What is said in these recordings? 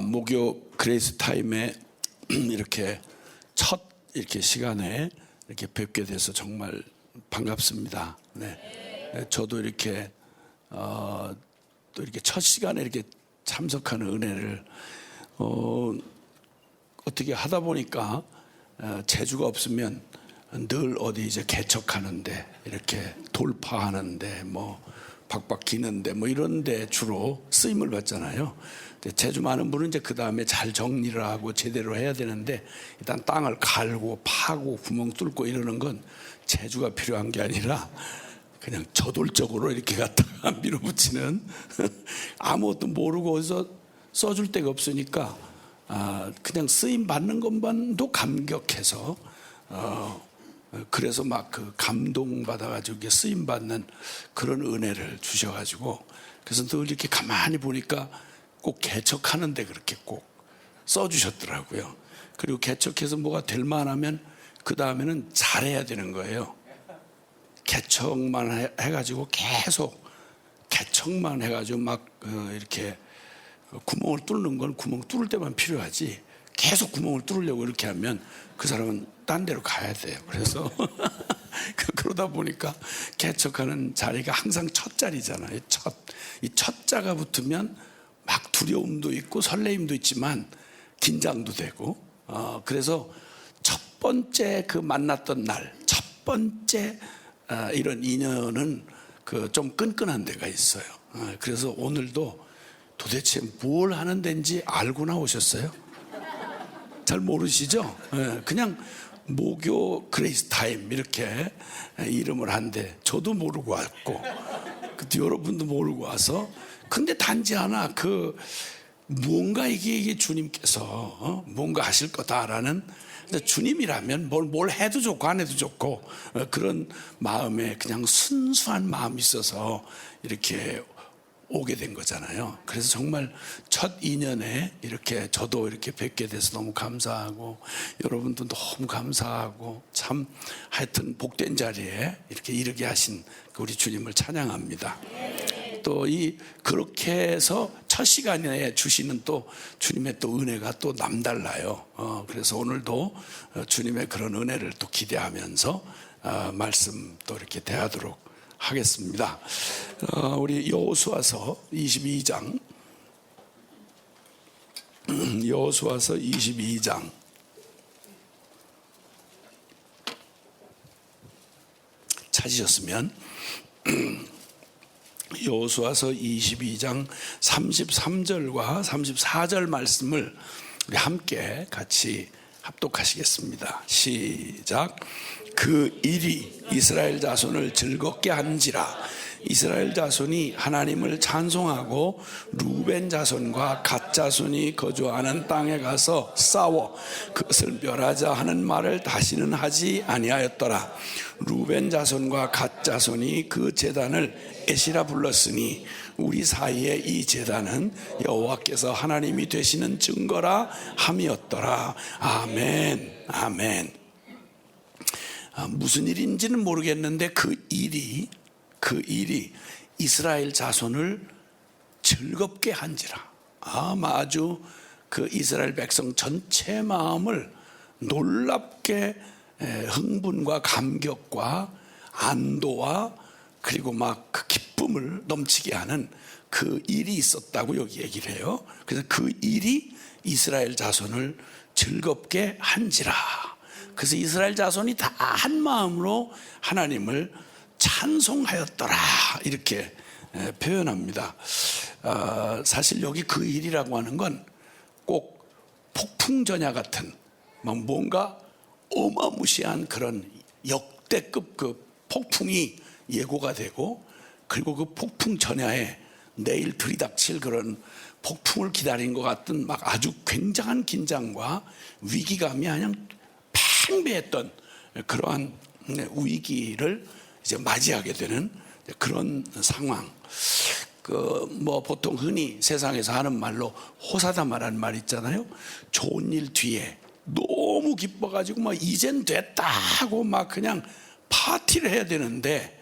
목요 그레이스 타임에 이렇게 첫 이렇게 시간에 이렇게 뵙게 돼서 정말 반갑습니다. 네. 저도 이렇게 또 이렇게 첫 시간에 이렇게 참석하는 은혜를 어떻게 하다 보니까 재주가 없으면 늘 어디 이제 개척하는데 이렇게 돌파하는데 뭐 박박 기는데 뭐 이런데 주로 쓰임을 받잖아요. 재주 많은 분은 이제 그 다음에 잘 정리를 하고 제대로 해야 되는데 일단 땅을 갈고 파고 구멍 뚫고 이러는 건 재주가 필요한 게 아니라 그냥 저돌적으로 이렇게 갖다가 밀어붙이는 아무것도 모르고 어디서 써줄 데가 없으니까 그냥 쓰임 받는 것만도 감격해서 그래서 막 그 감동 받아가지고 쓰임 받는 그런 은혜를 주셔가지고 그래서 늘 이렇게 가만히 보니까 꼭 개척하는데 그렇게 꼭 써주셨더라고요. 그리고 개척해서 뭐가 될 만하면 그 다음에는 잘해야 되는 거예요. 개척만 해가지고 계속 개척만 해가지고 막 이렇게 구멍을 뚫는 건 구멍 뚫을 때만 필요하지 계속 구멍을 뚫으려고 이렇게 하면 그 사람은 딴 데로 가야 돼요. 그래서 그러다 보니까 개척하는 자리가 항상 첫 자리잖아요. 이 첫 자가 붙으면 막 두려움도 있고 설레임도 있지만 긴장도 되고 그래서 첫 번째 그 만났던 날, 첫 번째 이런 인연은 그 좀 끈끈한 데가 있어요. 그래서 오늘도 도대체 뭘 하는 데인지 알고 나오셨어요? 잘 모르시죠? 그냥 목요 그레이스 타임 이렇게 이름을 한데 저도 모르고 왔고 여러분도 모르고 와서 근데 단지 하나 뭔가 이게 주님께서 뭔가 하실 거다라는 주님이라면 뭘 해도 좋고 안 해도 좋고 그런 마음에 그냥 순수한 마음이 있어서 이렇게 오게 된 거잖아요. 그래서 정말 첫 인연에 이렇게 저도 이렇게 뵙게 돼서 너무 감사하고 여러분도 너무 감사하고 참 하여튼 복된 자리에 이렇게 이르게 하신 우리 주님을 찬양합니다. 또 그렇게 해서 첫 시간에 주시는 또 주님의 또 은혜가 또 남달라요. 그래서 오늘도 주님의 그런 은혜를 또 기대하면서 말씀 또 이렇게 대하도록 하겠습니다. 우리 여호수아서 22장 여호수아서 22장 찾으셨으면 여호수아서 22장 33절과 34절 말씀을 우리 함께 같이 합독하시겠습니다. 시작. 그 일이 이스라엘 자손을 즐겁게 한지라. 이스라엘 자손이 하나님을 찬송하고 루벤 자손과 갓 자손이 거주하는 땅에 가서 싸워 그것을 멸하자 하는 말을 다시는 하지 아니하였더라. 루벤 자손과 갓 자손이 그 제단을 에시라 불렀으니 우리 사이에 이 제단은 여호와께서 하나님이 되시는 증거라 함이었더라. 아멘. 아멘. 무슨 일인지는 모르겠는데 그 일이 이스라엘 자손을 즐겁게 한지라. 아주 그 이스라엘 백성 전체 마음을 놀랍게 흥분과 감격과 안도와 그리고 막 그 기쁨을 넘치게 하는 그 일이 있었다고 여기 얘기를 해요. 그래서 그 일이 이스라엘 자손을 즐겁게 한지라. 그래서 이스라엘 자손이 다 한 마음으로 하나님을 찬송하였더라 이렇게 표현합니다. 사실 여기 그 일이라고 하는 건 꼭 폭풍전야 같은 뭔가 어마무시한 그런 역대급 그 폭풍이 예고가 되고 그리고 그 폭풍 전야에 내일 들이닥칠 그런 폭풍을 기다린 것 같은 막 아주 굉장한 긴장과 위기감이 그냥 팽배했던 그러한 위기를 이제 맞이하게 되는 그런 상황. 보통 흔히 세상에서 하는 말로 호사다마라는 말 있잖아요. 좋은 일 뒤에 너무 기뻐가지고 막 이젠 됐다 하고 막 그냥 파티를 해야 되는데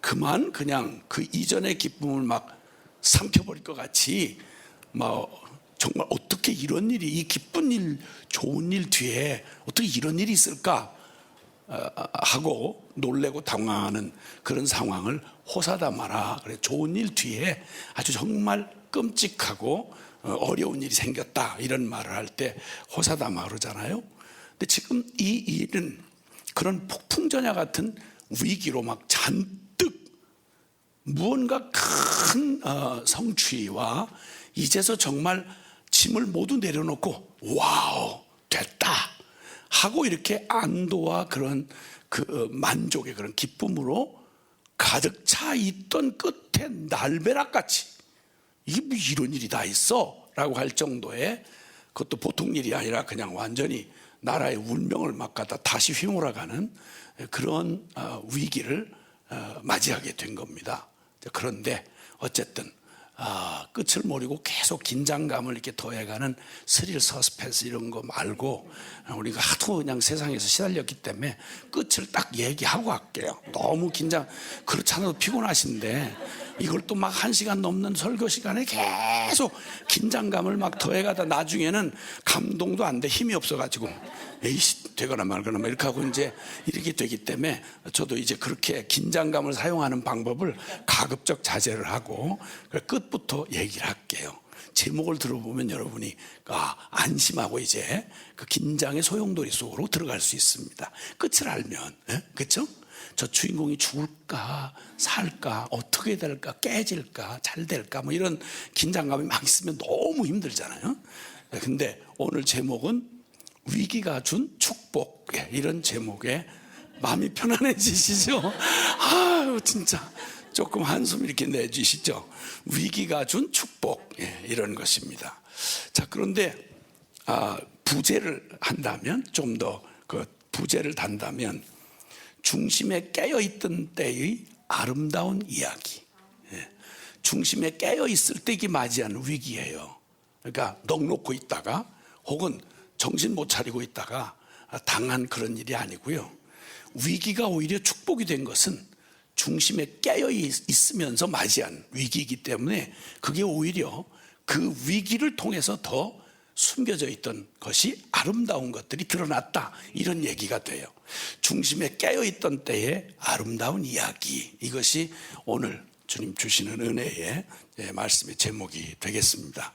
그만 그냥 그 이전의 기쁨을 막 삼켜버릴 것 같이 막 정말 어떻게 이런 일이, 이 기쁜 일, 좋은 일 뒤에 어떻게 이런 일이 있을까 하고 놀래고 당황하는 그런 상황을 호사다마라. 그래, 좋은 일 뒤에 아주 정말 끔찍하고 어려운 일이 생겼다, 이런 말을 할 때 호사다마 그러잖아요. 근데 지금 이 일은 그런 폭풍전야 같은 위기로 막 잔뜩 무언가 큰 성취와 이제서 정말 짐을 모두 내려놓고 와우 됐다 하고 이렇게 안도와 그런 그 만족의 그런 기쁨으로 가득 차 있던 끝에 날벼락같이 이게 뭐 이런 일이 다 있어 라고 할 정도의, 그것도 보통 일이 아니라 그냥 완전히 나라의 운명을 막 갖다 다시 휘몰아가는 그런 위기를 맞이하게 된 겁니다. 그런데 어쨌든 끝을 모르고 계속 긴장감을 이렇게 더해가는 스릴, 서스펜스 이런 거 말고 우리가 하도 그냥 세상에서 시달렸기 때문에 끝을 딱 얘기하고 할게요. 너무 긴장, 그렇지 않아도 피곤하신데 이걸 또 막 1시간 넘는 설교 시간에 계속 긴장감을 막 더해가다 나중에는 감동도 안 돼, 힘이 없어가지고 에이씨 되거나 말거나 이렇게 하고 이제 이렇게 되기 때문에 저도 이제 그렇게 긴장감을 사용하는 방법을 가급적 자제를 하고 끝부터 얘기를 할게요. 제목을 들어보면 여러분이 안심하고 이제 그 긴장의 소용돌이 속으로 들어갈 수 있습니다. 끝을 알면, 그렇죠? 저 주인공이 죽을까 살까 어떻게 될까 깨질까 잘 될까 뭐 이런 긴장감이 막 있으면 너무 힘들잖아요. 근데 오늘 제목은 위기가 준 축복, 이런 제목에 마음이 편안해지시죠? 아유 진짜 조금 한숨 이렇게 내주시죠? 위기가 준 축복, 이런 것입니다. 자, 그런데 부제를 한다면, 좀 더 그 부제를 단다면 중심에 깨어있던 때의 아름다운 이야기, 중심에 깨어있을 때 이게 맞이하는 위기예요. 그러니까 넋 놓고 있다가 혹은 정신 못 차리고 있다가 당한 그런 일이 아니고요. 위기가 오히려 축복이 된 것은 중심에 깨어 있으면서 맞이한 위기이기 때문에 그게 오히려 그 위기를 통해서 더 숨겨져 있던 것이 아름다운 것들이 드러났다, 이런 얘기가 돼요. 중심에 깨어 있던 때의 아름다운 이야기, 이것이 오늘 주님 주시는 은혜의 말씀의 제목이 되겠습니다.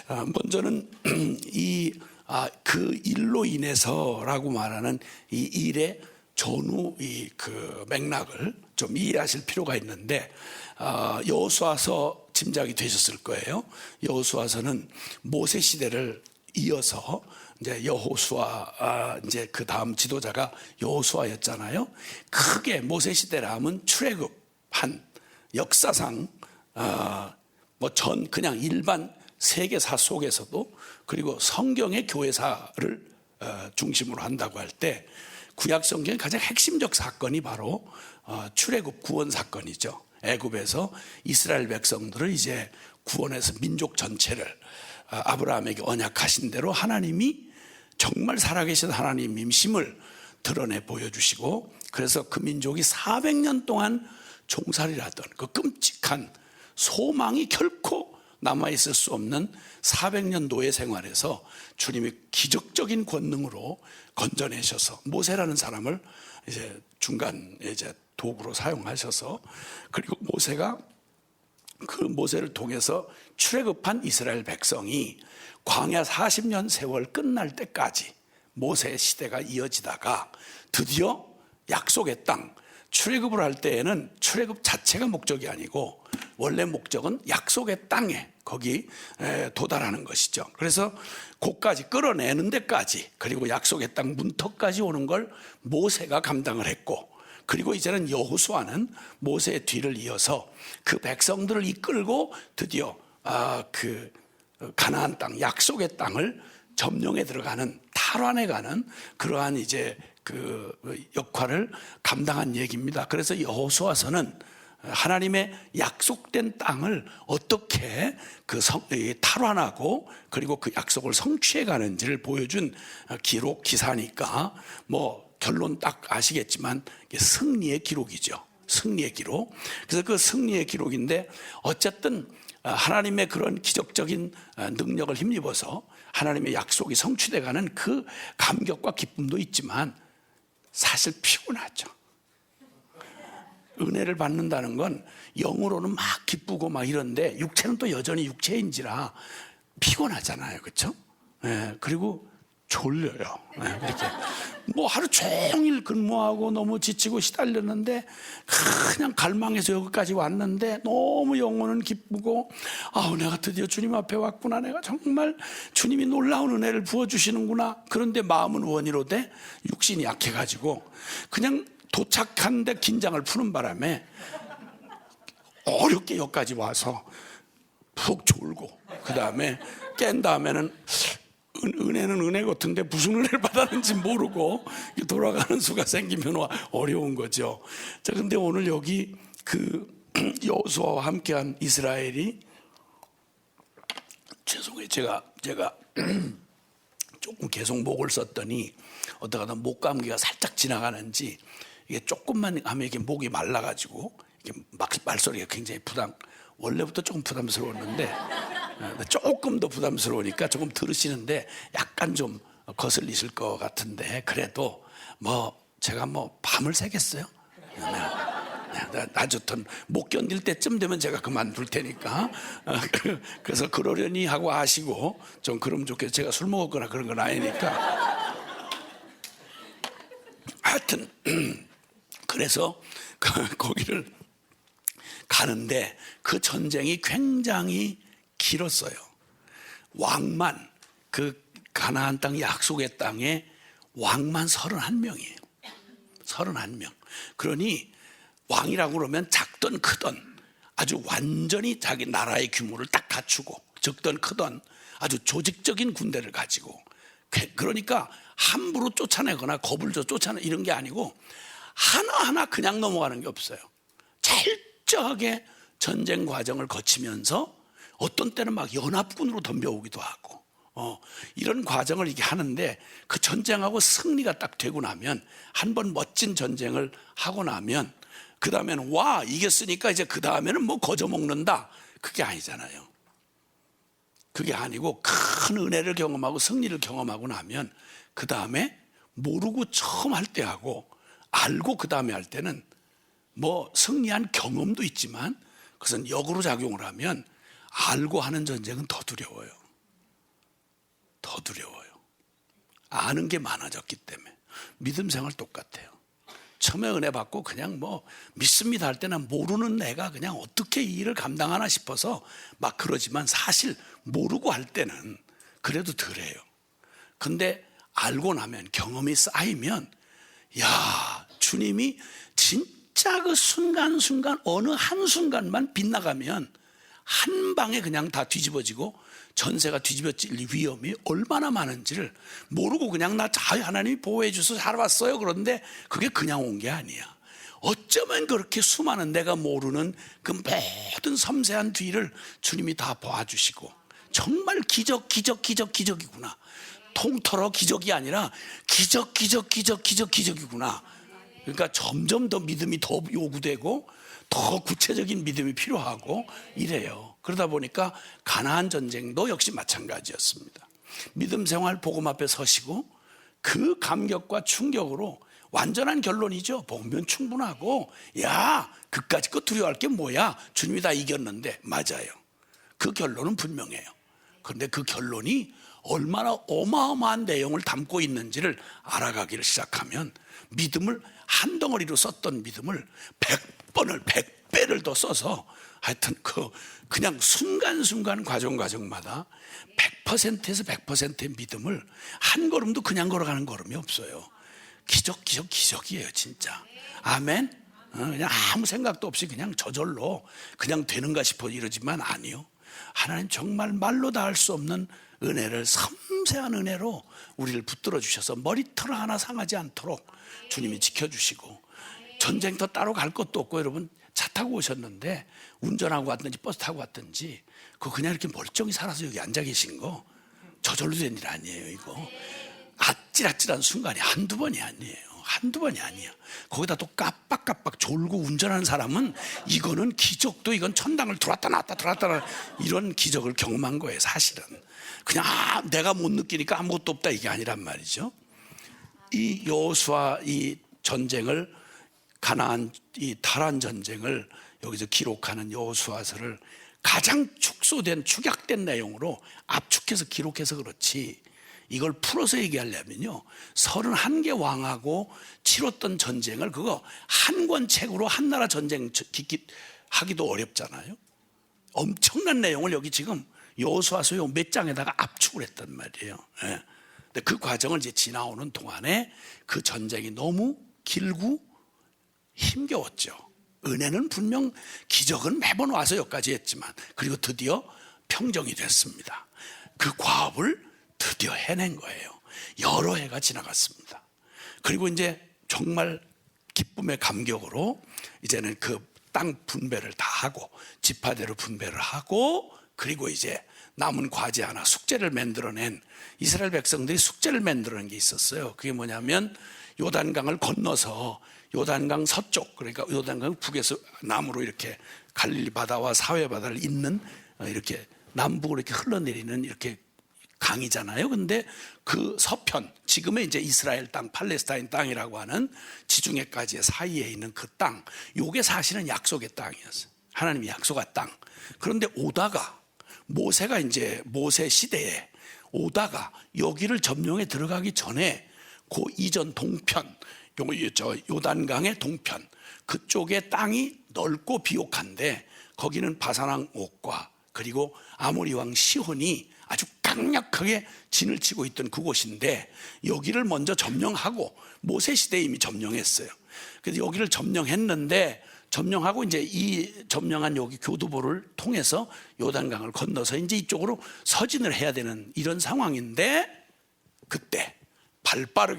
먼저는 그 일로 인해서라고 말하는 이 일의 전후 그 맥락을 좀 이해하실 필요가 있는데, 여호수아서 짐작이 되셨을 거예요. 여호수아서는 모세 시대를 이어서 이제 여호수아, 이제 그 다음 지도자가 여호수아였잖아요. 크게 모세 시대라 하면 출애굽한 역사상 그냥 일반 세계사 속에서도, 그리고 성경의 교회사를 중심으로 한다고 할 때 구약 성경의 가장 핵심적 사건이 바로 출애굽 구원 사건이죠. 애굽에서 이스라엘 백성들을 이제 구원해서 민족 전체를 아브라함에게 언약하신 대로 하나님이 정말 살아계신 하나님임심을 드러내 보여주시고, 그래서 그 민족이 400년 동안 종살이를 하던 그 끔찍한 소망이 결코 남아있을 수 없는 400년 노예 생활에서 주님이 기적적인 권능으로 건져내셔서 모세라는 사람을 이제 중간 이제 도구로 사용하셔서, 그리고 모세가 그 모세를 통해서 출애굽한 이스라엘 백성이 광야 40년 세월 끝날 때까지 모세의 시대가 이어지다가 드디어 약속의 땅, 출애굽을 할 때에는 출애굽 자체가 목적이 아니고 원래 목적은 약속의 땅에 거기 도달하는 것이죠. 그래서 곳까지 끌어내는 데까지, 그리고 약속의 땅 문턱까지 오는 걸 모세가 감당을 했고, 그리고 이제는 여호수아는 모세의 뒤를 이어서 그 백성들을 이끌고 드디어 그 가나안 땅, 약속의 땅을 점령해 들어가는, 탈환해 가는 그러한 이제 그 역할을 감당한 얘기입니다. 그래서 여호수아서는 하나님의 약속된 땅을 어떻게 탈환하고 그리고 그 약속을 성취해 가는지를 보여준 기록, 기사니까 뭐 결론 딱 아시겠지만 승리의 기록이죠. 승리의 기록. 그래서 그 승리의 기록인데, 어쨌든 하나님의 그런 기적적인 능력을 힘입어서 하나님의 약속이 성취돼가는 그 감격과 기쁨도 있지만 사실 피곤하죠. 은혜를 받는다는 건 영으로는 막 기쁘고 막 이런데 육체는 또 여전히 육체인지라 피곤하잖아요, 그렇죠? 그리고 졸려요. 이렇게 뭐 하루 종일 근무하고 너무 지치고 시달렸는데 그냥 갈망해서 여기까지 왔는데 너무 영혼은 기쁘고 내가 드디어 주님 앞에 왔구나, 내가 정말 주님이 놀라운 은혜를 부어주시는구나. 그런데 마음은 원이로되 육신이 약해가지고 그냥 도착한데 긴장을 푸는 바람에 어렵게 여기까지 와서 푹 졸고 그 다음에 깬 다음에는 은혜는 은혜 같은데 무슨 은혜를 받았는지 모르고 돌아가는 수가 생기면 어려운 거죠. 자, 근데 오늘 여기 그 여호수아와 함께한 이스라엘이, 죄송해요, 제가 조금 계속 목을 썼더니 어떡하다 목감기가 살짝 지나가는지 이게 조금만 하면 이게 목이 말라가지고 이게 말소리가 굉장히 원래부터 조금 부담스러웠는데 조금 더 부담스러우니까 조금 들으시는데 약간 좀 거슬리실 것 같은데, 그래도 제가 밤을 새겠어요? 낮부터 못 견딜 때쯤 되면 제가 그만둘 테니까 그래서 그러려니 하고 아시고 좀 그러면 좋겠어요. 제가 술 먹었거나 그런 건 아니니까. 하여튼 그래서 거기를 가는데 그 전쟁이 굉장히 길었어요. 왕만, 그 가나안 땅 약속의 땅에 왕만 31명이에요 31명. 그러니 왕이라고 그러면 작든 크든 아주 완전히 자기 나라의 규모를 딱 갖추고, 적든 크든 아주 조직적인 군대를 가지고, 그러니까 함부로 쫓아내거나 겁을 줘 쫓아내 이런 게 아니고 하나하나 그냥 넘어가는 게 없어요. 철저하게 전쟁 과정을 거치면서 어떤 때는 막 연합군으로 덤벼오기도 하고 이런 과정을 이게 하는데, 그 전쟁하고 승리가 딱 되고 나면, 한 번 멋진 전쟁을 하고 나면 그 다음에는 이겼으니까 이제 그 다음에는 뭐 거저 먹는다, 그게 아니잖아요. 그게 아니고 큰 은혜를 경험하고 승리를 경험하고 나면 그 다음에 모르고 처음 할 때하고 알고 그 다음에 할 때는 뭐 승리한 경험도 있지만 그것은 역으로 작용을 하면 알고 하는 전쟁은 더 두려워요. 더 두려워요. 아는 게 많아졌기 때문에. 믿음 생활 똑같아요. 처음에 은혜 받고 그냥 믿습니다 할 때는 모르는 내가 그냥 어떻게 이 일을 감당하나 싶어서 막 그러지만, 사실 모르고 할 때는 그래도 덜해요. 근데 알고 나면, 경험이 쌓이면, 주님이 진짜 그 순간순간 어느 한순간만 빗나가면 한 방에 그냥 다 뒤집어지고 전세가 뒤집어질 위험이 얼마나 많은지를 모르고 그냥 하나님이 보호해 주셔서 살아왔어요. 그런데 그게 그냥 온 게 아니야. 어쩌면 그렇게 수많은 내가 모르는 그 모든 섬세한 뒤를 주님이 다 봐주시고, 정말 기적이구나. 통틀어 기적이 아니라 기적이구나. 그러니까 점점 더 믿음이 더 요구되고 더 구체적인 믿음이 필요하고 이래요. 그러다 보니까 가나안 전쟁도 역시 마찬가지였습니다. 믿음 생활 복음 앞에 서시고 그 감격과 충격으로 완전한 결론이죠. 복음은 충분하고, 그까짓 거 두려워할 게 뭐야, 주님이 다 이겼는데. 맞아요. 그 결론은 분명해요. 그런데 그 결론이 얼마나 어마어마한 내용을 담고 있는지를 알아가기를 시작하면, 믿음을 한 덩어리로 썼던 믿음을 100배를 더 써서 하여튼 그냥 순간순간 과정마다 100%에서 100%의 믿음을, 한 걸음도 그냥 걸어가는 걸음이 없어요. 기적이에요 진짜. 아멘. 그냥 아무 생각도 없이 그냥 저절로 그냥 되는가 싶어 이러지만 아니요. 하나님 정말 말로 다 할 수 없는 은혜를, 섬세한 은혜로 우리를 붙들어 주셔서 머리털 하나 상하지 않도록 주님이 지켜주시고, 전쟁터 따로 갈 것도 없고, 여러분 차 타고 오셨는데 운전하고 왔든지 버스 타고 왔든지 그냥 이렇게 멀쩡히 살아서 여기 앉아 계신 거 저절로 된 일 아니에요. 이거 아찔아찔한 순간이 한두 번이 아니에요. 한두 번이 아니야. 거기다 또 깜빡깜빡 졸고 운전하는 사람은 이거는 기적도, 이건 천당을 들어왔다 놨다 이런 기적을 경험한 거예요. 사실은 그냥 내가 못 느끼니까 아무것도 없다 이게 아니란 말이죠. 이 여호수아 이 전쟁을, 가나안 이 다란 전쟁을 여기서 기록하는 여호수아서를 가장 축소된, 축약된 내용으로 압축해서 기록해서 그렇지, 이걸 풀어서 얘기하려면요 31개 왕하고 치렀던 전쟁을 그거 한 권 책으로 한 나라 전쟁 하기도 어렵잖아요. 엄청난 내용을 여기 지금 여호수아서 요 몇 장에다가 압축을 했단 말이에요. 예. 근데 그 과정을 이제 지나오는 동안에 그 전쟁이 너무 길고 힘겨웠죠. 은혜는 분명, 기적은 매번 와서 여기까지 했지만, 그리고 드디어 평정이 됐습니다. 그 과업을 드디어 해낸 거예요. 여러 해가 지나갔습니다. 그리고 이제 정말 기쁨의 감격으로 이제는 그 땅 분배를 다 하고, 지파대로 분배를 하고, 그리고 이제 남은 과제 하나, 숙제를 만들어낸, 이스라엘 백성들이 숙제를 만들어낸 게 있었어요. 그게 뭐냐면 요단강을 건너서 요단강 서쪽, 그러니까 요단강 북에서 남으로 이렇게 갈릴리 바다와 사회 바다를 잇는, 이렇게 남북으로 이렇게 흘러내리는 이렇게 강이잖아요. 근데 그 서편, 지금의 이제 이스라엘 땅, 팔레스타인 땅이라고 하는 지중해까지의 사이에 있는 그 땅, 요게 사실은 약속의 땅이었어요. 하나님이 약속한 땅. 그런데 오다가 모세가 이제 모세 시대에 오다가 여기를 점령해 들어가기 전에 그 이전 동편, 요단강의 동편, 그쪽의 땅이 넓고 비옥한데 거기는 바산왕 옥과 그리고 아모리 왕 시혼이 아주 강력하게 진을 치고 있던 그곳인데, 여기를 먼저 점령하고, 모세 시대에 이미 점령했어요. 그래서 여기를 점령했는데, 점령하고 이제 이 점령한 여기 교두보를 통해서 요단강을 건너서 이제 이쪽으로 서진을 해야 되는 이런 상황인데, 그때 발빠른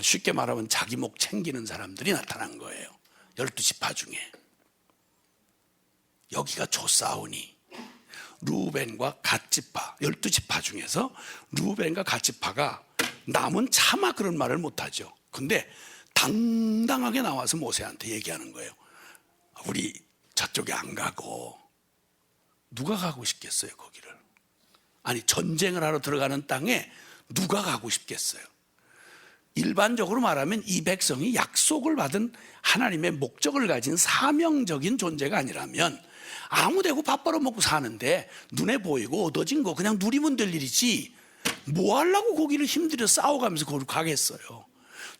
쉽게 말하면 자기 목 챙기는 사람들이 나타난 거예요. 12지파 중에. 여기가 조사오니 루벤과 갓지파, 12지파 중에서 루벤과 갓지파가, 남은 차마 그런 말을 못하죠. 근데 당당하게 나와서 모세한테 얘기하는 거예요. 우리 저쪽에 안 가고, 누가 가고 싶겠어요 거기를? 아니, 전쟁을 하러 들어가는 땅에 누가 가고 싶겠어요? 일반적으로 말하면 이 백성이 약속을 받은 하나님의 목적을 가진 사명적인 존재가 아니라면 아무데고 밥 벌어먹고 사는데 눈에 보이고 얻어진 거 그냥 누리면 될 일이지, 뭐 하려고 거기를 힘들여 싸워가면서 거기를 가겠어요?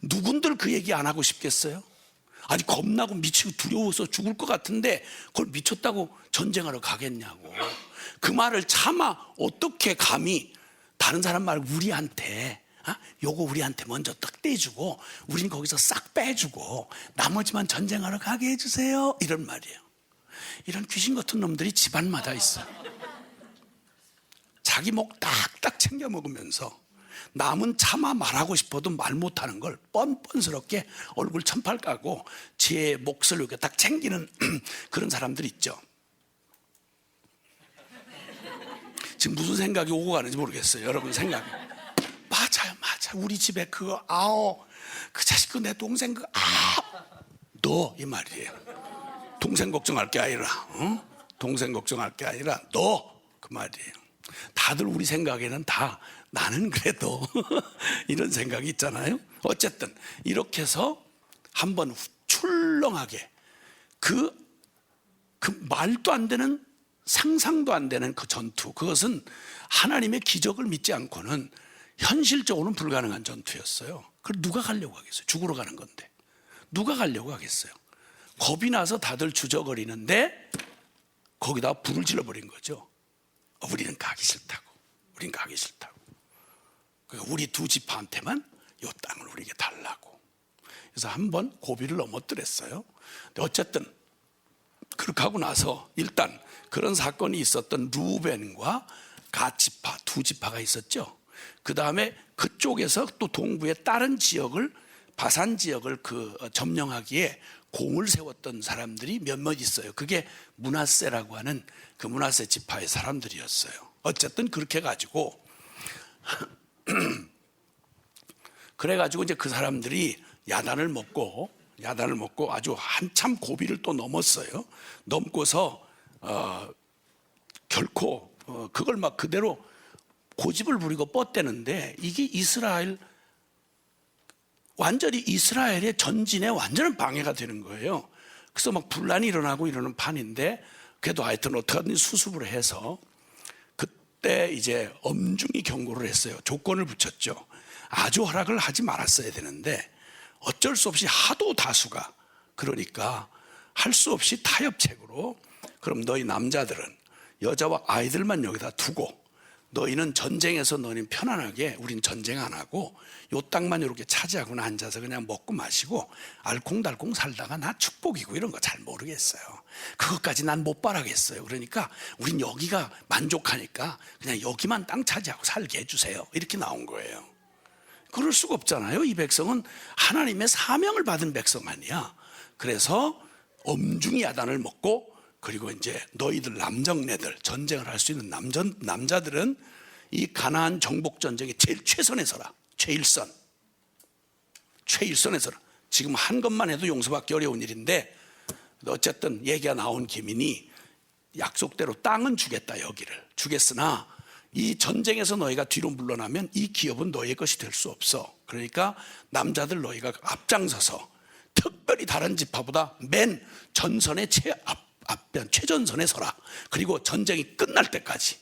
누군들 그 얘기 안 하고 싶겠어요? 아니, 겁나고 미치고 두려워서 죽을 것 같은데 그걸 미쳤다고 전쟁하러 가겠냐고. 그 말을 차마 어떻게 감히 다른 사람 말 우리한테, 요거 우리한테 먼저 딱 떼주고 우린 거기서 싹 빼주고 나머지만 전쟁하러 가게 해주세요, 이런 말이에요. 이런 귀신 같은 놈들이 집안마다 있어. 자기 목 딱딱 챙겨 먹으면서 남은 차마 말하고 싶어도 말 못하는 걸 뻔뻔스럽게 얼굴 천팔 까고 제 몫을 이렇게 딱 챙기는 그런 사람들 있죠. 지금 무슨 생각이 오고 가는지 모르겠어요. 여러분 생각이. 맞아요. 우리 집에 그거, 그 자식, 그 내 동생, 너, 이 말이에요. 동생 걱정할 게 아니라, 동생 걱정할 게 아니라 너, 그 말이에요. 다들 우리 생각에는 다 나는 그래도 이런 생각이 있잖아요. 어쨌든 이렇게 해서 한번 출렁하게 그 말도 안 되는, 상상도 안 되는 그 전투, 그것은 하나님의 기적을 믿지 않고는 현실적으로는 불가능한 전투였어요. 그걸 누가 가려고 하겠어요? 죽으러 가는 건데 누가 가려고 하겠어요? 겁이 나서 다들 주저거리는데 거기다 불을 질러버린 거죠. 우리는 가기 싫다고. 우리 두 지파한테만 이 땅을 우리에게 달라고. 그래서 한번 고비를 넘어뜨렸어요. 근데 어쨌든 그렇게 하고 나서 일단 그런 사건이 있었던 루벤과 갓지파 두 지파가 있었죠. 그 다음에 그쪽에서 또 동부의 다른 지역을, 바산 지역을 점령하기에 공을 세웠던 사람들이 몇몇 있어요. 그게 므낫세라고 하는 그 므낫세 지파의 사람들이었어요. 어쨌든 그렇게 가지고 그래가지고 이제 그 사람들이 야단을 먹고 아주 한참 고비를 또 넘었어요. 넘고서 결코 그걸 막 그대로 고집을 부리고 뻗대는데, 이게 완전히 이스라엘의 전진에 완전한 방해가 되는 거예요. 그래서 막 분란이 일어나고 이러는 판인데, 그래도 하여튼 어떻게든 수습을 해서 그때 이제 엄중히 경고를 했어요. 조건을 붙였죠. 아주 허락을 하지 말았어야 되는데 어쩔 수 없이 하도 다수가 그러니까 할 수 없이 타협책으로, 그럼 너희 남자들은 여자와 아이들만 여기다 두고 너희는 전쟁에서 너희는 편안하게, 우린 전쟁 안 하고 요 땅만 이렇게 차지하고는 앉아서 그냥 먹고 마시고 알콩달콩 살다가 나 축복이고 이런 거 잘 모르겠어요. 그것까지 난 못 바라겠어요. 그러니까 우린 여기가 만족하니까 그냥 여기만 땅 차지하고 살게 해주세요. 이렇게 나온 거예요. 그럴 수가 없잖아요. 이 백성은 하나님의 사명을 받은 백성 아니야. 그래서 엄중히 야단을 먹고, 그리고 이제 너희들 남정네들, 전쟁을 할 수 있는 남자들은 이 가나안 정복 전쟁의 제일 최선에 서라. 최일선에 서라. 지금 한 것만 해도 용서받기 어려운 일인데 어쨌든 얘기가 나온 김이니 약속대로 땅은 주겠다. 여기를 주겠으나 이 전쟁에서 너희가 뒤로 물러나면 이 기업은 너희의 것이 될 수 없어. 그러니까 남자들 너희가 앞장서서, 특별히 다른 지파보다 맨 전선의 최전선에 서라. 그리고 전쟁이 끝날 때까지,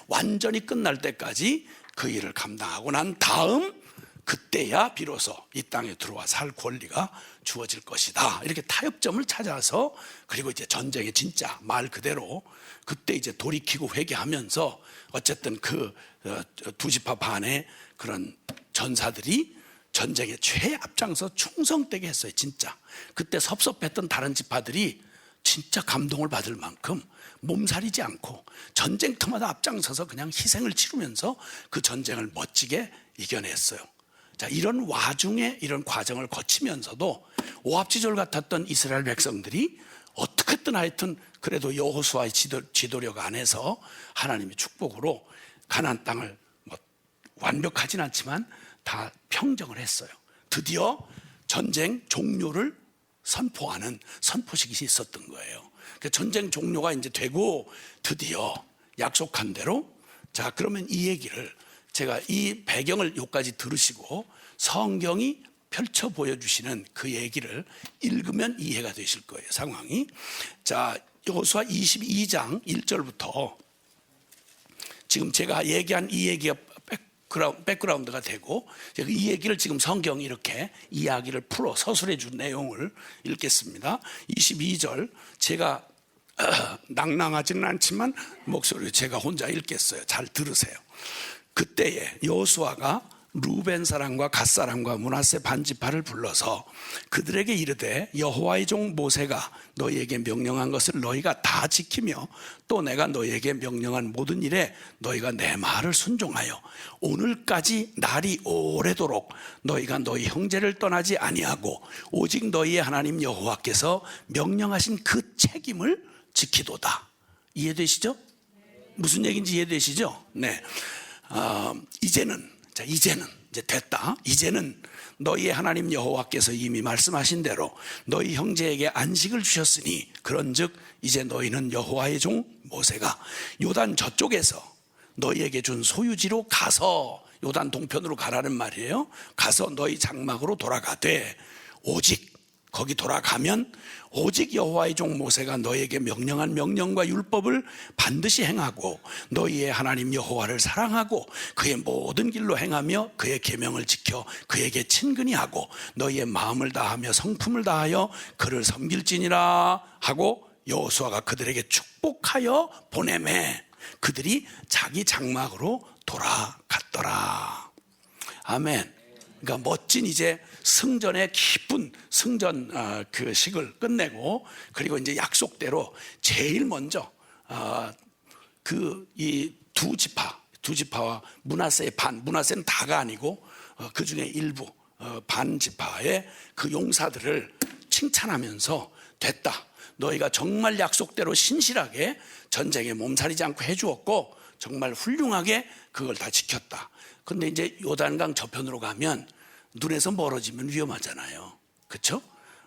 완전히 끝날 때까지 그 일을 감당하고 난 다음, 그때야 비로소 이 땅에 들어와 살 권리가 주어질 것이다. 이렇게 타협점을 찾아서, 그리고 이제 전쟁의 진짜 말 그대로 그때 이제 돌이키고 회개하면서 어쨌든 그 두 지파 반의 그런 전사들이 전쟁에 최앞장서 충성되게 했어요. 진짜 그때 섭섭했던 다른 지파들이 진짜 감동을 받을 만큼 몸살이지 않고 전쟁터마다 앞장서서 그냥 희생을 치르면서 그 전쟁을 멋지게 이겨냈어요. 자, 이런 와중에 이런 과정을 거치면서도 오합지졸 같았던 이스라엘 백성들이 어떻게든 하여튼 그래도 여호수아의 지도력 안에서 하나님의 축복으로 가나안 땅을 완벽하진 않지만 다 평정을 했어요. 드디어 전쟁 종료를 선포하는 선포식이 있었던 거예요. 전쟁 종료가 이제 되고 드디어 약속한 대로, 자, 그러면 이 얘기를 제가 이 배경을 여기까지 들으시고 성경이 펼쳐 보여주시는 그 얘기를 읽으면 이해가 되실 거예요. 상황이. 자, 여호수아 22장 1절부터 지금 제가 얘기한 이 얘기가 백그라운드가 되고, 이 얘기를 지금 성경이 이렇게 이야기를 풀어 서술해 준 내용을 읽겠습니다. 22절 제가 낭낭하지는 않지만 목소리로 제가 혼자 읽겠어요. 잘 들으세요. 그때에 여호수아가 루벤 사람과 갓 사람과 므낫세 반지파를 불러서 그들에게 이르되, 여호와의 종 모세가 너희에게 명령한 것을 너희가 다 지키며 또 내가 너희에게 명령한 모든 일에 너희가 내 말을 순종하여 오늘까지 날이 오래도록 너희가 너희 형제를 떠나지 아니하고 오직 너희의 하나님 여호와께서 명령하신 그 책임을 지키도다. 이해되시죠? 무슨 얘기인지 이해되시죠? 네. 이제는 이제 됐다. 이제는 너희의 하나님 여호와께서 이미 말씀하신 대로 너희 형제에게 안식을 주셨으니, 그런즉 이제 너희는 여호와의 종 모세가 요단 저쪽에서 너희에게 준 소유지로 가서, 요단 동편으로 가라는 말이에요. 가서 너희 장막으로 돌아가되, 오직 거기 돌아가면 오직 여호와의 종 모세가 너희에게 명령한 명령과 율법을 반드시 행하고 너희의 하나님 여호와를 사랑하고 그의 모든 길로 행하며 그의 계명을 지켜 그에게 친근히 하고 너희의 마음을 다하며 성품을 다하여 그를 섬길지니라 하고, 여호수아가 그들에게 축복하여 보내매 그들이 자기 장막으로 돌아갔더라. 아멘. 그러니까 멋진 이제 승전의 기쁜 승전 그 식을 끝내고, 그리고 이제 약속대로 제일 먼저 그 이 두 지파와 므낫세의 반, 므낫세는 다가 아니고 그 중에 일부 반 지파의 그 용사들을 칭찬하면서, 됐다. 너희가 정말 약속대로 신실하게 전쟁에 몸살이지 않고 해주었고 정말 훌륭하게 그걸 다 지켰다. 근데 이제 요단강 저편으로 가면 눈에서 멀어지면 위험하잖아요. 그렇죠?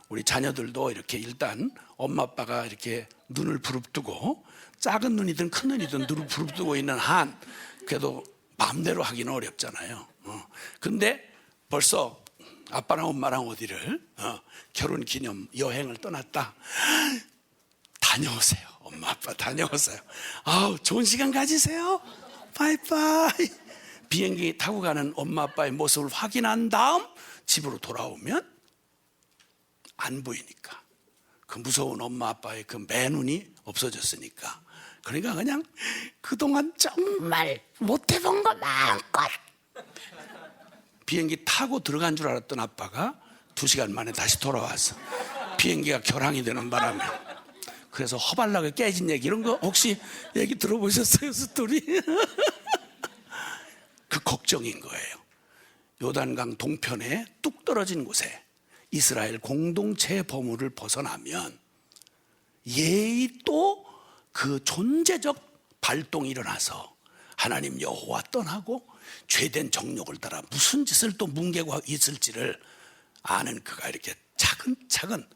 우리 자녀들도 이렇게 일단 엄마 아빠가 이렇게 눈을 부릅뜨고 작은 눈이든 큰 눈이든 눈을 부릅뜨고 있는 한 그래도 마음대로 하기는 어렵잖아요. 근데 벌써 아빠랑 엄마랑 어디를 결혼 기념 여행을 떠났다. 다녀오세요. 엄마 아빠 다녀오세요. 아우 좋은 시간 가지세요. 바이바이. 비행기 타고 가는 엄마 아빠의 모습을 확인한 다음 집으로 돌아오면 안 보이니까, 그 무서운 엄마 아빠의 그 매눈이 없어졌으니까, 그러니까 그냥 그동안 정말 못해본 거 마음껏 비행기 타고 들어간 줄 알았던 아빠가 2시간 만에 다시 돌아왔어. 비행기가 결항이 되는 바람에. 그래서 허발나게 깨진 얘기 이런 거 혹시 얘기 들어보셨어요? 스토리? 그 걱정인 거예요. 요단강 동편에 뚝 떨어진 곳에 이스라엘 공동체의 범위를 벗어나면 예의 또 그 존재적 발동이 일어나서 하나님 여호와 떠나고 죄된 정욕을 따라 무슨 짓을 또 뭉개고 있을지를 아는 그가 이렇게 차근차근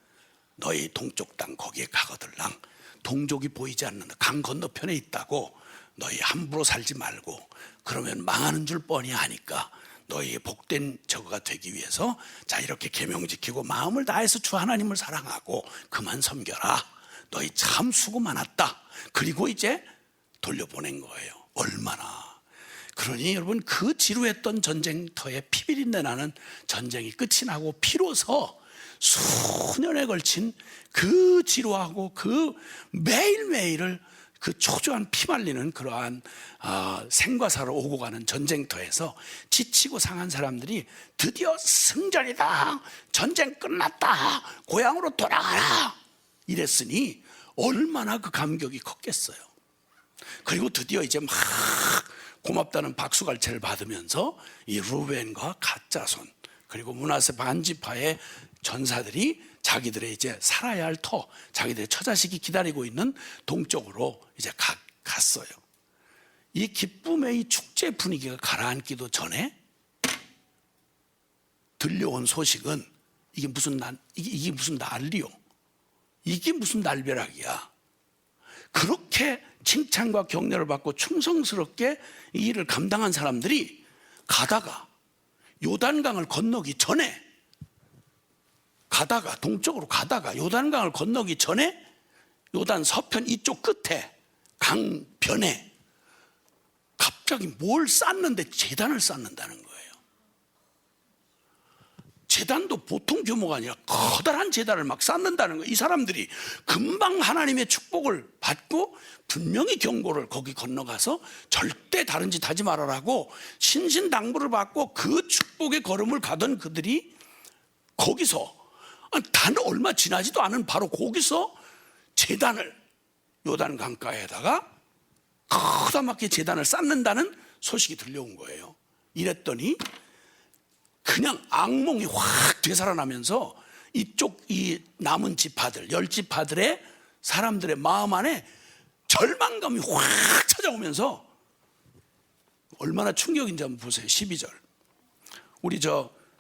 너희 동쪽 땅 거기에 가거들랑 동족이 보이지 않는 강 건너편에 있다고 너희 함부로 살지 말고 그러면 망하는 줄 뻔히 아니까 너희의 복된 저거가 되기 위해서 자 이렇게 계명 지키고 마음을 다해서 주 하나님을 사랑하고 그만 섬겨라. 너희 참 수고 많았다. 그리고 이제 돌려보낸 거예요. 얼마나. 그러니 여러분 그 지루했던 전쟁터에 피비린내 나는 전쟁이 끝이 나고 비로소 수년에 걸친 그 지루하고 그 매일매일을 그 초조한 피말리는 그러한 생과 사로 오고 가는 전쟁터에서 지치고 상한 사람들이 드디어 승전이다, 전쟁 끝났다, 고향으로 돌아가라 이랬으니 얼마나 그 감격이 컸겠어요. 그리고 드디어 이제 막 고맙다는 박수갈채를 받으면서 이 루벤과 갓 자손 그리고 므낫세 반지파의 전사들이 자기들의 이제 살아야 할 터, 자기들의 처자식이 기다리고 있는 동쪽으로 이제 갔어요. 이 기쁨의 이 축제 분위기가 가라앉기도 전에 들려온 소식은 이게 무슨 난리요? 이게 무슨 날벼락이야? 그렇게 칭찬과 격려를 받고 충성스럽게 이 일을 감당한 사람들이 가다가 요단강을 건너기 전에 동쪽으로 가다가 요단강을 건너기 전에 요단 서편 이쪽 끝에 강변에 갑자기 뭘 쌓는데 제단을 쌓는다는 거예요. 제단도 보통 규모가 아니라 커다란 제단을 막 쌓는다는 거예요. 이 사람들이 금방 하나님의 축복을 받고 분명히 경고를 거기 건너가서 절대 다른 짓 하지 말아라고 신신당부를 받고 그 축복의 걸음을 가던 그들이 거기서 단 얼마 지나지도 않은 바로 거기서 제단을 요단 강가에다가 커다랗게 제단을 쌓는다는 소식이 들려온 거예요. 이랬더니 그냥 악몽이 확 되살아나면서 이쪽 이 남은 지파들 10지파들의 사람들의 마음 안에 절망감이 확 찾아오면서 얼마나 충격인지 한번 보세요. 12절 우리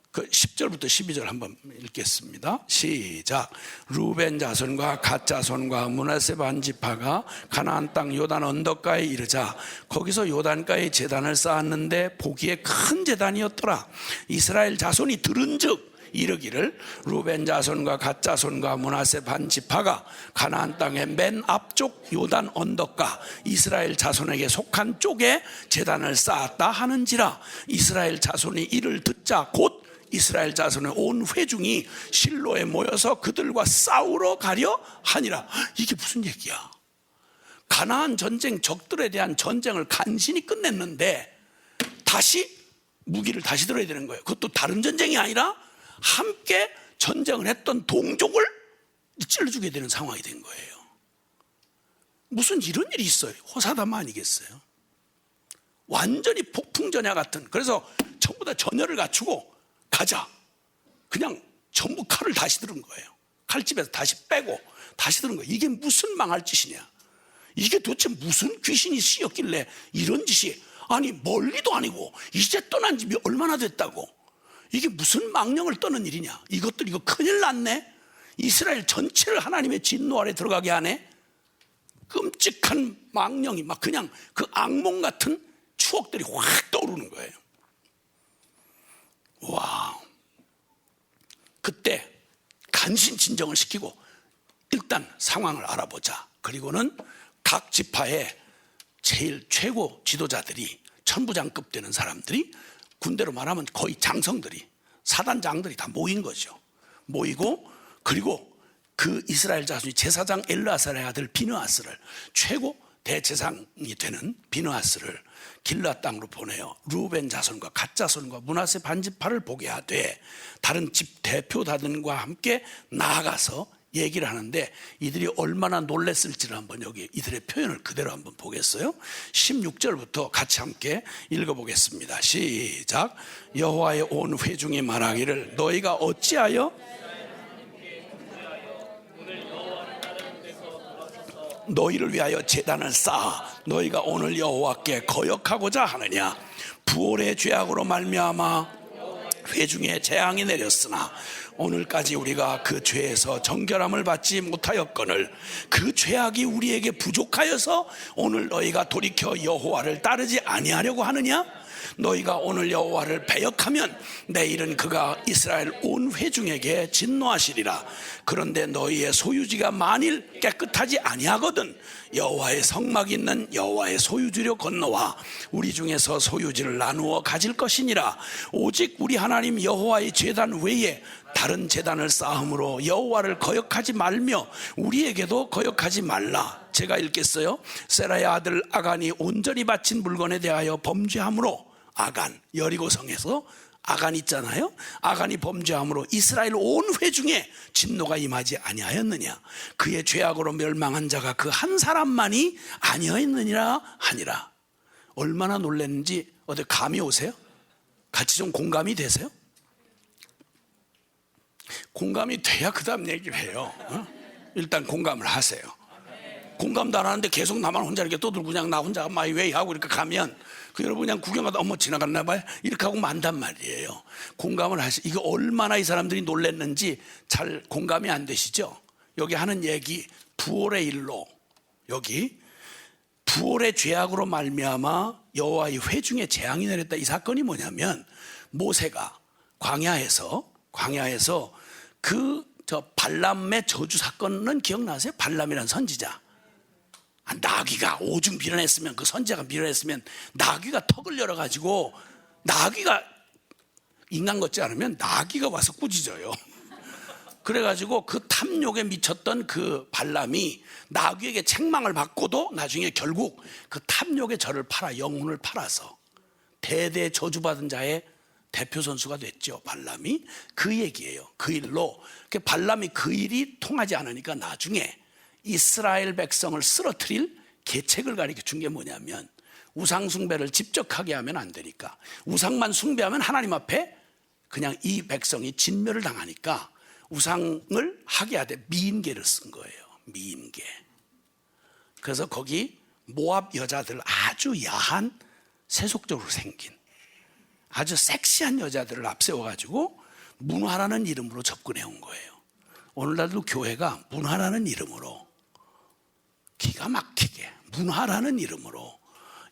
그 10절부터 12절 한번 읽겠습니다. 시작. 루벤 자손과 갓 자손과 므낫세 반지파가 가나안 땅 요단 언덕가에 이르자 거기서 요단가에 제단을 쌓았는데 보기에 큰 제단이었더라. 이스라엘 자손이 들은즉 이르기를 루벤 자손과 갓 자손과 므낫세 반지파가 가나안 땅의 맨 앞쪽 요단 언덕가 이스라엘 자손에게 속한 쪽에 제단을 쌓았다 하는지라. 이스라엘 자손이 이를 듣자 곧 이스라엘 자손의 온 회중이 실로에 모여서 그들과 싸우러 가려 하니라. 이게 무슨 얘기야? 가나안 전쟁 적들에 대한 전쟁을 간신히 끝냈는데 다시 무기를 다시 들어야 되는 거예요. 그것도 다른 전쟁이 아니라 함께 전쟁을 했던 동족을 찔러주게 되는 상황이 된 거예요. 무슨 이런 일이 있어요? 호사다마 아니겠어요? 완전히 폭풍전야 같은. 그래서 전부 다 전열을 갖추고 가자. 그냥 전부 칼을 다시 들은 거예요. 칼집에서 다시 빼고 다시 들은 거예요. 이게 무슨 망할 짓이냐? 이게 도대체 무슨 귀신이 씌었길래 이런 짓이, 아니 멀리도 아니고 이제 떠난 집이 얼마나 됐다고. 이게 무슨 망령을 떠는 일이냐, 이것들 이거 큰일 났네. 이스라엘 전체를 하나님의 진노 아래 들어가게 하네. 끔찍한 망령이 막 그냥 그 악몽 같은 추억들이 확 떠오르는 거예요. 와, 그때 간신진정을 시키고 일단 상황을 알아보자. 그리고는 각 지파의 제일 최고 지도자들이, 천부장급 되는 사람들이, 군대로 말하면 거의 장성들이, 사단장들이 다 모인 거죠. 모이고, 그리고 그 이스라엘 자손이 제사장 엘르아살의 아들 비느하스를, 최고 대제사장이 되는 비느하스를 길르앗 땅으로 보내요. 루벤 자손과 갓 자손과 므낫세 반지파를 보게 하되, 다른 집 대표다들과 함께 나아가서 얘기를 하는데, 이들이 얼마나 놀랬을지를 한번 여기 이들의 표현을 그대로 한번 보겠어요. 16절부터 같이 함께 읽어보겠습니다. 시작. 여호와의 온 회중이 말하기를 너희가 어찌하여 너희를 위하여 제단을 쌓아 너희가 오늘 여호와께 거역하고자 하느냐. 부올의 죄악으로 말미암아 회중에 재앙이 내렸으나 오늘까지 우리가 그 죄에서 정결함을 받지 못하였거늘 그 죄악이 우리에게 부족하여서 오늘 너희가 돌이켜 여호와를 따르지 아니하려고 하느냐. 너희가 오늘 여호와를 배역하면 내일은 그가 이스라엘 온 회중에게 진노하시리라. 그런데 너희의 소유지가 만일 깨끗하지 아니하거든 여호와의 성막이 있는 여호와의 소유지로 건너와 우리 중에서 소유지를 나누어 가질 것이니라. 오직 우리 하나님 여호와의 제단 외에 다른 제단을 쌓음으로 여호와를 거역하지 말며 우리에게도 거역하지 말라. 제가 읽겠어요. 세라의 아들 아간이 온전히 바친 물건에 대하여 범죄함으로, 아간, 여리고성에서 아간 있잖아요. 아간이 범죄함으로 이스라엘 온 회중에 진노가 임하지 아니하였느냐. 그의 죄악으로 멸망한 자가 그 한 사람만이 아니었느니라 하니라. 얼마나 놀랐는지 어디 감이 오세요? 같이 좀 공감이 되세요? 공감이 돼야 그 다음 얘기를 해요. 일단 공감을 하세요. 공감도 안 하는데 계속 나만 혼자 이렇게 떠들고 그냥 나 혼자 마이웨이 하고 이렇게 가면 그 여러분 그냥 구경하다 어머 지나갔나 봐요 이렇게 하고 만단 말이에요. 공감을 하시. 이거 얼마나 이 사람들이 놀랬는지 잘 공감이 안 되시죠? 여기 하는 얘기 부올의 일로, 여기 부올의 죄악으로 말미암아 여호와의 회중에 재앙이 내렸다. 이 사건이 뭐냐면 모세가 광야에서 그 발람의 저주 사건은 기억나세요? 발람이라는 선지자, 나귀가 오죽 밀어냈으면, 그 선지자가 밀어냈으면 나귀가 턱을 열어가지고, 나귀가 인간 같지 않으면 나귀가 와서 꾸짖어요. 그래가지고 그 탐욕에 미쳤던 그 발람이 나귀에게 책망을 받고도 나중에 결국 그 탐욕의 저를 팔아, 영혼을 팔아서 대대 저주받은 자의 대표 선수가 됐죠. 발람이. 그 얘기예요. 그 일로 발람이 그 일이 통하지 않으니까 나중에 이스라엘 백성을 쓰러뜨릴 계책을 가르쳐 준 게 뭐냐면, 우상 숭배를 직접 하게 하면 안 되니까, 우상만 숭배하면 하나님 앞에 그냥 이 백성이 진멸을 당하니까 우상을 하게 하되 미인계를 쓴 거예요. 미인계. 그래서 거기 모압 여자들, 아주 야한 세속적으로 생긴 아주 섹시한 여자들을 앞세워가지고 문화라는 이름으로 접근해 온 거예요. 오늘날도 교회가 문화라는 이름으로, 기가 막히게 문화라는 이름으로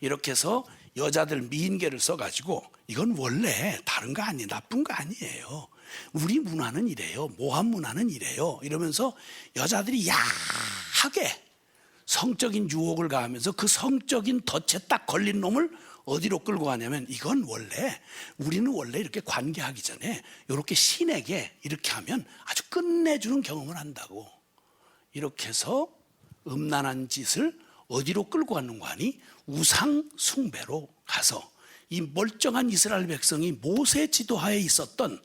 이렇게 해서 여자들 미인계를 써가지고, 이건 원래 다른 거 아니에요, 나쁜 거 아니에요, 우리 문화는 이래요, 모함 문화는 이래요 이러면서 여자들이 야하게 성적인 유혹을 가하면서 그 성적인 덫에 딱 걸린 놈을 어디로 끌고 가냐면, 이건 원래 우리는 원래 이렇게 관계하기 전에 이렇게 신에게 이렇게 하면 아주 끝내주는 경험을 한다고, 이렇게 해서 음란한 짓을 어디로 끌고 가는 거 아니? 우상 숭배로 가서 이 멀쩡한 이스라엘 백성이 모세 지도하에 있었던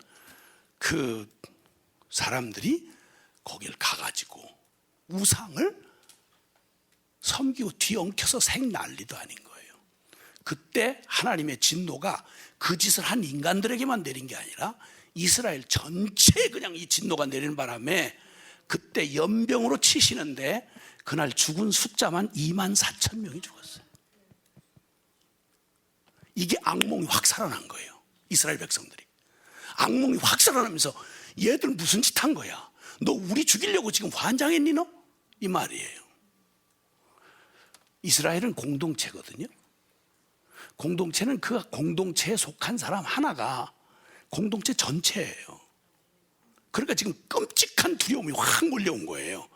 그 사람들이 거길 가가지고 우상을 섬기고 뒤엉켜서 생난리도 아닌 거예요. 그때 하나님의 진노가 그 짓을 한 인간들에게만 내린 게 아니라 이스라엘 전체에 그냥 이 진노가 내리는 바람에 그때 연병으로 치시는데 그날 죽은 숫자만 24,000명이 죽었어요. 이게 악몽이 확 살아난 거예요. 이스라엘 백성들이 악몽이 확 살아나면서 얘들 무슨 짓 한 거야? 너 우리 죽이려고 지금 환장했니 너? 이 말이에요. 이스라엘은 공동체거든요. 공동체는 그 공동체에 속한 사람 하나가 공동체 전체예요. 그러니까 지금 끔찍한 두려움이 확 몰려온 거예요.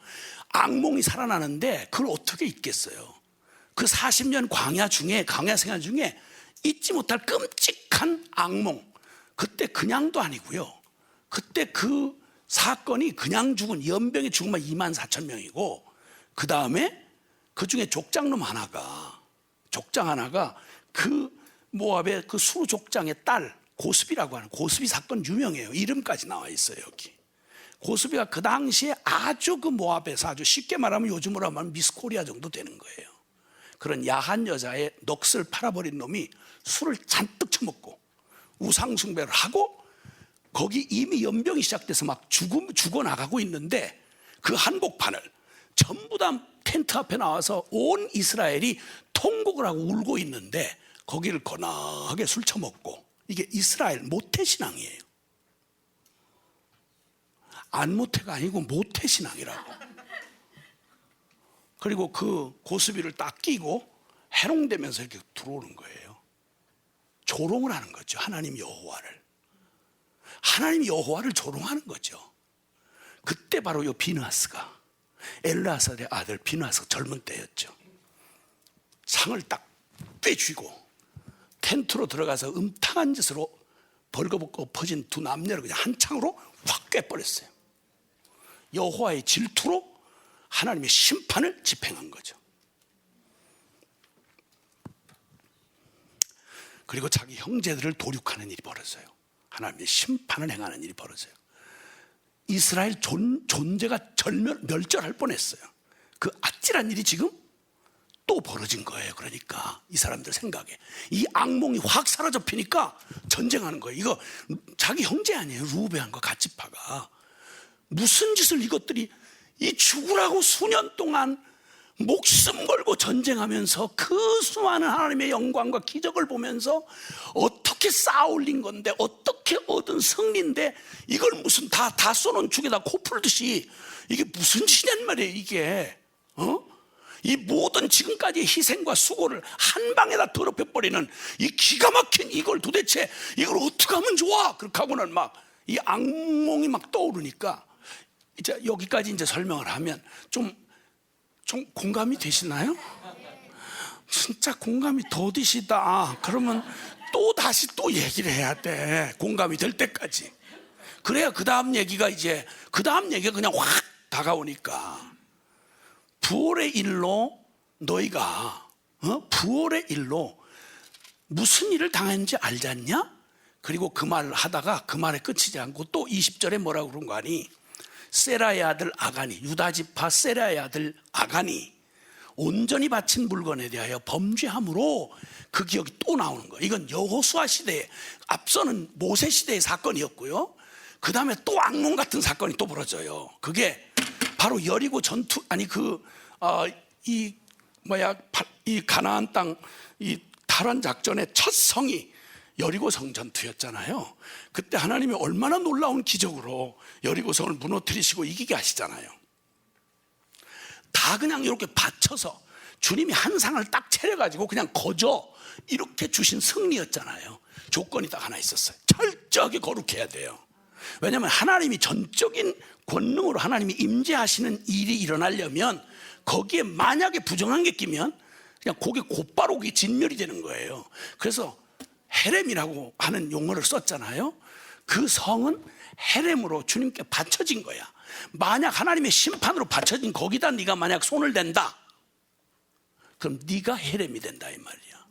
악몽이 살아나는데 그걸 어떻게 잊겠어요? 그 40년 광야 생활 중에 잊지 못할 끔찍한 악몽. 그때 그냥도 아니고요. 그때 그 사건이 그냥 죽은 연병의 죽음만 24,000명이고, 그 다음에 그 중에 족장놈 하나가 그 모압의 그 수르 족장의 딸 고스비라고 하는, 고스비 사건 유명해요. 이름까지 나와 있어요 여기. 고스비가 그 당시에 아주 그 모압에서 아주 쉽게 말하면 요즘으로 하면 미스 코리아 정도 되는 거예요. 그런 야한 여자의 넋을 팔아버린 놈이 술을 잔뜩 처먹고 우상숭배를 하고, 거기 이미 연병이 시작돼서 막 죽어나가고 있는데 그 한복판을 전부 다 텐트 앞에 나와서 온 이스라엘이 통곡을 하고 울고 있는데 거기를 거나하게 술 처먹고, 이게 이스라엘 모태신앙이에요. 안모태가 아니고 모태신앙이라고. 그리고 그 고스비를 딱 끼고 해롱되면서 이렇게 들어오는 거예요. 조롱을 하는 거죠. 하나님 여호와를 조롱하는 거죠. 그때 바로 이 비느하스가, 엘르아살의 아들 비느하스가 젊은 때였죠. 상을 딱 빼쥐고 텐트로 들어가서 음탕한 짓으로 벌거벗고 엎어진 두 남녀를 그냥 한 창으로 확 꿰버렸어요. 여호와의 질투로 하나님의 심판을 집행한 거죠. 그리고 자기 형제들을 도륙하는 일이 벌어져요. 하나님의 심판을 행하는 일이 벌어져요. 이스라엘 존재가 멸절할 뻔했어요. 그 아찔한 일이 지금 또 벌어진 거예요. 그러니까 이 사람들 생각에 이 악몽이 확 사라져 피니까 전쟁하는 거예요. 이거 자기 형제 아니에요. 루벤과 갓지파가 무슨 짓을 이것들이 이 죽으라고 수년 동안 목숨 걸고 전쟁하면서 그 수많은 하나님의 영광과 기적을 보면서 어떻게 쌓아올린 건데, 어떻게 얻은 승리인데, 이걸 무슨 다 쏘는 죽에다 코 풀듯이 이게 무슨 짓이냔 말이에요. 이게 이 모든 지금까지의 희생과 수고를 한 방에다 더럽혀버리는 이 기가 막힌 이걸 도대체 이걸 어떻게 하면 좋아? 그렇게 하고는 막 이 악몽이 막 떠오르니까, 이제 여기까지 이제 설명을 하면 좀 공감이 되시나요? 진짜 공감이 더디시다. 그러면 또 다시 또 얘기를 해야 돼. 공감이 될 때까지. 그래야 그 다음 얘기가 그냥 확 다가오니까. 부활의 일로 너희가 부활의 일로 무슨 일을 당했는지 알지 않냐? 그리고 그 말을 하다가 그 말에 끝이지 않고 또 20절에 뭐라고 그런 거 아니? 세라의 아들 아간이, 유다지파 세라의 아들 아간이 온전히 바친 물건에 대하여 범죄함으로 그 기억이 또 나오는 거예요. 이건 여호수아 시대에, 앞서는 모세 시대의 사건이었고요. 그 다음에 또 악몽 같은 사건이 또 벌어져요. 그게 바로 여리고 전투, 아니 이 가나안 땅 이 탈환 작전의 첫 성이 여리고성 전투였잖아요. 그때 하나님이 얼마나 놀라운 기적으로 여리고성을 무너뜨리시고 이기게 하시잖아요. 다 그냥 이렇게 받쳐서 주님이 한 상을 딱 차려가지고 그냥 거저 이렇게 주신 승리였잖아요. 조건이 딱 하나 있었어요. 철저하게 거룩해야 돼요. 왜냐하면 하나님이 전적인 권능으로 하나님이 임재하시는 일이 일어나려면 거기에 만약에 부정한 게 끼면 그냥 그게 곧바로 그게 진멸이 되는 거예요. 그래서 헤렘이라고 하는 용어를 썼잖아요. 그 성은 헤렘으로 주님께 바쳐진 거야. 만약 하나님의 심판으로 바쳐진 거기다 네가 만약 손을 댄다, 그럼 네가 헤렘이 된다 이 말이야.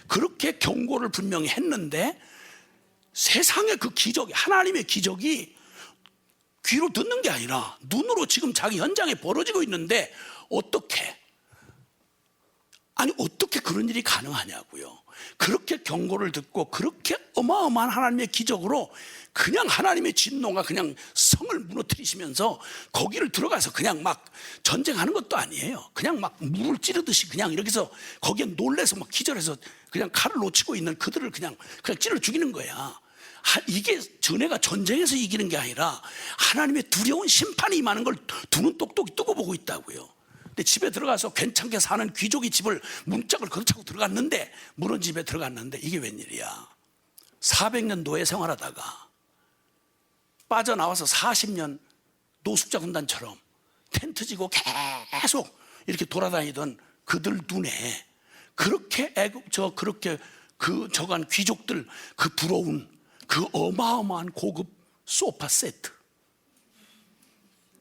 그렇게 경고를 분명히 했는데 세상의 그 기적이, 하나님의 기적이 귀로 듣는 게 아니라 눈으로 지금 자기 현장에 벌어지고 있는데 어떻게 그런 일이 가능하냐고요. 그렇게 경고를 듣고 그렇게 어마어마한 하나님의 기적으로 그냥 하나님의 진노가 그냥 성을 무너뜨리시면서 거기를 들어가서 그냥 막 전쟁하는 것도 아니에요. 그냥 막 물을 찌르듯이 그냥 이렇게 해서 거기에 놀래서 막 기절해서 그냥 칼을 놓치고 있는 그들을 그냥 찔러 죽이는 거야. 이게 전에가 전쟁에서 이기는 게 아니라 하나님의 두려운 심판이 임하는 걸 두 눈 똑똑히 뜨고 보고 있다고요. 근데 집에 들어가서 괜찮게 사는 귀족의 집을 문짝을 거쳐고 들어갔는데, 무너진 집에 들어갔는데 이게 웬일이야. 400년 노예 생활하다가 빠져나와서 40년 노숙자 군단처럼 텐트 지고 계속 이렇게 돌아다니던 그들 눈에 그렇게 그렇게 저간 귀족들 그 부러운 그 어마어마한 고급 소파 세트,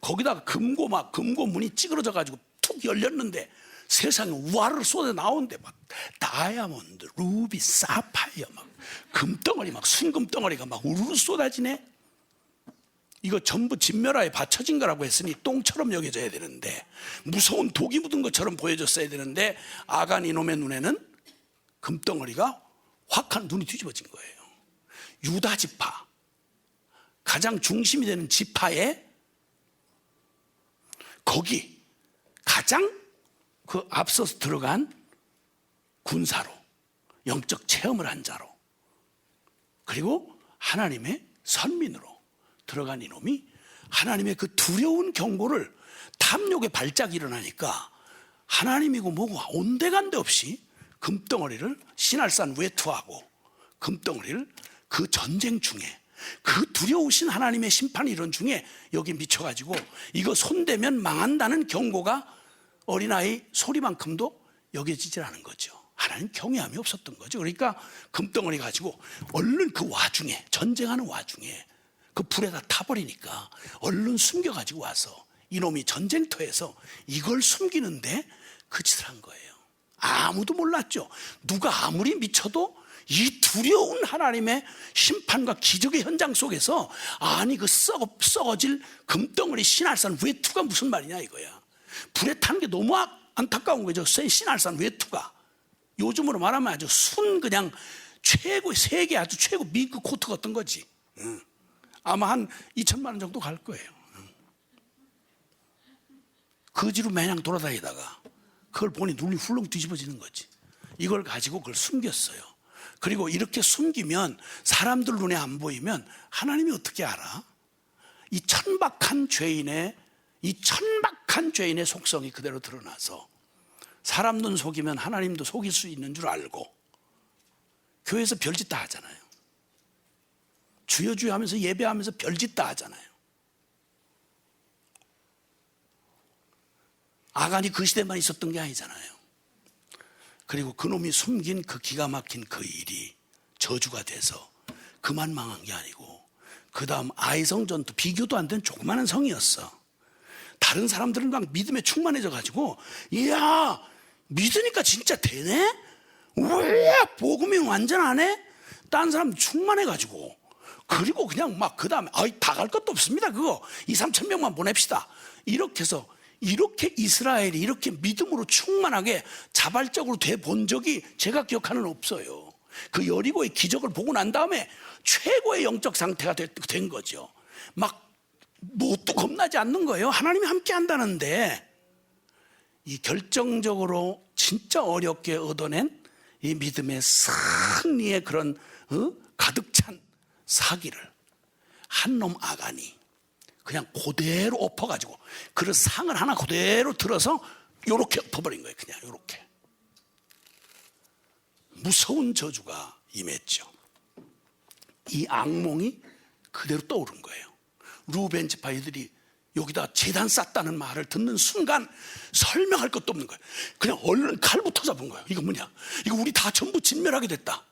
거기다가 금고 문이 찌그러져 가지고 툭 열렸는데 세상에 우아를 쏟아 나오는데 막 다이아몬드, 루비, 사파이어, 막 금덩어리, 막 순금덩어리가 막 우르르 쏟아지네. 이거 전부 진멸하에 바쳐진 거라고 했으니 똥처럼 여겨져야 되는데, 무서운 독이 묻은 것처럼 보여줬어야 되는데, 아간 이놈의 눈에는 금덩어리가 확한 눈이 뒤집어진 거예요. 유다 지파, 가장 중심이 되는 지파에 거기 가장 그 앞서서 들어간 군사로, 영적 체험을 한 자로, 그리고 하나님의 선민으로 들어간 이놈이 하나님의 그 두려운 경고를, 탐욕의 발작이 일어나니까 하나님이고 뭐고 온데간데 없이 금덩어리를 신할산 외투하고 금덩어리를 그 전쟁 중에, 그 두려우신 하나님의 심판이 이런 중에 여기 미쳐가지고 이거 손대면 망한다는 경고가 어린아이 소리만큼도 여겨지질 않은 거죠. 하나님 경외함이 없었던 거죠. 그러니까 금덩어리 가지고 얼른 그 와중에, 전쟁하는 와중에 그 불에다 타버리니까 얼른 숨겨가지고 와서 이놈이 전쟁터에서 이걸 숨기는데 그 짓을 한 거예요. 아무도 몰랐죠. 누가 아무리 미쳐도 이 두려운 하나님의 심판과 기적의 현장 속에서, 아니 그 썩어질 금덩어리 신할산 외투가 무슨 말이냐 이거야. 불에 타는 게 너무 안타까운 거죠. 신할산 외투가 요즘으로 말하면 아주 그냥 최고의, 세계 아주 최고 밍크 코트 같은 거지. 아마 한 2천만 원 정도 갈 거예요. 거지로 매냥 돌아다니다가 그걸 보니 눈이 훌렁 뒤집어지는 거지. 이걸 가지고 그걸 숨겼어요. 그리고 이렇게 숨기면, 사람들 눈에 안 보이면 하나님이 어떻게 알아? 이 천박한 죄인의 속성이 그대로 드러나서 사람 눈 속이면 하나님도 속일 수 있는 줄 알고 교회에서 별짓 다 하잖아요. 주여 주여 하면서 예배하면서 별짓 다 하잖아요. 아간이 그 시대만 있었던 게 아니잖아요. 그리고 그놈이 숨긴 그 기가 막힌 그 일이 저주가 돼서 그만 망한 게 아니고, 그 다음 아이성 전투, 비교도 안 된 조그마한 성이었어. 다른 사람들은 막 믿음에 충만해져 가지고, 이야 믿으니까 진짜 되네? 왜 복음이 완전하네? 딴 사람 충만해 가지고, 그리고 그냥 막 그 다음에 다 갈 것도 없습니다. 그거 2-3천 명만 보냅시다. 이렇게 해서, 이렇게 이스라엘이 이렇게 믿음으로 충만하게 자발적으로 돼 본 적이 제가 기억하는 없어요. 그 여리고의 기적을 보고 난 다음에 최고의 영적 상태가 된 거죠. 막 뭣도 겁나지 않는 거예요. 하나님이 함께 한다는데. 이 결정적으로 진짜 어렵게 얻어낸 이 믿음의 승리의 그런 가득 찬 사기를 한 놈 아간이 그냥 그대로 엎어가지고 그릇 상을 하나 그대로 들어서 요렇게 엎어버린 거예요. 그냥 요렇게. 무서운 저주가 임했죠. 이 악몽이 그대로 떠오른 거예요. 루벤 지파들이 여기다 제단 쌌다는 말을 듣는 순간 설명할 것도 없는 거예요. 그냥 얼른 칼부터 잡은 거예요. 이거 뭐냐? 이거 우리 다 전부 진멸하게 됐다.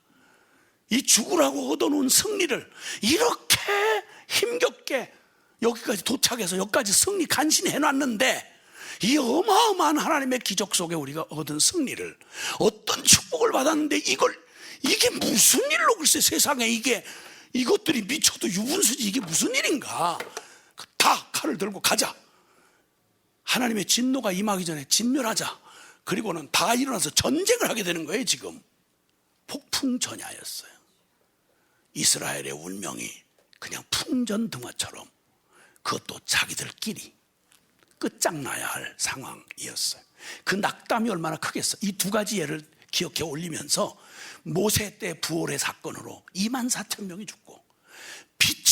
이 죽으라고 얻어놓은 승리를 이렇게 힘겹게 여기까지 도착해서 여기까지 승리 간신히 해놨는데, 이 어마어마한 하나님의 기적 속에 우리가 얻은 승리를, 어떤 축복을 받았는데 이게 무슨 일로, 글쎄 세상에 이것들이 미쳐도 유분수지, 이게 무슨 일인가? 다 칼을 들고 가자. 하나님의 진노가 임하기 전에 진멸하자. 그리고는 다 일어나서 전쟁을 하게 되는 거예요. 지금 폭풍전야였어요. 이스라엘의 운명이 그냥 풍전등화처럼, 그것도 자기들끼리 끝장나야 할 상황이었어요. 그 낙담이 얼마나 크겠어. 이 두 가지 예를 기억해 올리면서 모세 때 부활의 사건으로 24,000명이 죽고,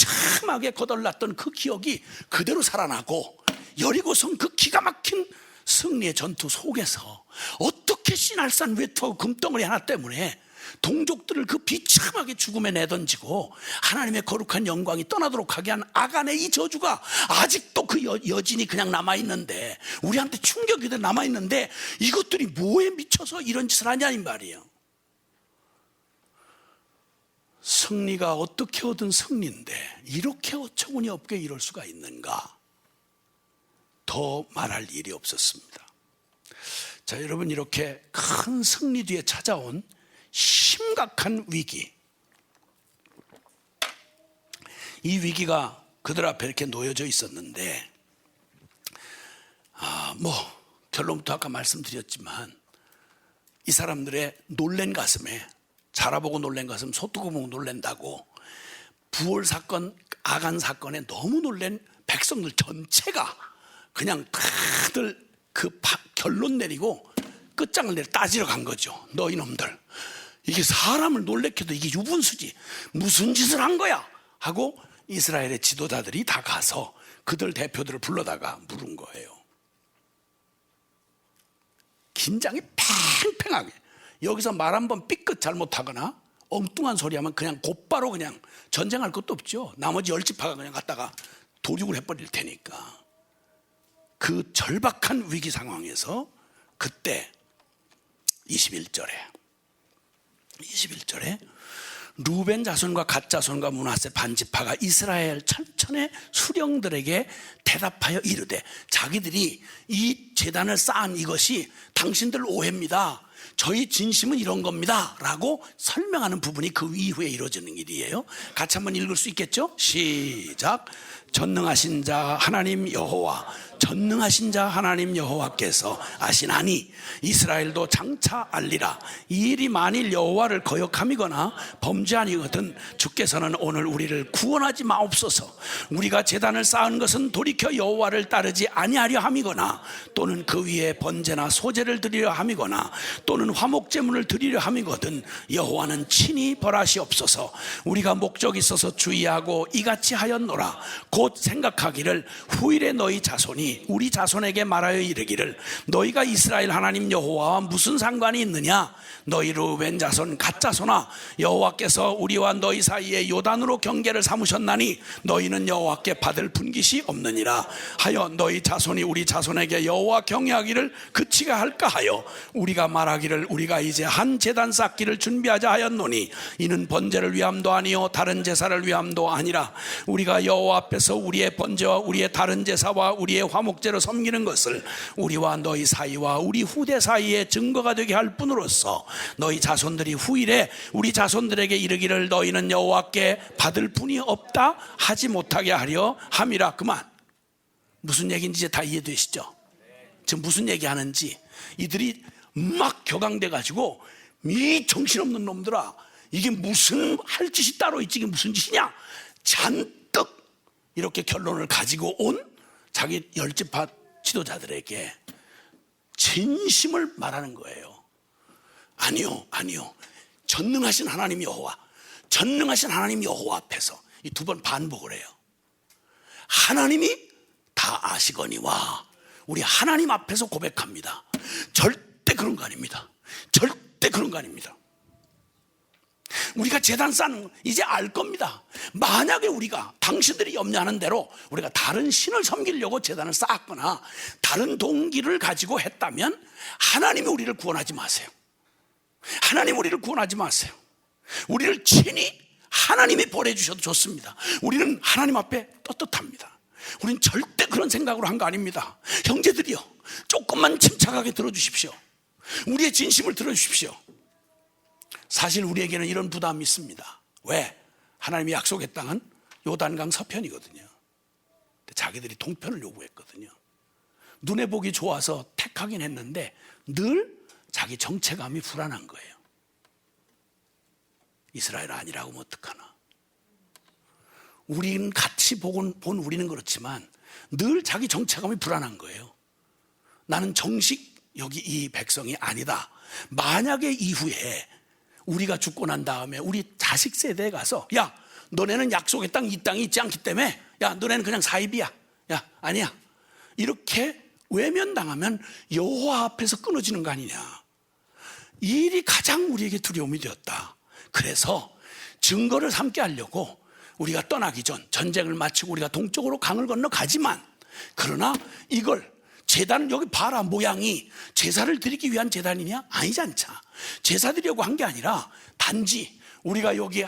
비참하게 거덜났던 그 기억이 그대로 살아나고, 여리고성 그 기가 막힌 승리의 전투 속에서 어떻게 신할산 외투하고 금덩어리 하나 때문에 동족들을 그 비참하게 죽음에 내던지고 하나님의 거룩한 영광이 떠나도록 하게 한 아간의 이 저주가 아직도 그 여진이 그냥 남아있는데, 우리한테 충격이 돼 남아있는데, 이것들이 뭐에 미쳐서 이런 짓을 하냐 이 말이에요. 승리가 어떻게 얻은 승리인데 이렇게 어처구니 없게 이럴 수가 있는가? 더 말할 일이 없었습니다. 자, 여러분, 이렇게 큰 승리 뒤에 찾아온 심각한 위기, 이 위기가 그들 앞에 이렇게 놓여져 있었는데, 결론부터 아까 말씀드렸지만 이 사람들의 놀란 가슴에, 자라보고 놀란 가슴 소뚜껑 보고 놀란다고, 부월 사건, 아간 사건에 너무 놀란 백성들 전체가 그냥 다들 그 결론 내리고 끝장을 내려 따지러 간 거죠. 너희 놈들, 이게 사람을 놀래켜도 이게 유분수지, 무슨 짓을 한 거야 하고 이스라엘의 지도자들이 다 가서 그들 대표들을 불러다가 물은 거예요. 긴장이 팽팽하게, 여기서 말 한번 삐끗 잘못하거나 엉뚱한 소리 하면 그냥 곧바로 그냥 전쟁할 것도 없죠. 나머지 10지파가 그냥 갔다가 도륙을 해버릴 테니까. 그 절박한 위기 상황에서 그때 21절에 루벤 자손과 갓 자손과 므낫세 반지파가 이스라엘 천천의 수령들에게 대답하여 이르되, 자기들이 이 제단을 쌓은 이것이 당신들 오해입니다, 저희 진심은 이런 겁니다 라고 설명하는 부분이 그 이후에 이루어지는 일이에요. 같이 한번 읽을 수 있겠죠? 시작. 전능하신 자 하나님 여호와, 전능하신 자 하나님 여호와께서 아시나니 이스라엘도 장차 알리라. 이 일이 만일 여호와를 거역함이거나 범죄아니거든 주께서는 오늘 우리를 구원하지 마옵소서. 우리가 제단을 쌓은 것은 돌이켜 여호와를 따르지 아니하려 함이거나, 또는 그 위에 번제나 소제를 드리려 함이거나, 또는 화목제물을 드리려 함이거든 여호와는 친히 벌하시옵소서. 우리가 목적이 있어서 주의하고 이같이 하였노라. 곧 생각하기를 후일에 너희 자손이 우리 자손에게 말하여 이르기를, 너희가 이스라엘 하나님 여호와와 무슨 상관이 있느냐? 너희 루벤 자손 갓 자손아, 여호와께서 우리와 너희 사이에 요단으로 경계를 삼으셨나니 너희는 여호와께 받을 분깃이 없느니라 하여 너희 자손이 우리 자손에게 여호와 경외하기를 그치가 할까 하여 우리가 말하기를 우리가 이제 한 제단 쌓기를 준비하자 하였노니, 이는 번제를 위함도 아니요 다른 제사를 위함도 아니라 우리가 여호와 앞에서 우리의 번제와 우리의 다른 제사와 우리의 화목제로 섬기는 것을 우리와 너희 사이와 우리 후대 사이에 증거가 되게 할 뿐으로서 너희 자손들이 후일에 우리 자손들에게 이르기를 너희는 여호와께 받을 분이 없다 하지 못하게 하려 함이라. 그만. 무슨 얘기인지 이제 다 이해되시죠? 지금 무슨 얘기하는지. 이들이 막 격앙돼 가지고, 이 정신없는 놈들아, 이게 무슨 할 짓이 따로 있지, 이게 무슨 짓이냐, 잔뜩 이렇게 결론을 가지고 온 자기 10지파 지도자들에게 진심을 말하는 거예요. 아니요, 전능하신 하나님 여호와, 전능하신 하나님 여호와 앞에서 이 2번 반복을 해요. 하나님이 다 아시거니와 우리 하나님 앞에서 고백합니다. 절대 그런 거 아닙니다. 절대 그런 거 아닙니다. 우리가 제단 쌓는 거 이제 알 겁니다. 만약에 우리가 당신들이 염려하는 대로 우리가 다른 신을 섬기려고 제단을 쌓았거나 다른 동기를 가지고 했다면 하나님이 우리를 구원하지 마세요. 하나님 우리를 구원하지 마세요. 우리를 친히 하나님이 보내주셔도 좋습니다. 우리는 하나님 앞에 떳떳합니다. 우리는 절대 그런 생각으로 한 거 아닙니다. 형제들이요, 조금만 침착하게 들어주십시오. 우리의 진심을 들어주십시오. 사실 우리에게는 이런 부담이 있습니다. 왜? 하나님이 약속의 땅은 요단강 서편이거든요. 자기들이 동편을 요구했거든요. 눈에 보기 좋아서 택하긴 했는데 늘 자기 정체감이 불안한 거예요. 이스라엘 아니라고 하면 어떡하나. 우리는 같이 본 우리는 그렇지만 늘 자기 정체감이 불안한 거예요. 나는 정식 여기 이 백성이 아니다. 만약에 이후에 우리가 죽고 난 다음에 우리 자식 세대에 가서, 야, 너네는 약속의 땅, 이 땅이 있지 않기 때문에 야 너네는 그냥 사입이야. 야 아니야. 이렇게 외면당하면 여호와 앞에서 끊어지는 거 아니냐. 이 일이 가장 우리에게 두려움이 되었다. 그래서 증거를 삼게 하려고 우리가 떠나기 전 전쟁을 마치고 우리가 동쪽으로 강을 건너 가지만, 그러나 이걸 제단, 여기 봐라, 모양이 제사를 드리기 위한 제단이냐? 아니지 않자. 제사 드리려고 한 게 아니라 단지 우리가 여기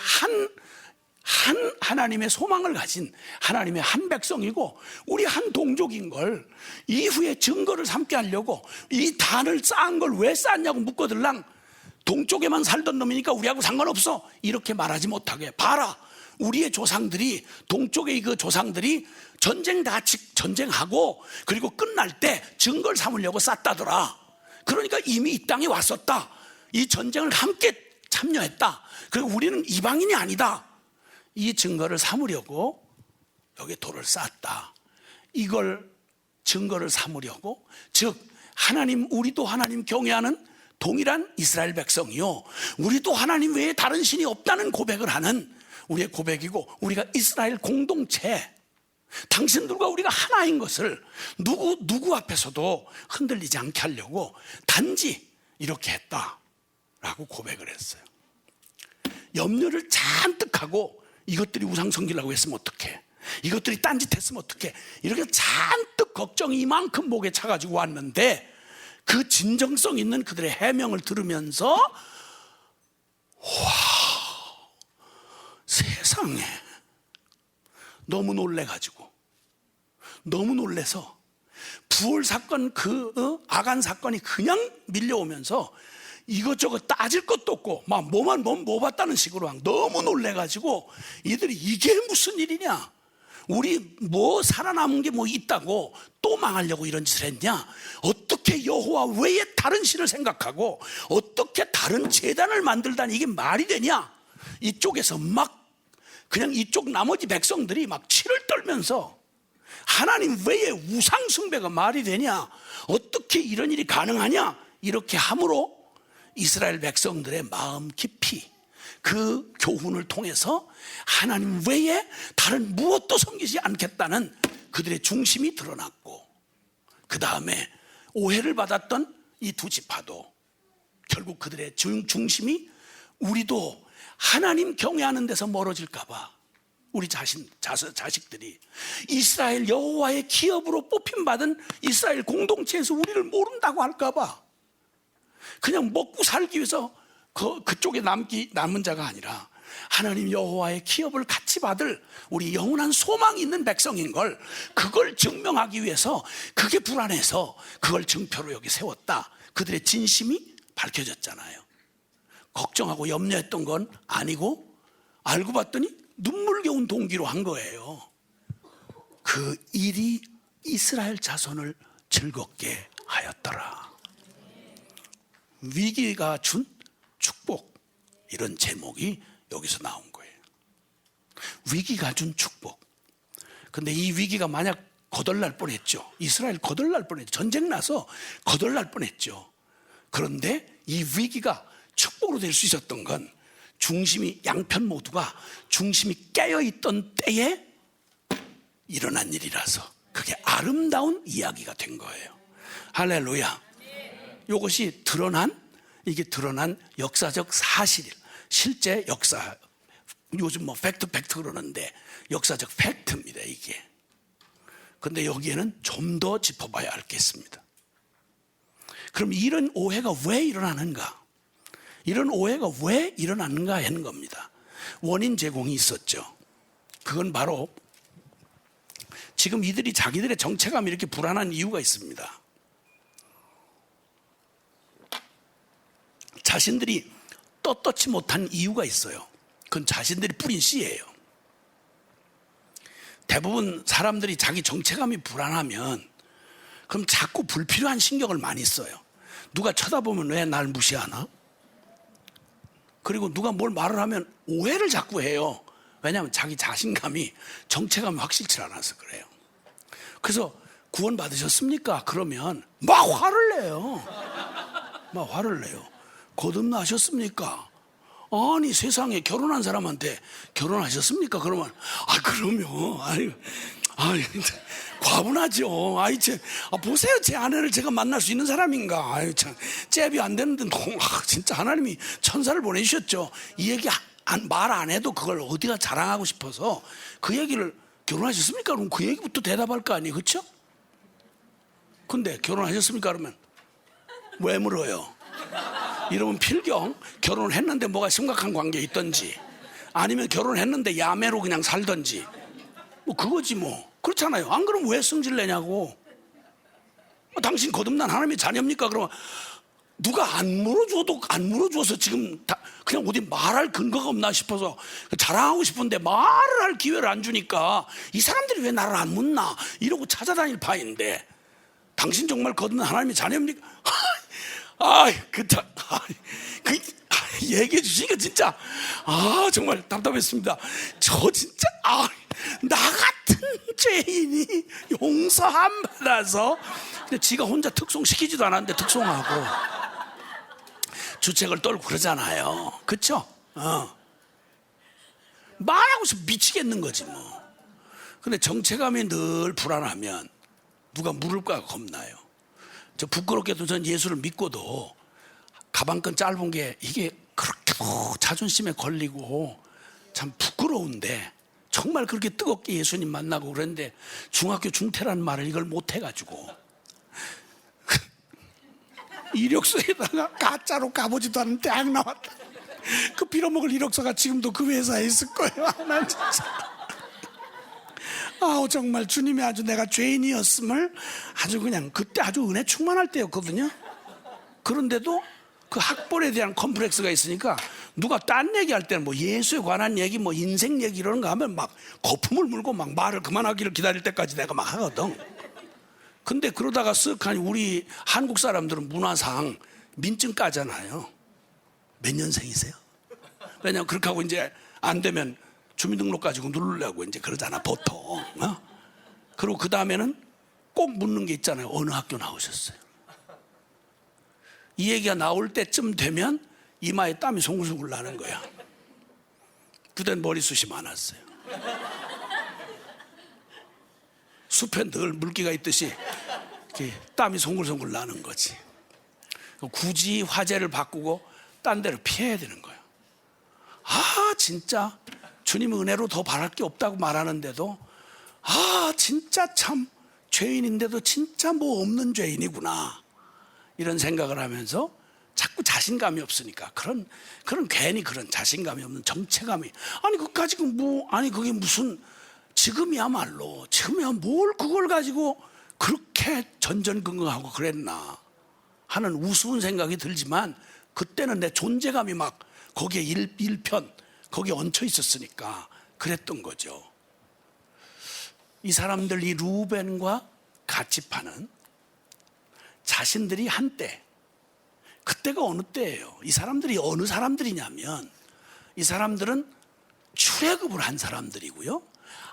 하나님의 소망을 가진 하나님의 한 백성이고 우리 한 동족인 걸 이후에 증거를 삼게 하려고 이 단을 쌓은 걸 왜 쌓냐고 묻거들랑 동쪽에만 살던 놈이니까 우리하고 상관없어 이렇게 말하지 못하게, 봐라 우리의 조상들이, 동쪽의 그 조상들이 전쟁하고 그리고 끝날 때 증거를 삼으려고 쌓다더라. 그러니까 이미 이 땅에 왔었다. 이 전쟁을 함께 참여했다. 그리고 우리는 이방인이 아니다. 이 증거를 삼으려고 여기 돌을 쌓았다. 이걸 증거를 삼으려고, 즉 하나님, 우리도 하나님 경외하는 동일한 이스라엘 백성이요, 우리도 하나님 외에 다른 신이 없다는 고백을 하는 우리의 고백이고, 우리가 이스라엘 공동체, 당신들과 우리가 하나인 것을 누구 앞에서도 흔들리지 않게 하려고 단지 이렇게 했다라고 고백을 했어요. 염려를 잔뜩 하고 이것들이 우상 섬기려고 했으면 어떡해, 이것들이 딴짓했으면 어떡해, 이렇게 잔뜩 걱정이 이만큼 목에 차가지고 왔는데 그 진정성 있는 그들의 해명을 들으면서 와, 세상에, 너무 놀래가지고, 너무 놀래서 부월 사건, 아간 사건이 그냥 밀려오면서 이것저것 따질 것도 없고 막 뭐만 뭐 봤다는 식으로 막 너무 놀래가지고 이들이 이게 무슨 일이냐, 우리 뭐 살아남은 게 뭐 있다고 또 망하려고 이런 짓을 했냐, 어떻게 여호와 외에 다른 신을 생각하고 어떻게 다른 제단을 만들다니 이게 말이 되냐, 이쪽에서 막 그냥 이쪽 나머지 백성들이 막 치를 떨면서 하나님 외에 우상 숭배가 말이 되냐, 어떻게 이런 일이 가능하냐, 이렇게 함으로 이스라엘 백성들의 마음 깊이 그 교훈을 통해서 하나님 외에 다른 무엇도 섬기지 않겠다는 그들의 중심이 드러났고, 그 다음에 오해를 받았던 이 두 지파도 결국 그들의 중심이 우리도 하나님 경외하는 데서 멀어질까봐, 우리 자식들이 이스라엘 여호와의 기업으로 뽑힘받은 이스라엘 공동체에서 우리를 모른다고 할까봐 그냥 먹고 살기 위해서 그쪽에 남은 자가 아니라 하나님 여호와의 기업을 같이 받을 우리 영원한 소망이 있는 백성인 걸, 그걸 증명하기 위해서 그게 불안해서 그걸 증표로 여기 세웠다. 그들의 진심이 밝혀졌잖아요. 걱정하고 염려했던 건 아니고 알고 봤더니 눈물겨운 동기로 한 거예요. 그 일이 이스라엘 자손을 즐겁게 하였더라. 위기가 준 축복, 이런 제목이 여기서 나온 거예요. 위기가 준 축복. 근데 이 위기가 만약 거덜날 뻔했죠. 이스라엘 거덜날 뻔했죠. 전쟁 나서 거덜날 뻔했죠. 그런데 이 위기가 축복으로 될 수 있었던 건 중심이, 양편 모두가 중심이 깨어있던 때에 일어난 일이라서 그게 아름다운 이야기가 된 거예요. 할렐루야. 이것이 이게 드러난 역사적 사실이에요. 실제 역사, 요즘 뭐 팩트 그러는데 역사적 팩트입니다, 이게. 근데 여기에는 좀 더 짚어봐야 알겠습니다. 그럼 이런 오해가 왜 일어나는가? 이런 오해가 왜 일어나는가 하는 겁니다. 원인 제공이 있었죠. 그건 바로 지금 이들이 자기들의 정체감이 이렇게 불안한 이유가 있습니다. 자신들이 떳떳지 못한 이유가 있어요. 그건 자신들이 뿌린 씨예요. 대부분 사람들이 자기 정체감이 불안하면 그럼 자꾸 불필요한 신경을 많이 써요. 누가 쳐다보면 왜 날 무시하나? 그리고 누가 뭘 말을 하면 오해를 자꾸 해요. 왜냐하면 자기 자신감이, 정체감이 확실치 않아서 그래요. 그래서 구원 받으셨습니까? 그러면 막 화를 내요. 막 화를 내요. 거듭나셨습니까? 아니 세상에 결혼한 사람한테 결혼하셨습니까? 그러면 그러면 아니 과분하죠. 보세요, 제 아내를 제가 만날 수 있는 사람인가? 참 잽이 안 되는데 진짜 하나님이 천사를 보내주셨죠. 이 얘기 말 안 해도 그걸 어디가 자랑하고 싶어서 그 얘기를 결혼하셨습니까? 그럼 그 얘기부터 대답할 거 아니에요, 그렇죠? 근데 결혼하셨습니까? 그러면 왜 물어요? 이러면 필경 결혼을 했는데 뭐가 심각한 관계 있던지, 아니면 결혼했는데 야매로 그냥 살던지, 뭐 그거지 뭐. 그렇잖아요. 안 그러면 왜 성질 내냐고. 당신 거듭난 하나님의 자녀입니까? 그러면 누가 안 물어줘서 지금 그냥 어디 말할 근거가 없나 싶어서 자랑하고 싶은데 말을 할 기회를 안 주니까 이 사람들이 왜 나를 안 묻나 이러고 찾아다닐 파인데, 당신 정말 거듭난 하나님의 자녀입니까? 얘기해 주시니까 진짜 정말 답답했습니다. 저 진짜 나 같은 죄인이 용서 안 받아서 지가 혼자 특송시키지도 않았는데 특송하고 주책을 떨고 그러잖아요, 그쵸? 말하고 싶어 미치겠는 거지 뭐. 근데 정체감이 늘 불안하면 누가 물을까 겁나요. 저 부끄럽게도 전 예수를 믿고도 가방끈 짧은 게 이게 그렇게도 자존심에 걸리고 참 부끄러운데, 정말 그렇게 뜨겁게 예수님 만나고 그랬는데 중학교 중퇴라는 말을 이걸 못 해가지고 이력서에다가 가짜로 가보지도 않은 대학 나왔다. 그 빌어먹을 이력서가 지금도 그 회사에 있을 거예요. 난 진짜 정말 주님이 아주 내가 죄인이었음을 아주 그냥 그때 아주 은혜 충만할 때였거든요. 그런데도 그 학벌에 대한 컴플렉스가 있으니까 누가 딴 얘기할 때는 뭐 예수에 관한 얘기, 뭐 인생 얘기 이런 거 하면 막 거품을 물고 막 말을 그만하기를 기다릴 때까지 내가 막 하거든. 근데 그러다가 쓱하니 우리 한국 사람들은 문화상 민증 까잖아요. 몇 년생이세요? 왜냐면 그렇게 하고 이제 안 되면 주민등록 가지고 누르려고 이제 그러잖아 보통. 그리고 그 다음에는 꼭 묻는 게 있잖아요. 어느 학교 나오셨어요? 이 얘기가 나올 때쯤 되면 이마에 땀이 송글송글 나는 거야. 그땐 머리숱이 많았어요. 숲에 늘 물기가 있듯이 이렇게 땀이 송글송글 나는 거지. 굳이 화제를 바꾸고 딴 데를 피해야 되는 거야. 진짜 주님 은혜로 더 바랄 게 없다고 말하는데도 진짜 참 죄인인데도 진짜 뭐 없는 죄인이구나 이런 생각을 하면서 자꾸 자신감이 없으니까 그런 괜히 그런 자신감이 없는 정체감이, 그까지 그게 무슨 지금이야 뭘 그걸 가지고 그렇게 전전긍긍하고 그랬나 하는 우스운 생각이 들지만, 그때는 내 존재감이 막 거기에 일편 거기에 얹혀 있었으니까 그랬던 거죠. 이 사람들, 이 루벤과 같이 파는 자신들이 한때, 그때가 어느 때예요? 이 사람들이 어느 사람들이냐면, 이 사람들은 출애굽을 한 사람들이고요,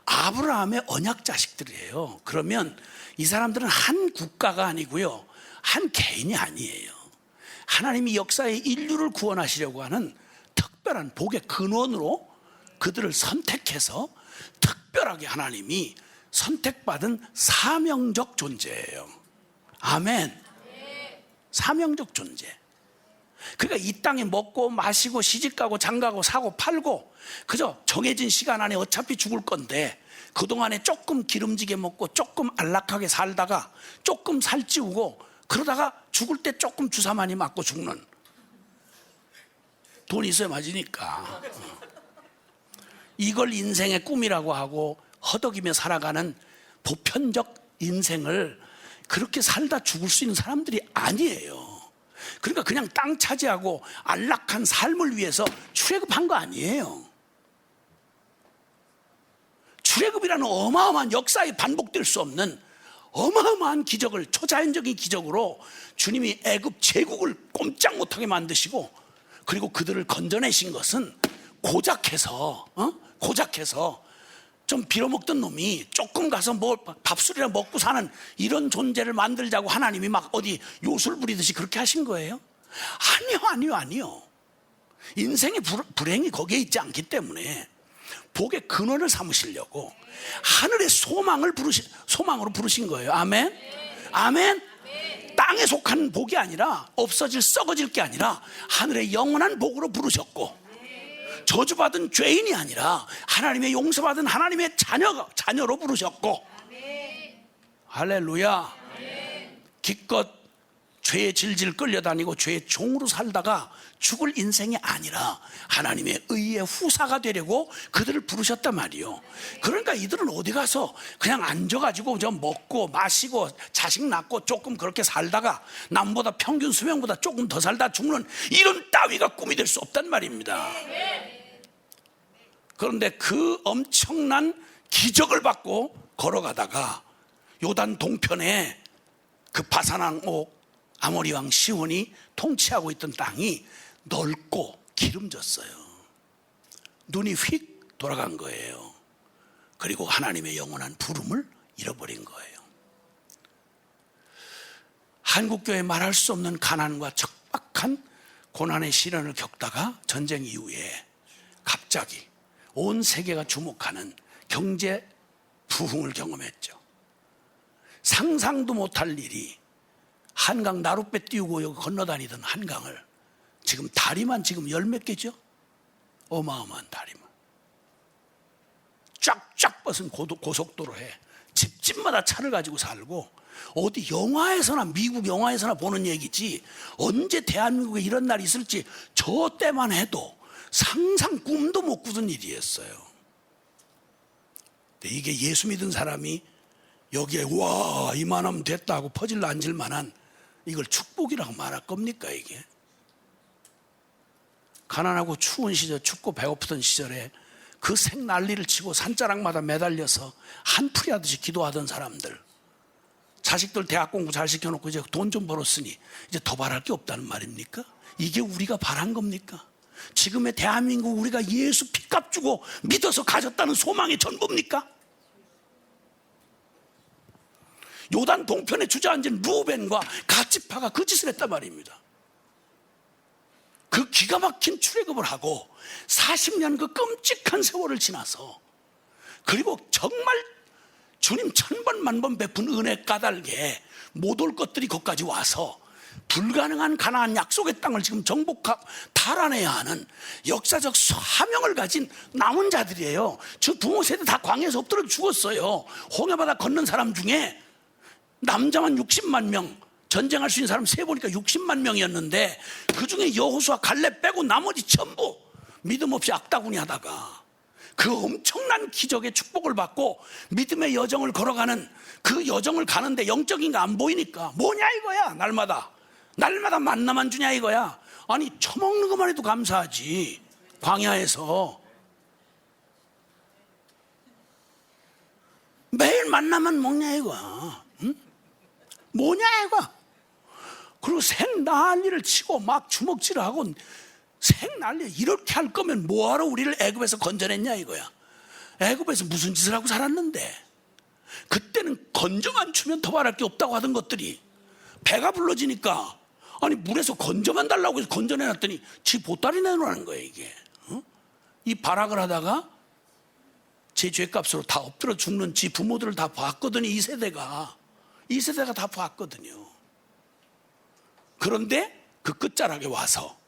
아브라함의 언약 자식들이에요. 그러면 이 사람들은 한 국가가 아니고요, 한 개인이 아니에요. 하나님이 역사의 인류를 구원하시려고 하는 특별한 복의 근원으로 그들을 선택해서 특별하게 하나님이 선택받은 사명적 존재예요. 아멘. 사명적 존재. 그러니까 이 땅에 먹고 마시고 시집가고 장가고 사고 팔고 그저 정해진 시간 안에 어차피 죽을 건데, 그동안에 조금 기름지게 먹고 조금 안락하게 살다가 조금 살찌우고 그러다가 죽을 때 조금 주사 많이 맞고 죽는, 돈이 있어야 맞으니까 이걸 인생의 꿈이라고 하고 허덕이며 살아가는 보편적 인생을 그렇게 살다 죽을 수 있는 사람들이 아니에요. 그러니까 그냥 땅 차지하고 안락한 삶을 위해서 출애굽한 거 아니에요. 출애굽이라는 어마어마한 역사에 반복될 수 없는 어마어마한 기적을, 초자연적인 기적으로 주님이 애굽 제국을 꼼짝 못하게 만드시고, 그리고 그들을 건져내신 것은 고작해서 좀 빌어먹던 놈이 조금 가서 뭐 밥술이나 먹고 사는 이런 존재를 만들자고 하나님이 막 어디 요술 부리듯이 그렇게 하신 거예요? 아니요. 인생의 불행이 거기에 있지 않기 때문에 복의 근원을 삼으시려고 하늘의 소망으로 부르신 거예요. 아멘? 아멘? 땅에 속한 복이 아니라, 없어질 썩어질 게 아니라 하늘의 영원한 복으로 부르셨고, 저주받은 죄인이 아니라 하나님의 용서받은 하나님의 자녀로 부르셨고, 할렐루야. 기껏 죄에 질질 끌려다니고 죄의 종으로 살다가 죽을 인생이 아니라 하나님의 의의 후사가 되려고 그들을 부르셨단 말이요. 그러니까 이들은 어디 가서 그냥 앉아가지고 좀 먹고 마시고 자식 낳고 조금 그렇게 살다가 남보다 평균 수명보다 조금 더 살다 죽는 이런 따위가 꿈이 될 수 없단 말입니다. 그런데 그 엄청난 기적을 받고 걸어가다가 요단 동편에 그 바산 옥 아모리 왕 시온이 통치하고 있던 땅이 넓고 기름졌어요. 눈이 휙 돌아간 거예요. 그리고 하나님의 영원한 부름을 잃어버린 거예요. 한국교회 말할 수 없는 가난과 척박한 고난의 시련을 겪다가 전쟁 이후에 갑자기 온 세계가 주목하는 경제 부흥을 경험했죠. 상상도 못할 일이, 한강 나룻배 띄우고 여기 건너다니던 한강을 지금 다리만 지금 열 몇 개죠? 어마어마한 다리만 쫙쫙 뻗은 고속도로에 집집마다 차를 가지고 살고, 어디 영화에서나 미국 영화에서나 보는 얘기지 언제 대한민국에 이런 날이 있을지 저 때만 해도 상상 꿈도 못 꾸던 일이었어요. 근데 이게 예수 믿은 사람이 여기에 와 이만하면 됐다 하고 퍼질러 앉을 만한, 이걸 축복이라고 말할 겁니까? 이게 가난하고 추운 시절, 춥고 배고프던 시절에 그 생난리를 치고 산자락마다 매달려서 한풀이 하듯이 기도하던 사람들, 자식들 대학 공부 잘 시켜놓고 이제 돈 좀 벌었으니 이제 더 바랄 게 없다는 말입니까? 이게 우리가 바란 겁니까? 지금의 대한민국 우리가 예수 피값 주고 믿어서 가졌다는 소망의 전부입니까? 요단 동편에 주저앉은 루벤과 갓지파가 그 짓을 했단 말입니다. 그 기가 막힌 출애굽을 하고 40년 그 끔찍한 세월을 지나서, 그리고 정말 주님 천번 만번 베푼 은혜 까닭에 못 올 것들이 거기까지 와서 불가능한 가나안 약속의 땅을 지금 달아내야 하는 역사적 사명을 가진 남은 자들이에요. 저 부모 세대 다 광야에서 엎드려 죽었어요. 홍해바다 건넌 사람 중에 남자만 60만 명, 전쟁할 수 있는 사람 세보니까 60만 명이었는데 그 중에 여호수아 갈렙 빼고 나머지 전부 믿음 없이 악다구니 하다가 그 엄청난 기적의 축복을 받고 믿음의 여정을 걸어가는, 그 여정을 가는데 영적인 거 안 보이니까 뭐냐 이거야. 날마다 만나만 주냐 이거야. 아니 처먹는 것만 해도 감사하지. 광야에서 매일 만나만 먹냐 이거야. 응? 뭐냐 이거. 그리고 생난리를 치고 막 주먹질하고 생난리. 이렇게 할 거면 뭐하러 우리를 애굽에서 건져냈냐 이거야. 애굽에서 무슨 짓을 하고 살았는데. 그때는 건져만 주면 더 바랄 게 없다고 하던 것들이 배가 불러지니까 아니 물에서 건져만 달라고 해서 건져내놨더니 지 보따리 내놓으라는 거예요 이게. 이 발악을 하다가 제 죄값으로 다 엎드려 죽는 지 부모들을 다 봤거든요. 이 세대가 다 봤거든요. 그런데 그 끝자락에 와서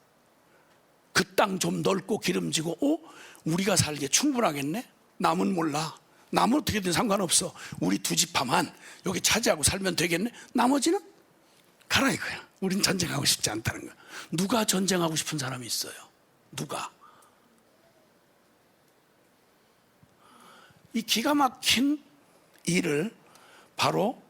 그 땅 좀 넓고 기름지고 우리가 살기에 충분하겠네. 남은 몰라. 남은 어떻게든 상관없어. 우리 두 지파만 여기 차지하고 살면 되겠네. 나머지는 가라 이거야. 우린 전쟁하고 싶지 않다는 거야. 누가 전쟁하고 싶은 사람이 있어요? 누가? 이 기가 막힌 일을 바로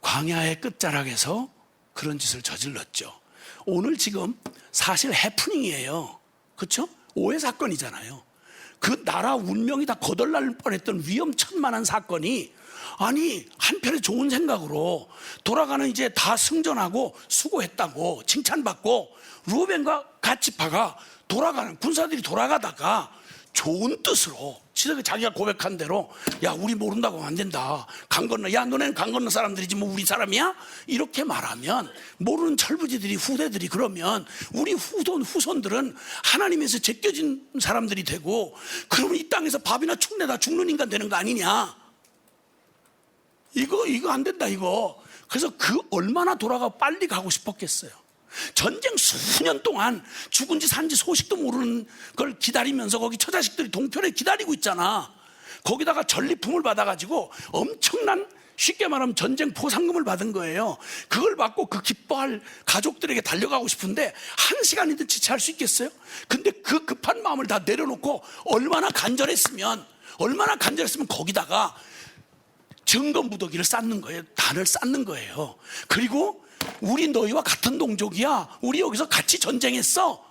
광야의 끝자락에서 그런 짓을 저질렀죠. 오늘 지금 사실 해프닝이에요. 그렇죠? 오해 사건이잖아요. 그 나라 운명이 다 거덜날 뻔했던 위험천만한 사건이, 아니 한편에 좋은 생각으로 돌아가는, 이제 다 승전하고 수고했다고 칭찬받고 루벤과 갓지파가 돌아가는, 군사들이 돌아가다가 좋은 뜻으로 시작에 자기가 고백한 대로 야 우리 모른다고 하면 안 된다. 강 건너 야 너네는 강 건너 사람들이지 뭐 우리 사람이야? 이렇게 말하면 모르는 철부지들이 후대들이 그러면 우리 후손들은 하나님에서 제껴진 사람들이 되고 그러면 이 땅에서 밥이나 축내다 죽는 인간 되는 거 아니냐? 이거 안 된다 이거. 그래서 그 얼마나 돌아가 빨리 가고 싶었겠어요. 전쟁 수년 동안 죽은지 산지 소식도 모르는 걸 기다리면서 거기 처자식들이 동편에 기다리고 있잖아. 거기다가 전리품을 받아가지고 엄청난 쉽게 말하면 전쟁 포상금을 받은 거예요. 그걸 받고 그 기뻐할 가족들에게 달려가고 싶은데 1시간이든 지체할 수 있겠어요? 근데 그 급한 마음을 다 내려놓고 얼마나 간절했으면 거기다가 증거무더기를 쌓는 거예요. 단을 쌓는 거예요. 그리고 우리 너희와 같은 동족이야. 우리 여기서 같이 전쟁했어.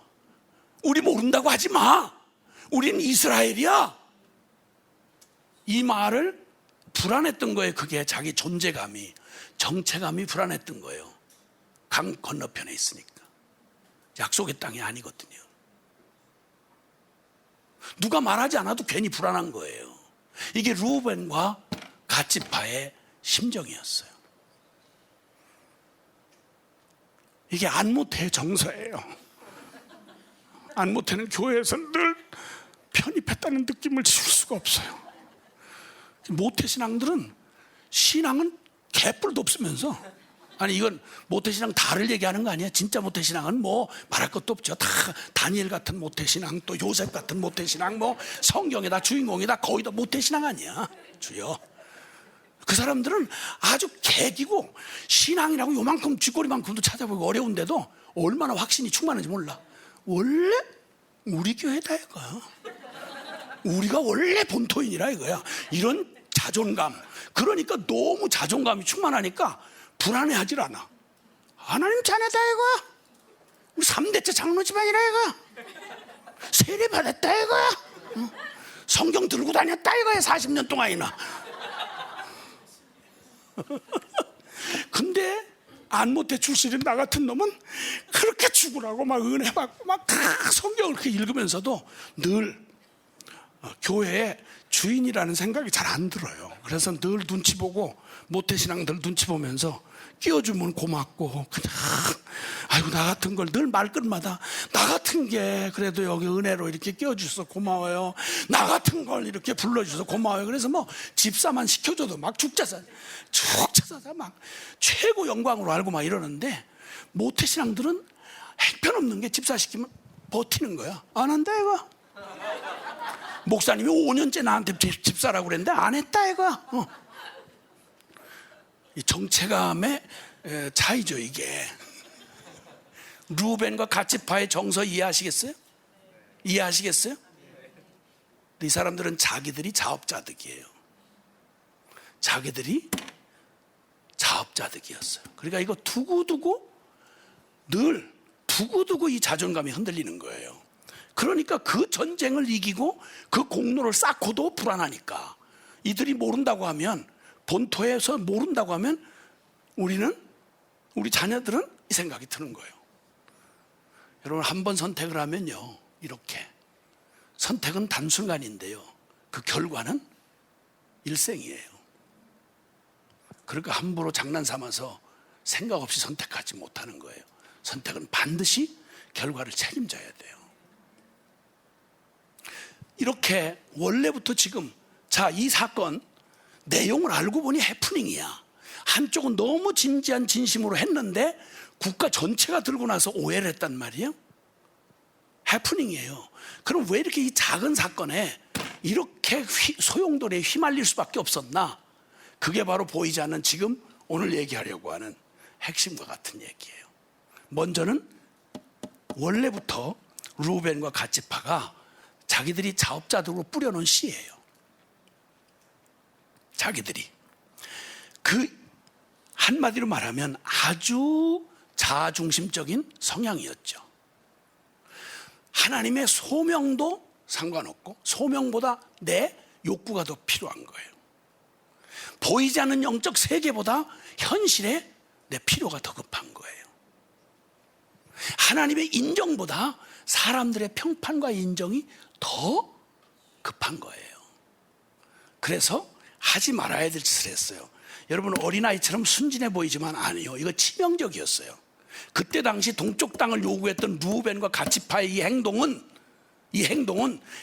우리 모른다고 하지 마. 우린 이스라엘이야. 이 말을 불안했던 거예요. 그게 자기 존재감이, 정체감이 불안했던 거예요. 강 건너편에 있으니까. 약속의 땅이 아니거든요. 누가 말하지 않아도 괜히 불안한 거예요. 이게 루벤과 갓지파의 심정이었어요. 이게 안모태의 정서예요. 안모태는 교회에서 늘 편입했다는 느낌을 지울 수가 없어요. 모태 신앙들은 신앙은 개뿔도 없으면서 아니 이건 모태 신앙 다를 얘기하는 거 아니야? 진짜 모태 신앙은 뭐 말할 것도 없죠. 다 다니엘 같은 모태 신앙, 또 요셉 같은 모태 신앙, 뭐 성경에다 주인공이다 거의 다 모태 신앙 아니야, 주여. 그 사람들은 아주 개기고 신앙이라고 요만큼 쥐꼬리만큼도 찾아보기 어려운데도 얼마나 확신이 충만한지 몰라. 원래 우리 교회다 이거야. 우리가 원래 본토인이라 이거야. 이런 자존감. 그러니까 너무 자존감이 충만하니까 불안해하질 않아. 하나님 자녀다 이거야. 우리 3대째 장로 집안이라 이거야. 세례 받았다 이거야. 성경 들고 다녔다 이거야. 40년 동안이나. 근데 안모태 출신인 나 같은 놈은 그렇게 죽으라고 막 은혜 받고 막 성경을 그렇게 읽으면서도 늘 교회의 주인이라는 생각이 잘 안 들어요. 그래서 늘 눈치 보고 모태신앙들 눈치 보면서 끼워주면 고맙고 그냥 아이고 나 같은 걸 늘 말끝마다 나 같은 게 그래도 여기 은혜로 이렇게 끼워주셔서 고마워요. 나 같은 걸 이렇게 불러주셔서 고마워요. 그래서 뭐 집사만 시켜줘도 막 죽자사 막 최고 영광으로 알고 막 이러는데 모태신앙들은 행편없는 게 집사 시키면 버티는 거야. 안 한다 이거. 목사님이 5년째 나한테 집사라고 그랬는데 안 했다 이거. 이 정체감의 차이죠 이게. 루벤과 갓지파의 정서 이해하시겠어요? 이해하시겠어요? 이 사람들은 자기들이 자업자득이에요. 자기들이 자업자득이었어요. 그러니까 이거 두고두고 늘 두고두고 이 자존감이 흔들리는 거예요. 그러니까 그 전쟁을 이기고 그 공로를 쌓고도 불안하니까 이들이 모른다고 하면 본토에서 모른다고 하면 우리 자녀들은 이 생각이 드는 거예요. 여러분 한 번 선택을 하면요 이렇게 선택은 단순간인데요 그 결과는 일생이에요. 그러니까 함부로 장난삼아서 생각 없이 선택하지 못하는 거예요. 선택은 반드시 결과를 책임져야 돼요. 이렇게 원래부터 지금 이 사건 내용을 알고 보니 해프닝이야. 한쪽은 너무 진지한 진심으로 했는데 국가 전체가 들고 나서 오해를 했단 말이에요. 해프닝이에요. 그럼 왜 이렇게 이 작은 사건에 이렇게 소용돌이에 휘말릴 수밖에 없었나? 그게 바로 보이지 않는 지금 오늘 얘기하려고 하는 핵심과 같은 얘기예요. 먼저는 원래부터 루벤과 갓지파가 자기들이 자업자득으로 뿌려놓은 씨예요. 자기들이 그 한마디로 말하면 아주 자아중심적인 성향이었죠. 하나님의 소명도 상관없고 소명보다 내 욕구가 더 필요한 거예요. 보이지 않는 영적 세계보다 현실에 내 필요가 더 급한 거예요. 하나님의 인정보다 사람들의 평판과 인정이 더 급한 거예요. 그래서 하지 말아야 될 짓을 했어요. 여러분, 어린아이처럼 순진해 보이지만 아니요, 이거 치명적이었어요. 그때 당시 동쪽 땅을 요구했던 루벤과 갓지파의 이 행동은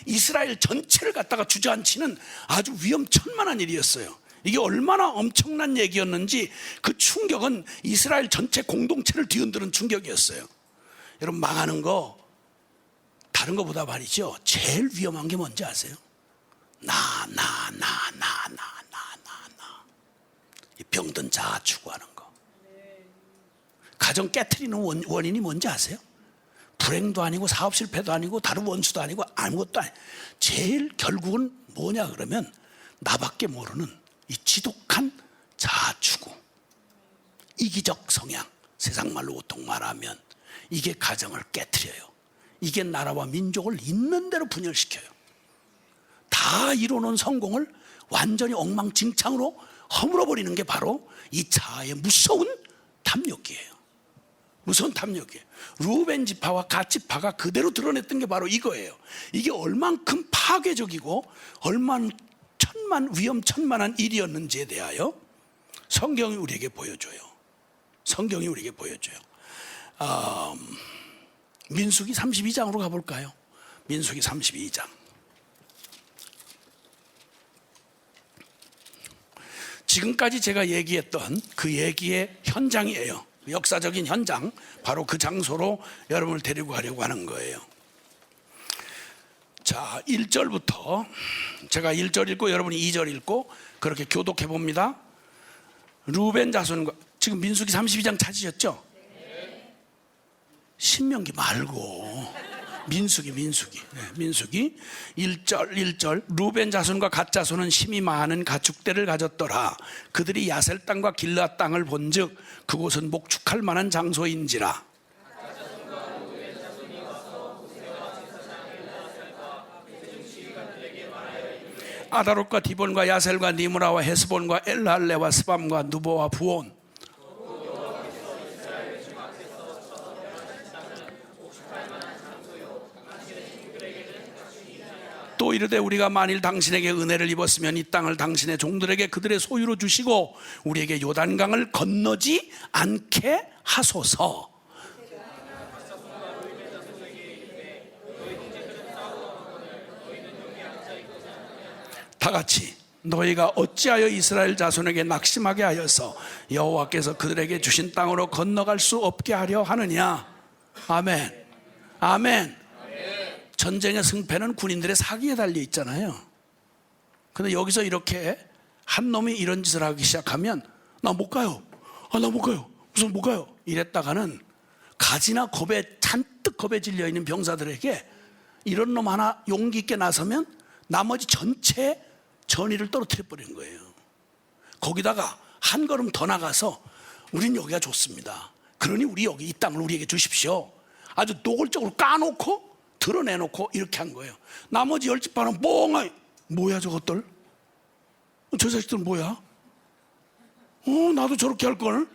이스라엘 전체를 갖다가 주저앉히는 아주 위험천만한 일이었어요. 이게 얼마나 엄청난 얘기였는지 그 충격은 이스라엘 전체 공동체를 뒤흔드는 충격이었어요. 여러분, 망하는 거 다른 거보다 말이죠, 제일 위험한 게 뭔지 아세요? 이 병든 자 추구하는 거. 가정 깨트리는 원인이 뭔지 아세요? 불행도 아니고 사업 실패도 아니고 다른 원수도 아니고 아무것도 아니고, 제일 결국은 뭐냐 그러면 나밖에 모르는 이 지독한 자아추구, 이기적 성향, 세상 말로 보통 말하면 이게 가정을 깨트려요. 이게 나라와 민족을 있는 대로 분열시켜요. 다 이뤄놓은 성공을 완전히 엉망진창으로 허물어버리는 게 바로 이 자아의 무서운 탐욕이에요. 무서운 탐욕이에요. 루벤 지파와 갓 지파가 그대로 드러냈던 게 바로 이거예요. 이게 얼만큼 파괴적이고 얼마나 위험천만한 일이었는지에 대하여 성경이 우리에게 보여줘요. 성경이 우리에게 보여줘요. 민수기 32장으로 가볼까요? 민수기 32장. 지금까지 제가 얘기했던 그 얘기의 현장이에요. 역사적인 현장, 바로 그 장소로 여러분을 데리고 가려고 하는 거예요. 자, 1절부터 제가 1절 읽고 여러분이 2절 읽고 그렇게 교독해 봅니다. 루벤 자손과, 지금 민수기 32장 찾으셨죠? 신명기 말고 민수기. 민수기 1절 루벤 자손과 갓 자손은 힘이 많은 가축대를 가졌더라. 그들이 야셀 땅과 길르앗 땅을 본즉 그곳은 목축할 만한 장소인지라. 아다롯과 디본과 야셀과 니므라와 헤스본과 엘할레와 스밤과 누보와 부온, 또 이르되 우리가 만일 당신에게 은혜를 입었으면 이 땅을 당신의 종들에게 그들의 소유로 주시고 우리에게 요단강을 건너지 않게 하소서. 다 같이, 너희가 어찌하여 이스라엘 자손에게 낙심하게 하여서 여호와께서 그들에게 주신 땅으로 건너갈 수 없게 하려 하느냐. 아멘. 아멘. 전쟁의 승패는 군인들의 사기에 달려 있잖아요. 근데 여기서 이렇게 한 놈이 이런 짓을 하기 시작하면 나 못 가요. 나 못 가요. 무슨 못 가요. 이랬다가는 가지나 잔뜩 겁에 질려 있는 병사들에게 이런 놈 하나 용기 있게 나서면 나머지 전체 전의를 떨어뜨려 버리는 거예요. 거기다가 한 걸음 더 나가서 우린 여기가 좋습니다. 그러니 우리 여기 이 땅을 우리에게 주십시오. 아주 노골적으로 까놓고 드러내놓고 이렇게 한 거예요. 나머지 10지파는 뻥하니 뭐야 저것들? 저 자식들은 뭐야? 나도 저렇게 할걸?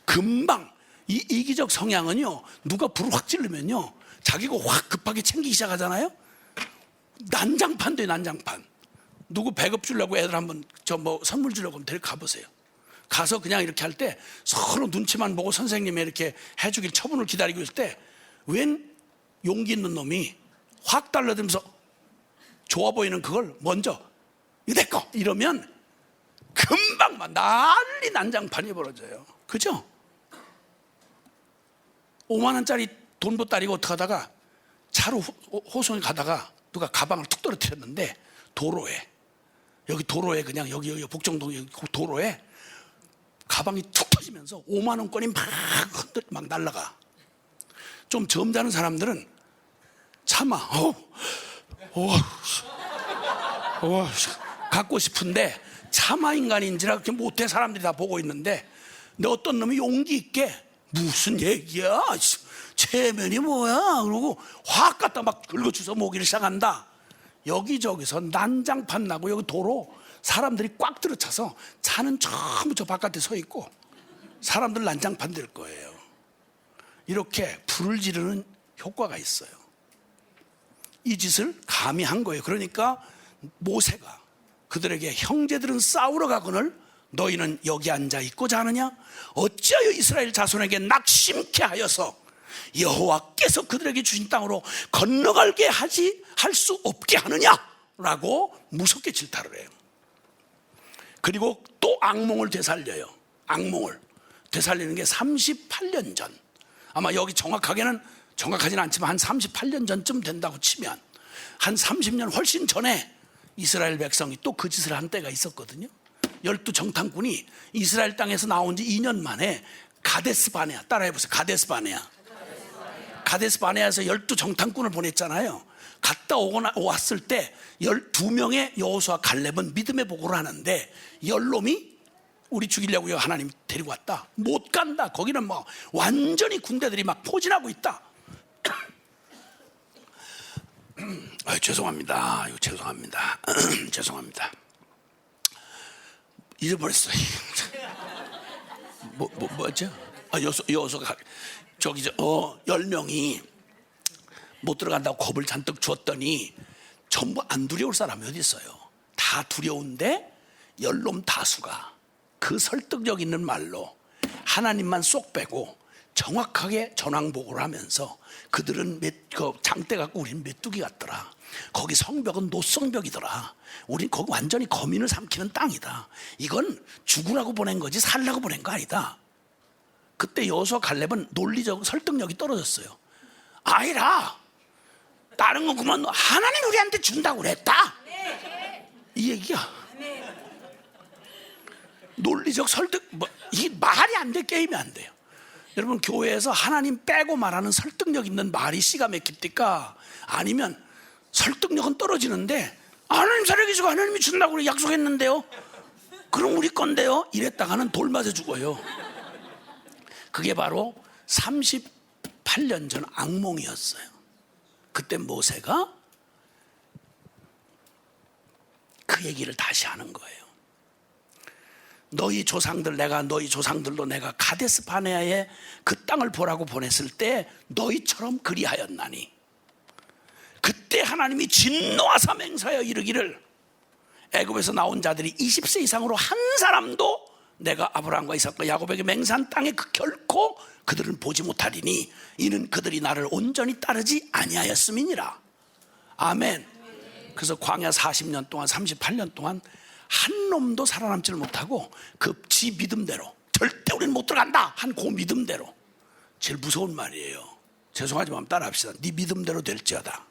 금방 이 이기적 성향은요, 누가 불을 확 찌르면요 자기가 확 급하게 챙기기 시작하잖아요. 난장판 돼. 난장판. 누구 배급 주려고 애들 한번 선물 주려고 하면 데리고 가보세요. 가서 그냥 이렇게 할 때 서로 눈치만 보고 선생님이 이렇게 해주길 처분을 기다리고 있을 때 웬 용기 있는 놈이 확 달라들면서 좋아 보이는 그걸 먼저 이거 내 거 이러면 금방 막 난리 난장판이 벌어져요. 그죠? 5만 원짜리 돈 보따리고 어떻게 하다가 차로 호송에 가다가 누가 가방을 툭 떨어뜨렸는데 도로에, 여기 도로에, 그냥 여기 복정동 여기 도로에 가방이 툭 터지면서 5만 원권이 막 날아가. 좀 점잖은 사람들은 참아. 갖고 싶은데 참아 인간인지라 그렇게 못해. 사람들이 다 보고 있는데, 근데 어떤 놈이 용기 있게 무슨 얘기야? 체면이 뭐야? 그러고 확 갖다 막 긁어주서 모기를 시작한다. 여기저기서 난장판 나고 여기 도로 사람들이 꽉 들어차서 차는 전부 저 바깥에 서 있고 사람들 난장판 될 거예요. 이렇게 불을 지르는 효과가 있어요. 이 짓을 감히 한 거예요. 그러니까 모세가 그들에게 형제들은 싸우러 가거늘 너희는 여기 앉아 있고자 하느냐? 어찌하여 이스라엘 자손에게 낙심케 하여서 여호와께서 그들에게 주신 땅으로 건너가게 할 수 없게 하느냐라고 무섭게 질타를 해요. 그리고 또 악몽을 되살려요. 악몽을 되살리는 게 38년 전, 아마 여기 정확하지는 않지만 한 38년 전쯤 된다고 치면 한 30년 훨씬 전에 이스라엘 백성이 또 그 짓을 한 때가 있었거든요. 12 정탐꾼이 이스라엘 땅에서 나온 지 2년 만에 가데스 바네아, 따라해보세요. 가데스 바네아에서 12 정탐꾼을 보냈잖아요. 갔다 왔을 때 12명의 여호수아 갈렙은 믿음의 보고를 하는데 열놈이 우리 죽이려고 하나님 데리고 왔다. 못 간다. 거기는 뭐 완전히 군대들이 막 포진하고 있다. 죄송합니다. 죄송합니다. 잊어버렸어요. 뭐죠? 여호수아가 10명이 못 들어간다고 겁을 잔뜩 주었더니 전부 안 두려울 사람이 어디 있어요? 다 두려운데 열놈 다수가 그 설득력 있는 말로 하나님만 쏙 빼고 정확하게 전황보고를 하면서 그들은 장대 갖고 우리는 메뚜기 같더라. 거기 성벽은 노성벽이더라. 우린 거기 완전히 거민을 삼키는 땅이다. 이건 죽으라고 보낸 거지 살라고 보낸 거 아니다. 그때 여호수아 갈렙은 논리적 설득력이 떨어졌어요. 아니라 다른 건 그만 하나님 우리한테 준다고 그랬다. 이 얘기야. 논리적 설득, 이게 말이 안 돼. 게임이 안 돼요. 여러분, 교회에서 하나님 빼고 말하는 설득력 있는 말이 씨가 맥힙니까? 아니면 설득력은 떨어지는데 하나님 살아계시고 하나님이 준다고 약속했는데요, 그럼 우리 건데요, 이랬다가는 돌 맞아 죽어요. 그게 바로 38년 전 악몽이었어요. 그때 모세가 그 얘기를 다시 하는 거예요. 내가 너희 조상들로 내가 가데스 바네아에 그 땅을 보라고 보냈을 때 너희처럼 그리하였나니, 그때 하나님이 진노하사 맹세하여 이르기를 애굽에서 나온 자들이 20세 이상으로 한 사람도 내가 아브라함과 이삭과 야곱에게 맹세한 땅에 결코 그들은 보지 못하리니 이는 그들이 나를 온전히 따르지 아니하였음이니라. 아멘. 그래서 광야 40년 동안 38년 동안 한 놈도 살아남지를 못하고 그 지 믿음대로 절대 우리는 못 들어간다 한 그 믿음대로, 제일 무서운 말이에요. 죄송하지만 따라합시다. 네 믿음대로 될지어다.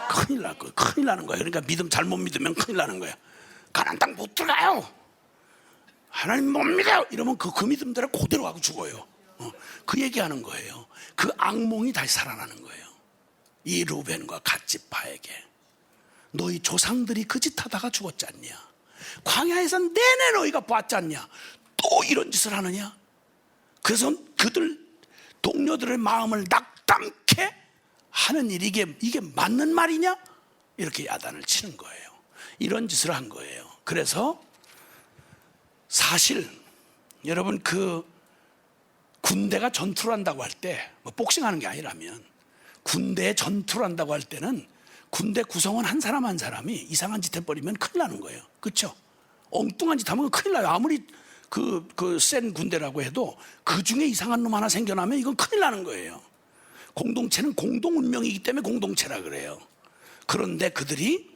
큰일 날 거예요. 큰일 나는 거예요. 그러니까 믿음 잘못 믿으면 큰일 나는 거예요. 가나안 땅 못 들어가요. 하나님 못 믿어요. 이러면 그 믿음대로 그대로 가고 죽어요. 그 얘기하는 거예요. 그 악몽이 다시 살아나는 거예요. 이 루벤과 갓지파에게 너희 조상들이 그 짓 하다가 죽었지 않냐? 광야에서 내내 너희가 봤지 않냐? 또 이런 짓을 하느냐? 그래서 그들 동료들의 마음을 낙담케 하는 일이 이게 맞는 말이냐? 이렇게 야단을 치는 거예요. 이런 짓을 한 거예요. 그래서 사실 여러분, 그 군대가 전투를 한다고 할 때, 뭐 복싱하는 게 아니라면 군대에 전투를 한다고 할 때는 군대 구성원 한 사람 한 사람이 이상한 짓 해버리면 큰일 나는 거예요. 그렇죠? 엉뚱한 짓 하면 큰일 나요. 아무리 센 군대라고 해도 그 중에 이상한 놈 하나 생겨나면 이건 큰일 나는 거예요. 공동체는 공동 운명이기 때문에 공동체라 그래요. 그런데 그들의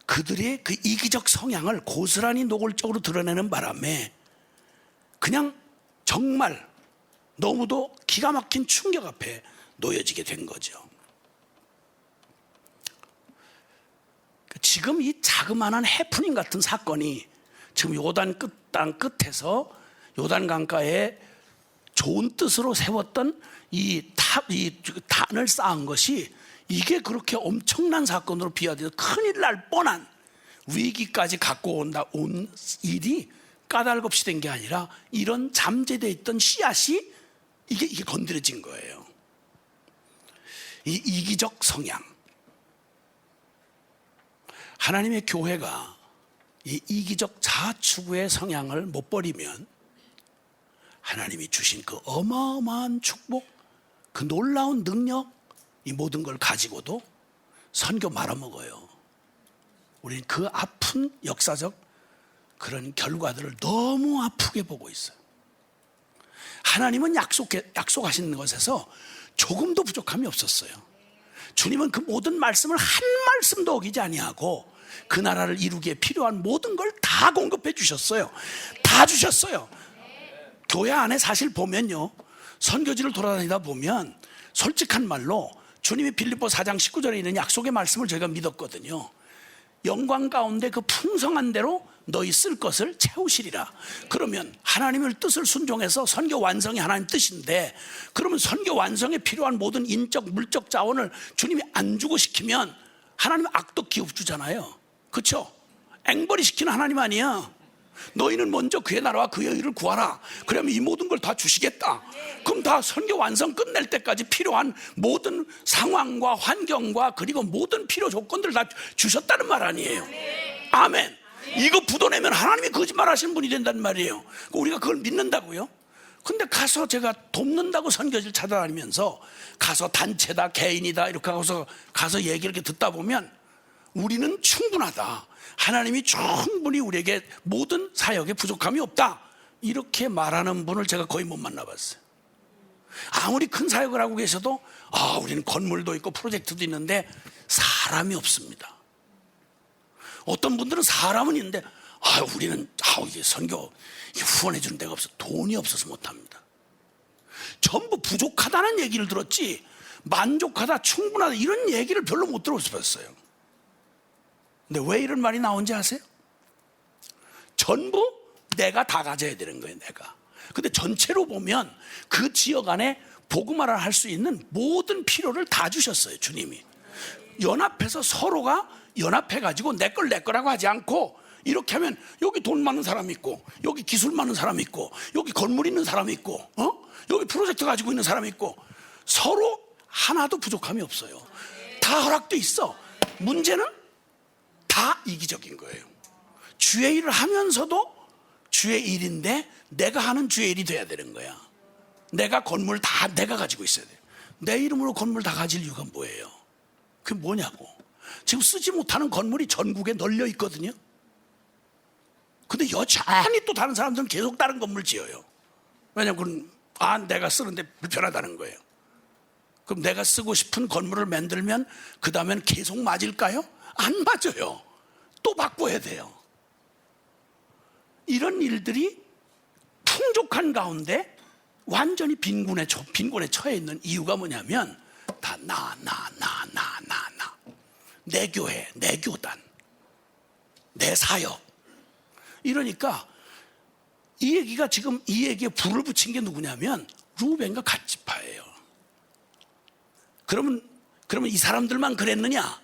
그 이기적 성향을 고스란히 노골적으로 드러내는 바람에 그냥 정말 너무도 기가 막힌 충격 앞에 놓여지게 된 거죠. 지금 이 자그마한 해프닝 같은 사건이 지금 요단 땅 끝에서 요단 강가에 좋은 뜻으로 세웠던 이 단을 쌓은 것이 이게 그렇게 엄청난 사건으로 비화되어 큰일 날 뻔한 위기까지 갖고 온 일이 까닭없이 된 게 아니라 이런 잠재되어 있던 씨앗이 이게 건드려진 거예요. 이 이기적 성향. 하나님의 교회가 이 이기적 자아추구의 성향을 못 버리면 하나님이 주신 그 어마어마한 축복, 그 놀라운 능력, 이 모든 걸 가지고도 선교 말아먹어요. 우리는 그 아픈 역사적 그런 결과들을 너무 아프게 보고 있어요. 하나님은 약속하신 것에서 조금도 부족함이 없었어요. 주님은 그 모든 말씀을 한 말씀도 어기지 아니하고 그 나라를 이루기에 필요한 모든 걸 다 공급해 주셨어요. 다 주셨어요. 교회 안에 사실 보면요, 선교지를 돌아다니다 보면 솔직한 말로 주님이 빌립보 4장 19절에 있는 약속의 말씀을 저희가 믿었거든요. 영광 가운데 그 풍성한 대로 너희 쓸 것을 채우시리라. 그러면 하나님의 뜻을 순종해서 선교 완성이 하나님 뜻인데, 그러면 선교 완성에 필요한 모든 인적 물적 자원을 주님이 안 주고 시키면 하나님은 악독 기업 주잖아요. 그렇죠? 앵벌이 시키는 하나님 아니야. 너희는 먼저 그의 나라와 그의 의를 구하라. 그러면 이 모든 걸 다 주시겠다. 그럼 다 선교 완성 끝낼 때까지 필요한 모든 상황과 환경과 그리고 모든 필요 조건들을 다 주셨다는 말 아니에요. 아멘. 이거 부도내면 하나님이 거짓말 하시는 분이 된다는 말이에요. 우리가 그걸 믿는다고요? 근데 가서 제가 돕는다고 선교지를 찾아다니면서 가서 단체다 개인이다 이렇게 가서 얘기를 이렇게 듣다 보면 우리는 충분하다, 하나님이 충분히 우리에게 모든 사역에 부족함이 없다, 이렇게 말하는 분을 제가 거의 못 만나봤어요. 아무리 큰 사역을 하고 계셔도 우리는 건물도 있고 프로젝트도 있는데 사람이 없습니다. 어떤 분들은 사람은 있는데 우리는 이게 선교 후원해 주는 데가 없어, 돈이 없어서 못합니다. 전부 부족하다는 얘기를 들었지 만족하다, 충분하다 이런 얘기를 별로 못 들어봤어요. 근데 왜 이런 말이 나온지 아세요? 전부 내가 다 가져야 되는 거예요. 내가. 근데 전체로 보면 그 지역 안에 복음화를 할 수 있는 모든 필요를 다 주셨어요. 주님이 연합해서 서로가 연합해가지고 내 거라고 하지 않고, 이렇게 하면 여기 돈 많은 사람 있고 여기 기술 많은 사람 있고 여기 건물 있는 사람 있고 여기 프로젝트 가지고 있는 사람 있고 서로 하나도 부족함이 없어요. 다 허락돼 있어. 문제는 다 이기적인 거예요. 주의 일을 하면서도 주의 일인데 내가 하는 주의 일이 돼야 되는 거야. 내가 건물 다 내가 가지고 있어야 돼요. 내 이름으로 건물 다 가질 이유가 뭐예요? 그게 뭐냐고. 지금 쓰지 못하는 건물이 전국에 널려 있거든요. 근데 여전히 또 다른 사람들은 계속 다른 건물 지어요. 왜냐면 내가 쓰는데 불편하다는 거예요. 그럼 내가 쓰고 싶은 건물을 만들면 그 다음엔 계속 맞을까요? 안 맞아요. 또 바꿔야 돼요. 이런 일들이 풍족한 가운데 완전히 빈곤에 처해 있는 이유가 뭐냐면 다 내 교회, 내 교단, 내 사역. 이러니까 이 얘기에 불을 붙인 게 누구냐면 루벤과 갓지파예요. 그러면 이 사람들만 그랬느냐?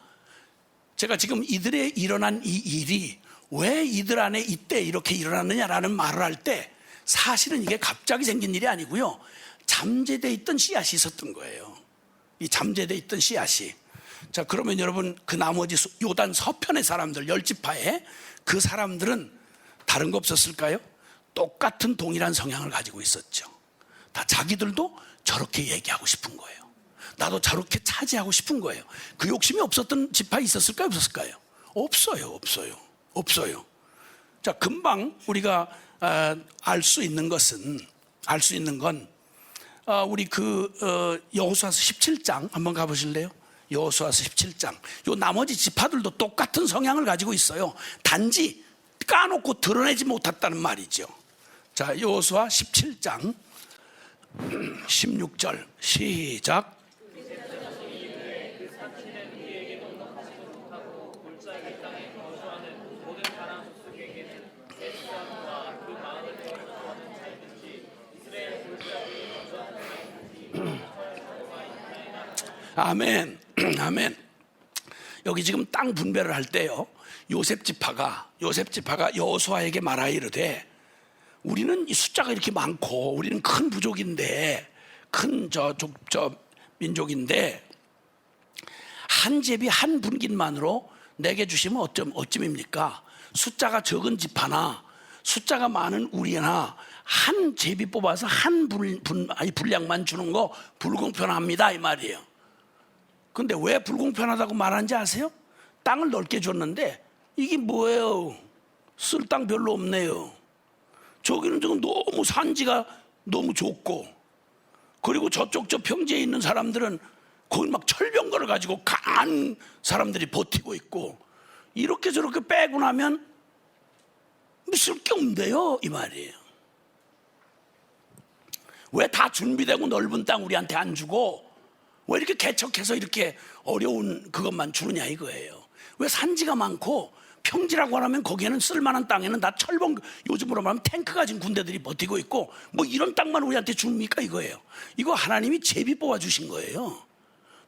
제가 지금 이들의 일어난 이 일이 왜 이들 안에 이때 이렇게 일어났느냐라는 말을 할 때 사실은 이게 갑자기 생긴 일이 아니고요, 잠재되어 있던 씨앗이 있었던 거예요. 이 잠재되어 있던 씨앗이. 자, 그러면 여러분 그 나머지 요단 서편의 사람들 10지파에 그 사람들은 다른 거 없었을까요? 똑같은 동일한 성향을 가지고 있었죠. 다 자기들도 저렇게 얘기하고 싶은 거예요. 나도 저렇게 차지하고 싶은 거예요. 그 욕심이 없었던 지파 있었을까요? 없었을까요? 없어요. 자, 금방 우리가 알 수 있는 건 우리 여호수아서 17장 한번 가보실래요? 여호수아서 17장. 요 나머지 지파들도 똑같은 성향을 가지고 있어요. 단지 까놓고 드러내지 못했다는 말이죠. 자, 여호수아 17장 16절 시작. 아멘. 여기 지금 땅 분배를 할 때요, 요셉 지파가 여호수아에게 말하이르되, 우리는 이 숫자가 이렇게 많고 우리는 큰 부족인데, 큰 민족인데 한 제비 한 분깃만으로 내게 주시면 어쩜입니까? 숫자가 적은 지파나 숫자가 많은 우리나 한 제비 뽑아서 한 분량만 주는 거 불공평합니다, 이 말이에요. 근데 왜 불공평하다고 말하는지 아세요? 땅을 넓게 줬는데 이게 뭐예요? 쓸 땅 별로 없네요. 저기는 지금 너무 산지가 너무 좁고, 그리고 저쪽 저 평지에 있는 사람들은 거기 막 철병거를 가지고 강한 사람들이 버티고 있고, 이렇게 저렇게 빼고 나면 쓸 게 없대요, 이 말이에요. 왜 다 준비되고 넓은 땅 우리한테 안 주고 왜 이렇게 개척해서 이렇게 어려운 그것만 주느냐 이거예요. 왜 산지가 많고 평지라고 하면 거기에는 쓸만한 땅에는 다 철봉, 요즘으로 말하면 탱크 가진 군대들이 버티고 있고, 뭐 이런 땅만 우리한테 줍니까 이거예요. 이거 하나님이 제비 뽑아 주신 거예요.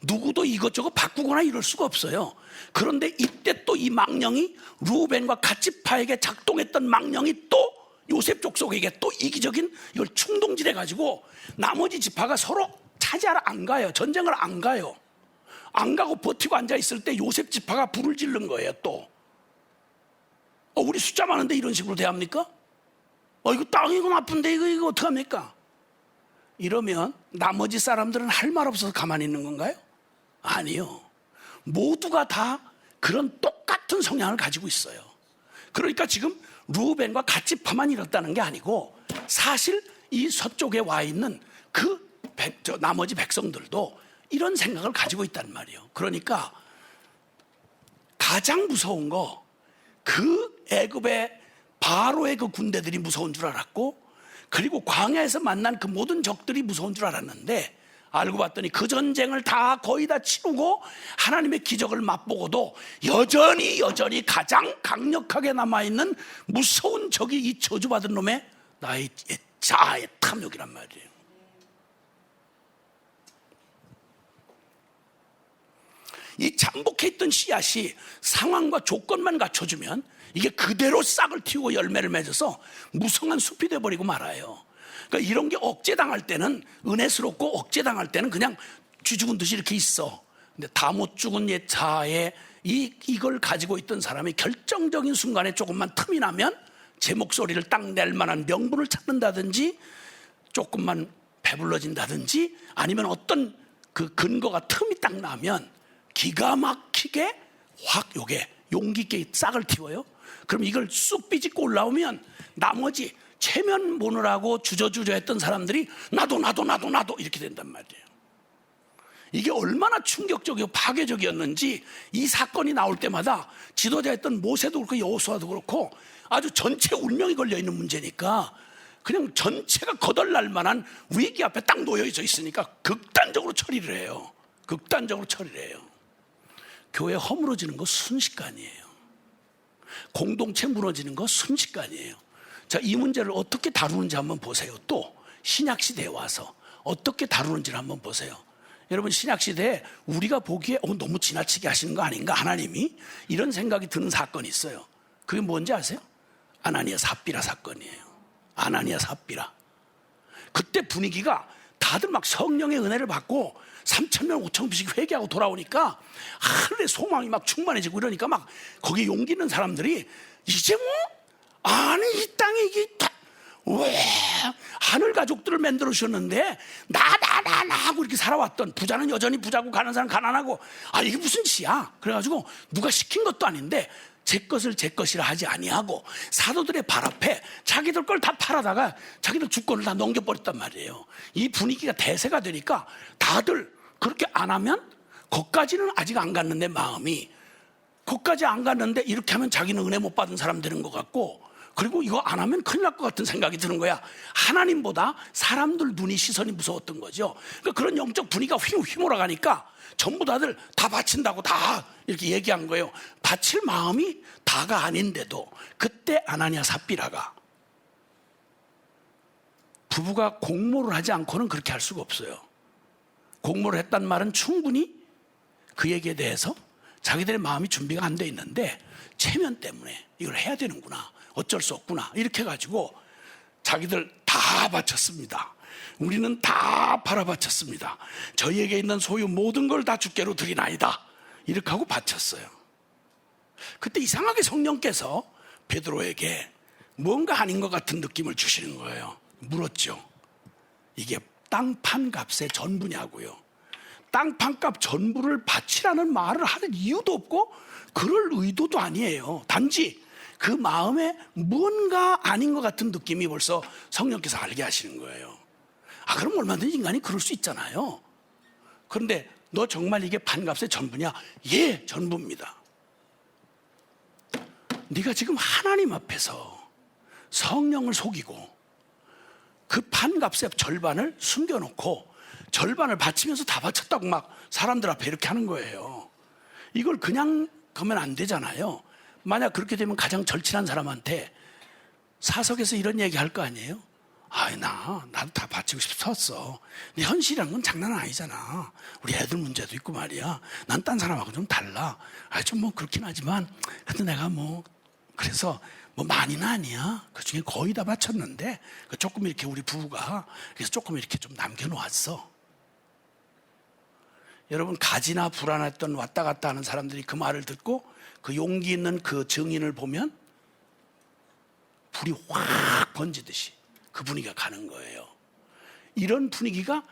누구도 이것저것 바꾸거나 이럴 수가 없어요. 그런데 이때 또 이 망령이 루벤과 갓지파에게 작동했던 망령이 또 요셉 족속에게 또 이기적인 이걸 충동질해 가지고 나머지 지파가 서로 차지하러 안 가요. 전쟁을 안 가요. 안 가고 버티고 앉아 있을 때 요셉 지파가 불을 지른 거예요. 또 우리 숫자 많은데 이런 식으로 대합니까? 이거 땅이 이거 나쁜데 이거 어떡합니까? 이러면 나머지 사람들은 할 말 없어서 가만히 있는 건가요? 아니요. 모두가 다 그런 똑같은 성향을 가지고 있어요. 그러니까 지금 루벤과 갓지파만 이렇다는 게 아니고, 사실 이 서쪽에 와 있는 나머지 백성들도 이런 생각을 가지고 있단 말이에요. 그러니까 가장 무서운 거, 그 애굽의 바로의 그 군대들이 무서운 줄 알았고, 그리고 광야에서 만난 그 모든 적들이 무서운 줄 알았는데, 알고 봤더니 그 전쟁을 거의 다 치르고 하나님의 기적을 맛보고도 여전히 가장 강력하게 남아있는 무서운 적이 이 저주받은 놈의 나의 자아의 탐욕이란 말이에요. 이 잠복해 있던 씨앗이 상황과 조건만 갖춰주면 이게 그대로 싹을 틔우고 열매를 맺어서 무성한 숲이 돼버리고 말아요. 그러니까 이런 게 억제당할 때는 은혜스럽고, 억제당할 때는 그냥 쥐 죽은 듯이 이렇게 있어. 근데 다 못 죽은 옛 자아에 이걸 가지고 있던 사람이 결정적인 순간에 조금만 틈이 나면 제 목소리를 딱 낼 만한 명분을 찾는다든지, 조금만 배불러진다든지, 아니면 어떤 그 근거가 틈이 딱 나면 기가 막히게 확 요게 용기 있게 싹을 틔워요. 그럼 이걸 쑥 삐집고 올라오면 나머지 체면 보느라고 주저주저 했던 사람들이 나도 이렇게 된단 말이에요. 이게 얼마나 충격적이고 파괴적이었는지 이 사건이 나올 때마다 지도자였던 모세도 그렇고 여호수아도 그렇고 아주 전체 운명이 걸려있는 문제니까 그냥 전체가 거덜날 만한 위기 앞에 딱 놓여져 있으니까 극단적으로 처리를 해요. 교회 허물어지는 거 순식간이에요. 공동체 무너지는 거 순식간이에요. 자, 이 문제를 어떻게 다루는지 한번 보세요. 또 신약시대에 와서 어떻게 다루는지를 한번 보세요. 여러분, 신약시대에 우리가 보기에 너무 지나치게 하시는 거 아닌가, 하나님이? 이런 생각이 드는 사건이 있어요. 그게 뭔지 아세요? 아나니아 삽비라 사건이에요. 아나니아 삽비라. 그때 분위기가 다들 막 성령의 은혜를 받고 3,000명 5,000명씩 회개하고 돌아오니까 하늘의 소망이 막 충만해지고 이러니까 막 거기에 용기 있는 사람들이 이제 아니 이 땅에 이게 왜 하늘 가족들을 만들어 주셨는데 나 하고 이렇게 살아왔던 부자는 여전히 부자고 가난한 사람은 가난하고, 이게 무슨 짓이야. 그래가지고 누가 시킨 것도 아닌데 제 것을 제 것이라 하지 아니하고 사도들의 발 앞에 자기들 걸 다 팔아다가 자기들 주권을 다 넘겨버렸단 말이에요. 이 분위기가 대세가 되니까 다들 그렇게 안 하면, 거기까지는 아직 안 갔는데 마음이 거기까지 안 갔는데 이렇게 하면 자기는 은혜 못 받은 사람 되는 것 같고, 그리고 이거 안 하면 큰일 날 것 같은 생각이 드는 거야. 하나님보다 사람들 눈이 시선이 무서웠던 거죠. 그러니까 그런 영적 분위기가 휘몰아가니까 전부 다들 다 바친다고 다 이렇게 얘기한 거예요. 바칠 마음이 다가 아닌데도 그때 아나니아 삽비라가 부부가 공모를 하지 않고는 그렇게 할 수가 없어요. 공모를 했단 말은 충분히 그 얘기에 대해서 자기들의 마음이 준비가 안 돼 있는데 체면 때문에 이걸 해야 되는구나, 어쩔 수 없구나, 이렇게 해가지고 자기들 다 바쳤습니다. 우리는 다 팔아바쳤습니다. 저희에게 있는 소유 모든 걸 다 주께로 드리나이다, 이렇게 하고 바쳤어요. 그때 이상하게 성령께서 베드로에게 뭔가 아닌 것 같은 느낌을 주시는 거예요. 물었죠. 이게 땅 판 값의 전부냐고요. 땅 판값 전부를 바치라는 말을 하는 이유도 없고 그럴 의도도 아니에요. 단지 그 마음에 뭔가 아닌 것 같은 느낌이 벌써 성령께서 알게 하시는 거예요. 그럼 얼마든지 인간이 그럴 수 있잖아요. 그런데 너 정말 이게 판값의 전부냐? 예, 전부입니다. 네가 지금 하나님 앞에서 성령을 속이고 그 판값의 절반을 숨겨놓고 절반을 바치면서 다 바쳤다고 막 사람들 앞에 이렇게 하는 거예요. 이걸 그냥 가면 안 되잖아요. 만약 그렇게 되면 가장 절친한 사람한테 사석에서 이런 얘기 할 거 아니에요? 나도 다 바치고 싶었어. 근데 현실이라는 건 장난 아니잖아. 우리 애들 문제도 있고 말이야. 난 딴 사람하고 좀 달라. 좀 뭐 그렇긴 하지만 근데 내가 그래서 많이는 아니야. 그 중에 거의 다 바쳤는데 조금 이렇게 우리 부부가 그래서 조금 이렇게 좀 남겨놓았어. 여러분, 가지나 불안했던 왔다 갔다 하는 사람들이 그 말을 듣고 그 용기 있는 그 증인을 보면 불이 확 번지듯이 그 분위기가 가는 거예요. 이런 분위기가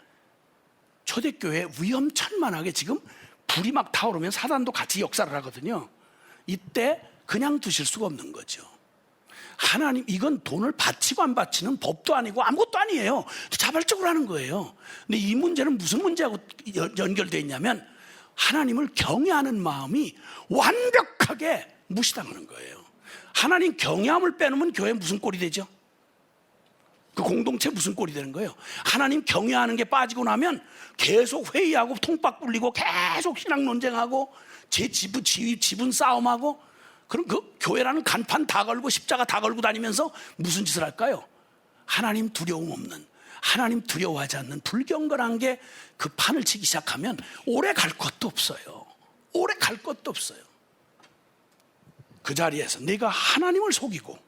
초대교회에 위험천만하게 지금 불이 막 타오르면 사단도 같이 역사를 하거든요. 이때 그냥 두실 수가 없는 거죠. 하나님, 이건 돈을 바치고 안 바치는 법도 아니고 아무것도 아니에요. 자발적으로 하는 거예요. 근데 이 문제는 무슨 문제하고 연결되어 있냐면 하나님을 경외하는 마음이 완벽하게 무시당하는 거예요. 하나님 경외함을 빼놓으면 교회 무슨 꼴이 되죠? 그 공동체 무슨 꼴이 되는 거예요? 하나님 경외하는 게 빠지고 나면 계속 회의하고 통박 불리고 계속 신앙 논쟁하고 제 지분 싸움하고, 그럼 그 교회라는 간판 다 걸고 십자가 다 걸고 다니면서 무슨 짓을 할까요? 하나님 두려움 없는, 하나님 두려워하지 않는 불경건한 게 그 판을 치기 시작하면 오래 갈 것도 없어요. 오래 갈 것도 없어요. 그 자리에서 내가 하나님을 속이고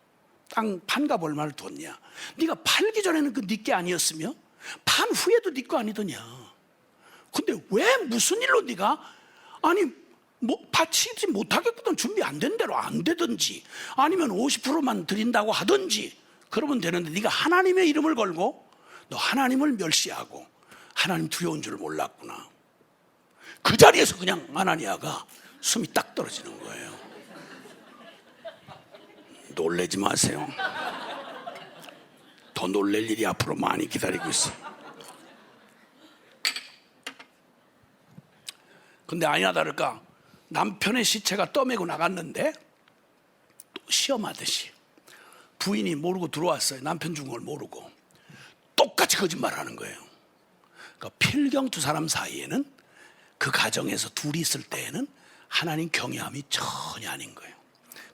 땅 판값 얼마를 뒀냐? 네가 팔기 전에는 그 네 게 아니었으며 판 후에도 네 거 아니더냐? 근데 왜 무슨 일로 네가 바치지 못하겠거든. 준비 안 된 대로 안 되든지 아니면 50%만 드린다고 하든지 그러면 되는데 네가 하나님의 이름을 걸고 너 하나님을 멸시하고 하나님 두려운 줄 몰랐구나. 그 자리에서 그냥 아나니아가 숨이 딱 떨어지는 거예요. 놀래지 마세요. 더 놀랄 일이 앞으로 많이 기다리고 있어요. 근데 아니나 다를까 남편의 시체가 떠매고 나갔는데 또 시험하듯이 부인이 모르고 들어왔어요. 남편 죽은 걸 모르고 똑같이 거짓말하는 거예요. 그러니까 필경 두 사람 사이에는, 그 가정에서 둘이 있을 때에는 하나님 경외함이 전혀 아닌 거예요.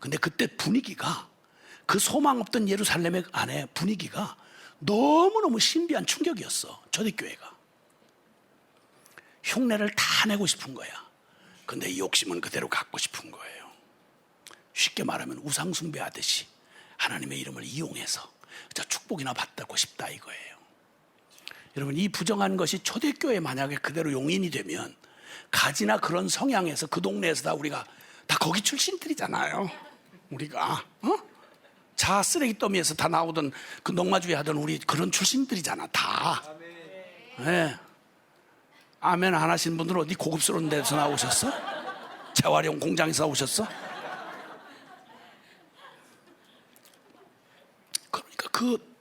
근데 그때 분위기가, 그 소망 없던 예루살렘의 안에 분위기가 너무너무 신비한 충격이었어. 초대교회가 흉내를 다 내고 싶은 거야. 근데 이 욕심은 그대로 갖고 싶은 거예요. 쉽게 말하면 우상숭배하듯이 하나님의 이름을 이용해서 축복이나 받고 싶다 이거예요. 여러분, 이 부정한 것이 초대교회 만약에 그대로 용인이 되면 가지나 그런 성향에서 그 동네에서 다 우리가 다 거기 출신들이잖아요. 우리가 자 쓰레기 더미에서 다 나오던 그 농마주의 하던 우리 그런 출신들이잖아 다. 네. 아멘 안 하신 분들은 어디 고급스러운 데서 나오셨어? 재활용 공장에서 나오셨어? 그러니까 그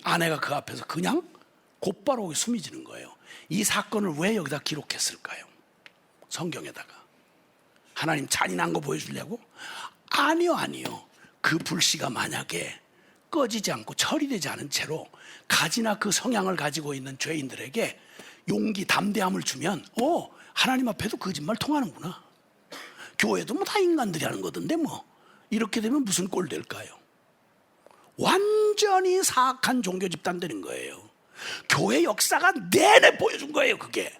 아내가 그 앞에서 그냥 곧바로 숨이 지는 거예요. 이 사건을 왜 여기다 기록했을까요? 성경에다가. 하나님 잔인한 거 보여주려고? 아니요. 그 불씨가 만약에 꺼지지 않고 처리되지 않은 채로 가지나 그 성향을 가지고 있는 죄인들에게 용기, 담대함을 주면 하나님 앞에도 거짓말 통하는구나. 교회도 다 인간들이 하는 거던데 이렇게 되면 무슨 꼴 될까요? 완전히 사악한 종교 집단 되는 거예요. 교회 역사가 내내 보여준 거예요. 그게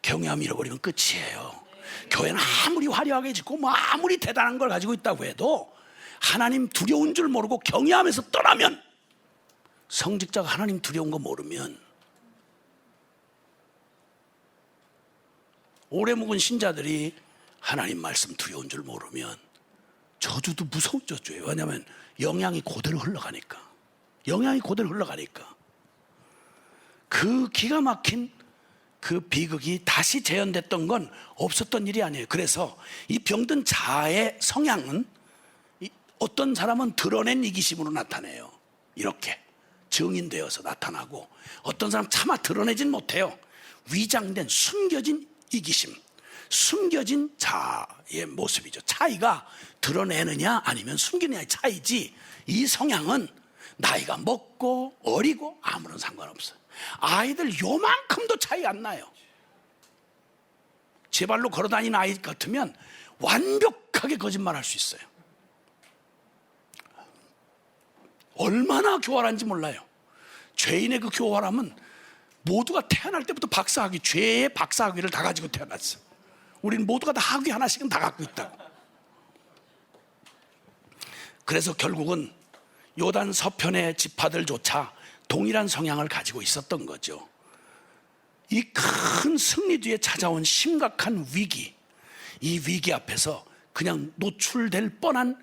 경외함 잃어버리면 끝이에요. 교회는 아무리 화려하게 짓고 아무리 대단한 걸 가지고 있다고 해도 하나님 두려운 줄 모르고 경외함에서 떠나면, 성직자가 하나님 두려운 거 모르면, 오래 묵은 신자들이 하나님 말씀 두려운 줄 모르면 저주도 무서운 저주예요. 왜냐하면 영향이 그대로 흘러가니까. 그 기가 막힌 그 비극이 다시 재현됐던 건 없었던 일이 아니에요. 그래서 이 병든 자의 성향은 어떤 사람은 드러낸 이기심으로 나타내요. 이렇게 증인되어서 나타나고, 어떤 사람 차마 드러내진 못해요. 위장된, 숨겨진 이기심, 숨겨진 자의 모습이죠. 차이가 드러내느냐 아니면 숨기느냐의 차이지, 이 성향은 나이가 먹고 어리고 아무런 상관없어요. 아이들 요만큼도 차이 안 나요. 제 발로 걸어다니는 아이 같으면 완벽하게 거짓말할 수 있어요. 얼마나 교활한지 몰라요. 죄인의 그 교활함은 모두가 태어날 때부터 박사학위, 죄의 박사학위를 다 가지고 태어났어. 우리는 모두가 다 학위 하나씩은 다 갖고 있다고. 그래서 결국은 요단 서편의 지파들조차 동일한 성향을 가지고 있었던 거죠. 이 큰 승리 뒤에 찾아온 심각한 위기, 이 위기 앞에서 그냥 노출될 뻔한,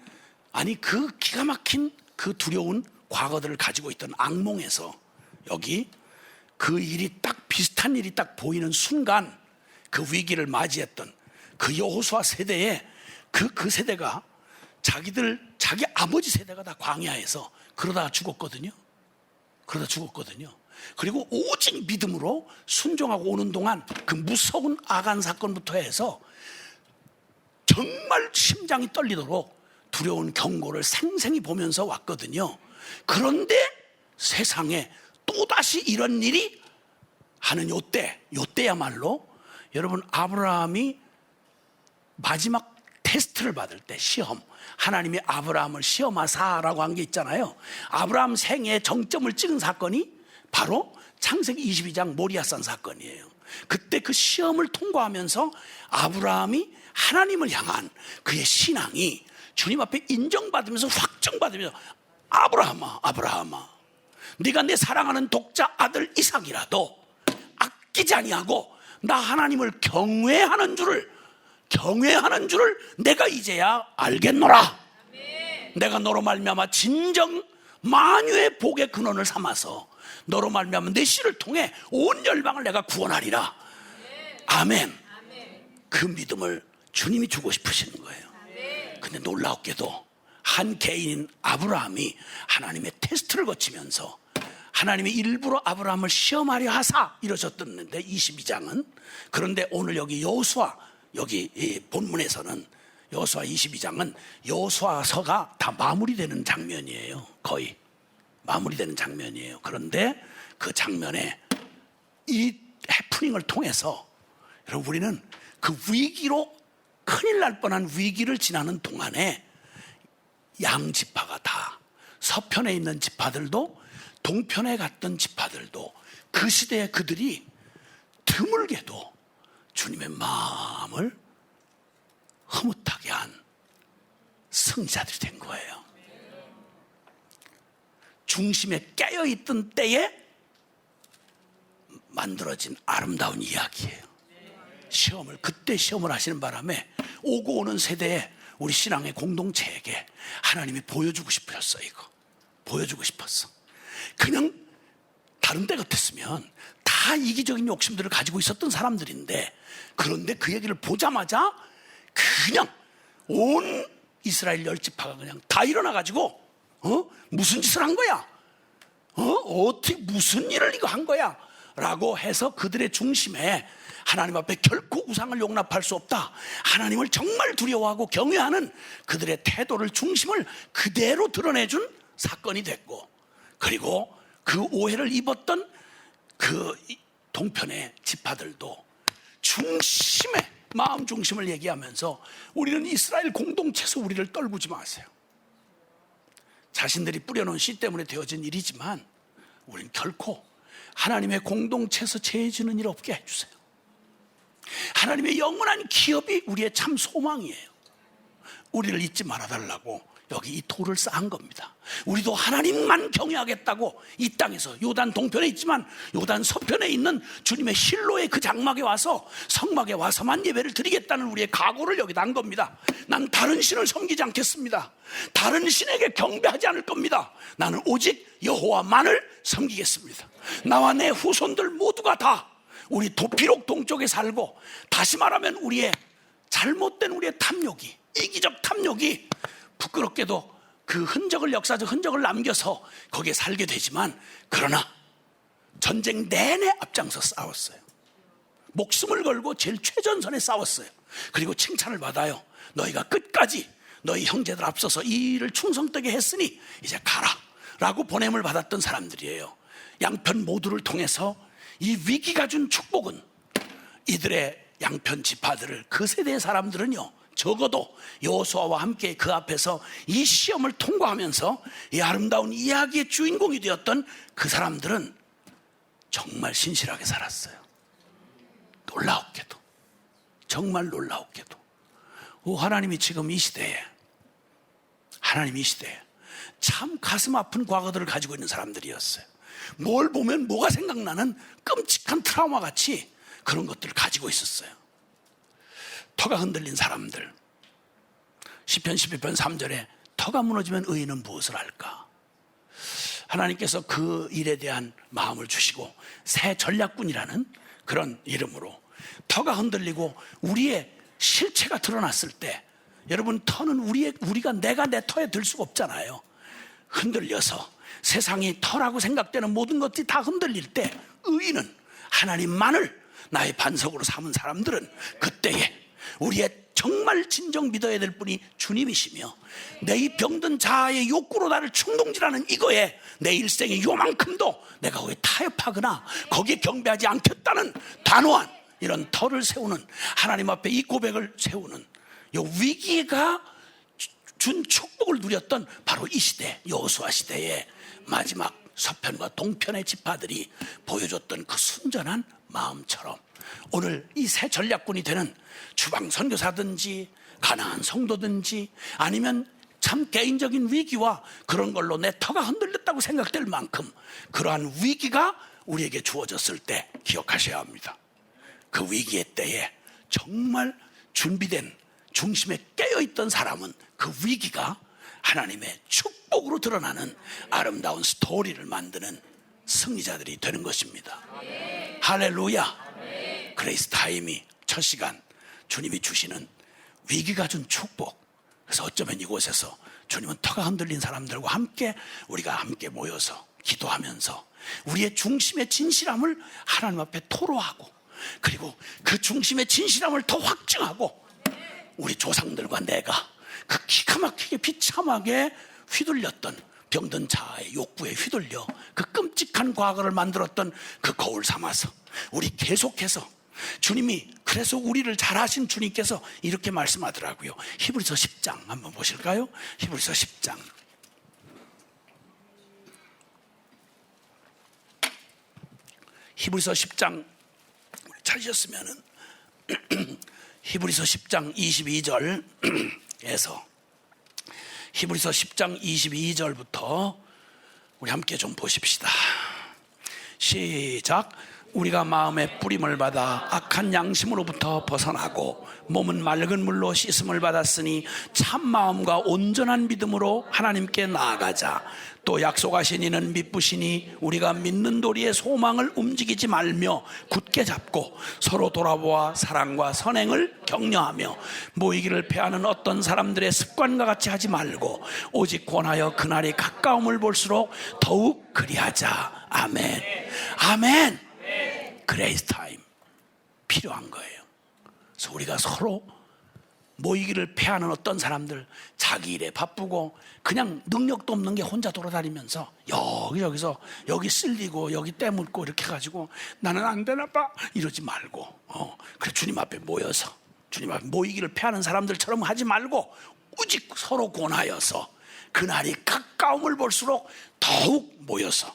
아니 그 기가 막힌 그 두려운 과거들을 가지고 있던 악몽에서 여기 그 일이 딱 비슷한 일이 딱 보이는 순간, 그 위기를 맞이했던 그 여호수아 세대에 그 세대가 자기 아버지 세대가 다 광야에서 그러다 죽었거든요. 그리고 오직 믿음으로 순종하고 오는 동안 그 무서운 아간 사건부터 해서 정말 심장이 떨리도록 두려운 경고를 생생히 보면서 왔거든요. 그런데 세상에 또다시 이런 일이 하는 요때야말로 여러분, 아브라함이 마지막 테스트를 받을 때, 시험, 하나님이 아브라함을 시험하사라고 한 게 있잖아요. 아브라함 생애의 정점을 찍은 사건이 바로 창세기 22장 모리아산 사건이에요. 그때 그 시험을 통과하면서 아브라함이 하나님을 향한 그의 신앙이 주님 앞에 인정받으면서 확정받으면서, 아브라함아, 네가 내 사랑하는 독자 아들 이삭이라도 아끼지 아니하고 나 하나님을 경외하는 줄을 내가 이제야 알겠노라. 내가 너로 말미암아 진정 만유의 복의 근원을 삼아서 너로 말미암아 내 씨를 통해 온 열방을 내가 구원하리라. 아멘. 그 믿음을 주님이 주고 싶으시는 거예요. 근데 놀랍게도 한 개인인 아브라함이 하나님의 테스트를 거치면서 하나님이 일부러 아브라함을 시험하려 하사 이러셨던데 22장은. 그런데 오늘 여기 여호수아, 여기 이 본문에서는 여호수아 22장은 여호수아서가 다 마무리되는 장면이에요. 거의 마무리되는 장면이에요. 그런데 그 장면에 이 해프닝을 통해서 여러분, 우리는 그 위기로 큰일 날 뻔한 위기를 지나는 동안에 양지파가 다, 서편에 있는 지파들도 동편에 갔던 지파들도 그 시대에 그들이 드물게도 주님의 마음을 흐뭇하게 한 승자들이 된 거예요. 중심에 깨어있던 때에 만들어진 아름다운 이야기예요. 그때 시험을 하시는 바람에 오고 오는 세대에 우리 신앙의 공동체에게 하나님이 보여주고 싶으셨어. 이거 보여주고 싶었어. 그냥 다른 때 같았으면 다 이기적인 욕심들을 가지고 있었던 사람들인데, 그런데 그 얘기를 보자마자 그냥 온 이스라엘 10지파가 그냥 다 일어나가지고 무슨 짓을 한 거야? 어떻게 무슨 일을 이거 한 거야? 라고 해서 그들의 중심에 하나님 앞에 결코 우상을 용납할 수 없다, 하나님을 정말 두려워하고 경외하는 그들의 태도를, 중심을 그대로 드러내준 사건이 됐고, 그리고 그 오해를 입었던 그 동편의 지파들도 중심에, 마음 중심을 얘기하면서 우리는 이스라엘 공동체에서 우리를 떨구지 마세요. 자신들이 뿌려놓은 씨 때문에 되어진 일이지만 우리는 결코 하나님의 공동체에서 죄지는 일 없게 해주세요. 하나님의 영원한 기업이 우리의 참 소망이에요. 우리를 잊지 말아달라고 여기 이 돌을 쌓은 겁니다. 우리도 하나님만 경외하겠다고 이 땅에서 요단 동편에 있지만 요단 서편에 있는 주님의 실로의 그 장막에 와서, 성막에 와서만 예배를 드리겠다는 우리의 각오를 여기다 한 겁니다. 난 다른 신을 섬기지 않겠습니다. 다른 신에게 경배하지 않을 겁니다. 나는 오직 여호와만을 섬기겠습니다. 나와 내 후손들 모두가 다 우리 비록 동쪽에 살고, 다시 말하면 우리의 잘못된 우리의 탐욕이, 이기적 탐욕이 부끄럽게도 그 흔적을, 역사적 흔적을 남겨서 거기에 살게 되지만, 그러나 전쟁 내내 앞장서 싸웠어요. 목숨을 걸고 제일 최전선에 싸웠어요. 그리고 칭찬을 받아요. 너희가 끝까지 너희 형제들 앞서서 이 일을 충성되게 했으니 이제 가라 라고 보냄을 받았던 사람들이에요. 양편 모두를 통해서 이 위기가 준 축복은 이들의 양편 지파들을, 그 세대의 사람들은요, 적어도 여호수아와 함께 그 앞에서 이 시험을 통과하면서 이 아름다운 이야기의 주인공이 되었던 그 사람들은 정말 신실하게 살았어요. 놀라웠게도, 정말 놀라웠게도. 하나님이 지금 이 시대에, 하나님이 이 시대에 참 가슴 아픈 과거들을 가지고 있는 사람들이었어요. 뭘 보면 뭐가 생각나는 끔찍한 트라우마 같이 그런 것들을 가지고 있었어요. 터가 흔들린 사람들. 시편 12편 3절에 터가 무너지면 의인은 무엇을 할까? 하나님께서 그 일에 대한 마음을 주시고 새 전략군이라는 그런 이름으로 터가 흔들리고 우리의 실체가 드러났을 때, 여러분, 터는 우리가 내가 내 터에 들 수가 없잖아요. 흔들려서 세상이 터라고 생각되는 모든 것들이 다 흔들릴 때, 의인은 하나님만을 나의 반석으로 삼은 사람들은 그때에 우리의 정말 진정 믿어야 될 분이 주님이시며, 내 이 병든 자아의 욕구로 나를 충동질하는 이거에 내 일생의 요만큼도 내가 거기에 타협하거나 거기에 경배하지 않겠다는 단호한 이런 터를 세우는, 하나님 앞에 이 고백을 세우는, 이 위기가 준 축복을 누렸던 바로 이 시대, 여호수아 시대의 마지막 서편과 동편의 지파들이 보여줬던 그 순전한 마음처럼, 오늘 이 새 전략군이 되는 주방 선교사든지 가나안 성도든지 아니면 참 개인적인 위기와 그런 걸로 내 터가 흔들렸다고 생각될 만큼 그러한 위기가 우리에게 주어졌을 때 기억하셔야 합니다. 그 위기의 때에 정말 준비된, 중심에 깨어있던 사람은 그 위기가 하나님의 축복으로 드러나는 아름다운 스토리를 만드는 승리자들이 되는 것입니다. 할렐루야. 그레이스 타임이 첫 시간 주님이 주시는 위기가 준 축복. 그래서 어쩌면 이곳에서 주님은 터가 흔들린 사람들과 함께 우리가 함께 모여서 기도하면서 우리의 중심의 진실함을 하나님 앞에 토로하고, 그리고 그 중심의 진실함을 더 확증하고, 우리 조상들과 내가 그 기가 막히게 비참하게 휘둘렸던 병든 자아의 욕구에 휘둘려 그 끔찍한 과거를 만들었던 그 거울 삼아서 우리 계속해서, 주님이, 그래서 우리를 잘하신 주님께서 이렇게 말씀하더라고요. 히브리서 10장 한번 보실까요? 히브리서 10장. 히브리서 10장 찾으셨으면은 히브리서 10장 22절에서 히브리서 10장 22절부터 우리 함께 좀 보십시다. 시작. 우리가 마음의 뿌림을 받아 악한 양심으로부터 벗어나고 몸은 맑은 물로 씻음을 받았으니 참 마음과 온전한 믿음으로 하나님께 나아가자. 또 약속하신 이는 미쁘시니 우리가 믿는 도리의 소망을 움직이지 말며 굳게 잡고 서로 돌아보아 사랑과 선행을 격려하며 모이기를 패하는 어떤 사람들의 습관과 같이 하지 말고 오직 권하여 그날이 가까움을 볼수록 더욱 그리하자. 아멘. 아멘. 그레이스 타임 필요한 거예요. 그래서 우리가 서로 모이기를 패하는 어떤 사람들, 자기 일에 바쁘고 그냥 능력도 없는 게 혼자 돌아다니면서 여기저기서 여기 쓸리고 여기 때묻고 이렇게 해가지고 나는 안 되나 봐 이러지 말고, 그래 주님 앞에 모여서 주님 앞에 모이기를 패하는 사람들처럼 하지 말고 오직 서로 권하여서 그날이 가까움을 볼수록 더욱 모여서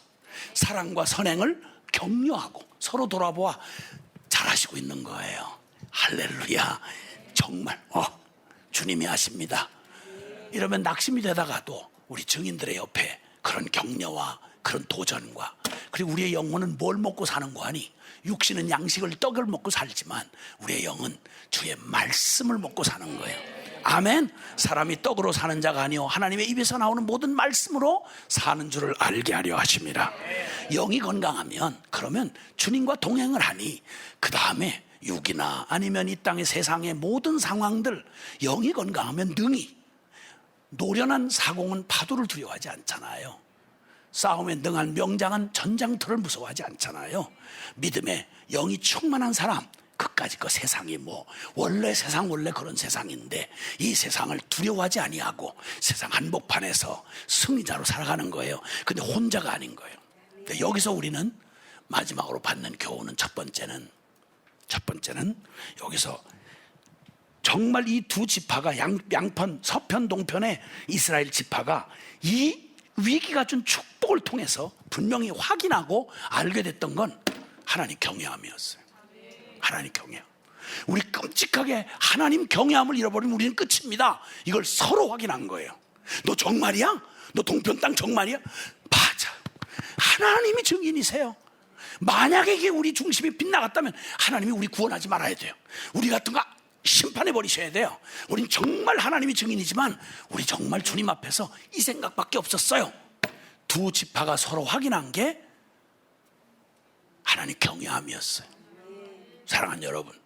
사랑과 선행을 격려하고 서로 돌아보아 잘하시고 있는 거예요. 할렐루야. 정말 주님이 하십니다. 이러면 낙심이 되다가도 우리 증인들의 옆에 그런 격려와 그런 도전과, 그리고 우리의 영혼은 뭘 먹고 사는 거 아니? 육신은 양식을 떡을 먹고 살지만 우리의 영은 주의 말씀을 먹고 사는 거예요. 아멘. 사람이 떡으로 사는 자가 아니요 하나님의 입에서 나오는 모든 말씀으로 사는 줄을 알게 하려 하십니다. 영이 건강하면 그러면 주님과 동행을 하니 그 다음에 육이나 아니면 이 땅의 세상의 모든 상황들, 영이 건강하면 능히, 노련한 사공은 파도를 두려워하지 않잖아요. 싸움에 능한 명장은 전장터를 무서워하지 않잖아요. 믿음에 영이 충만한 사람, 그까짓 거 세상이 원래 세상 원래 그런 세상인데 이 세상을 두려워하지 아니하고 세상 한복판에서 승리자로 살아가는 거예요. 근데 혼자가 아닌 거예요. 근데 여기서 우리는 마지막으로 받는 교훈은 첫 번째는 여기서 정말 이 두 지파가 양편 서편 동편의 이스라엘 지파가 이 위기가 준 축복을 통해서 분명히 확인하고 알게 됐던 건 하나님 경외함이었어요. 하나님 경외함. 우리 끔찍하게 하나님 경외함을 잃어버리면 우리는 끝입니다. 이걸 서로 확인한 거예요. 너 정말이야? 너 동편 땅 정말이야? 맞아. 하나님이 증인이세요. 만약에 이게 우리 중심이 빗나갔다면 하나님이 우리 구원하지 말아야 돼요. 우리 같은 거 심판해 버리셔야 돼요. 우린 정말 하나님이 증인이지만 우리 정말 주님 앞에서 이 생각밖에 없었어요. 두 지파가 서로 확인한 게 하나님 경외함이었어요. 사랑하는 여러분,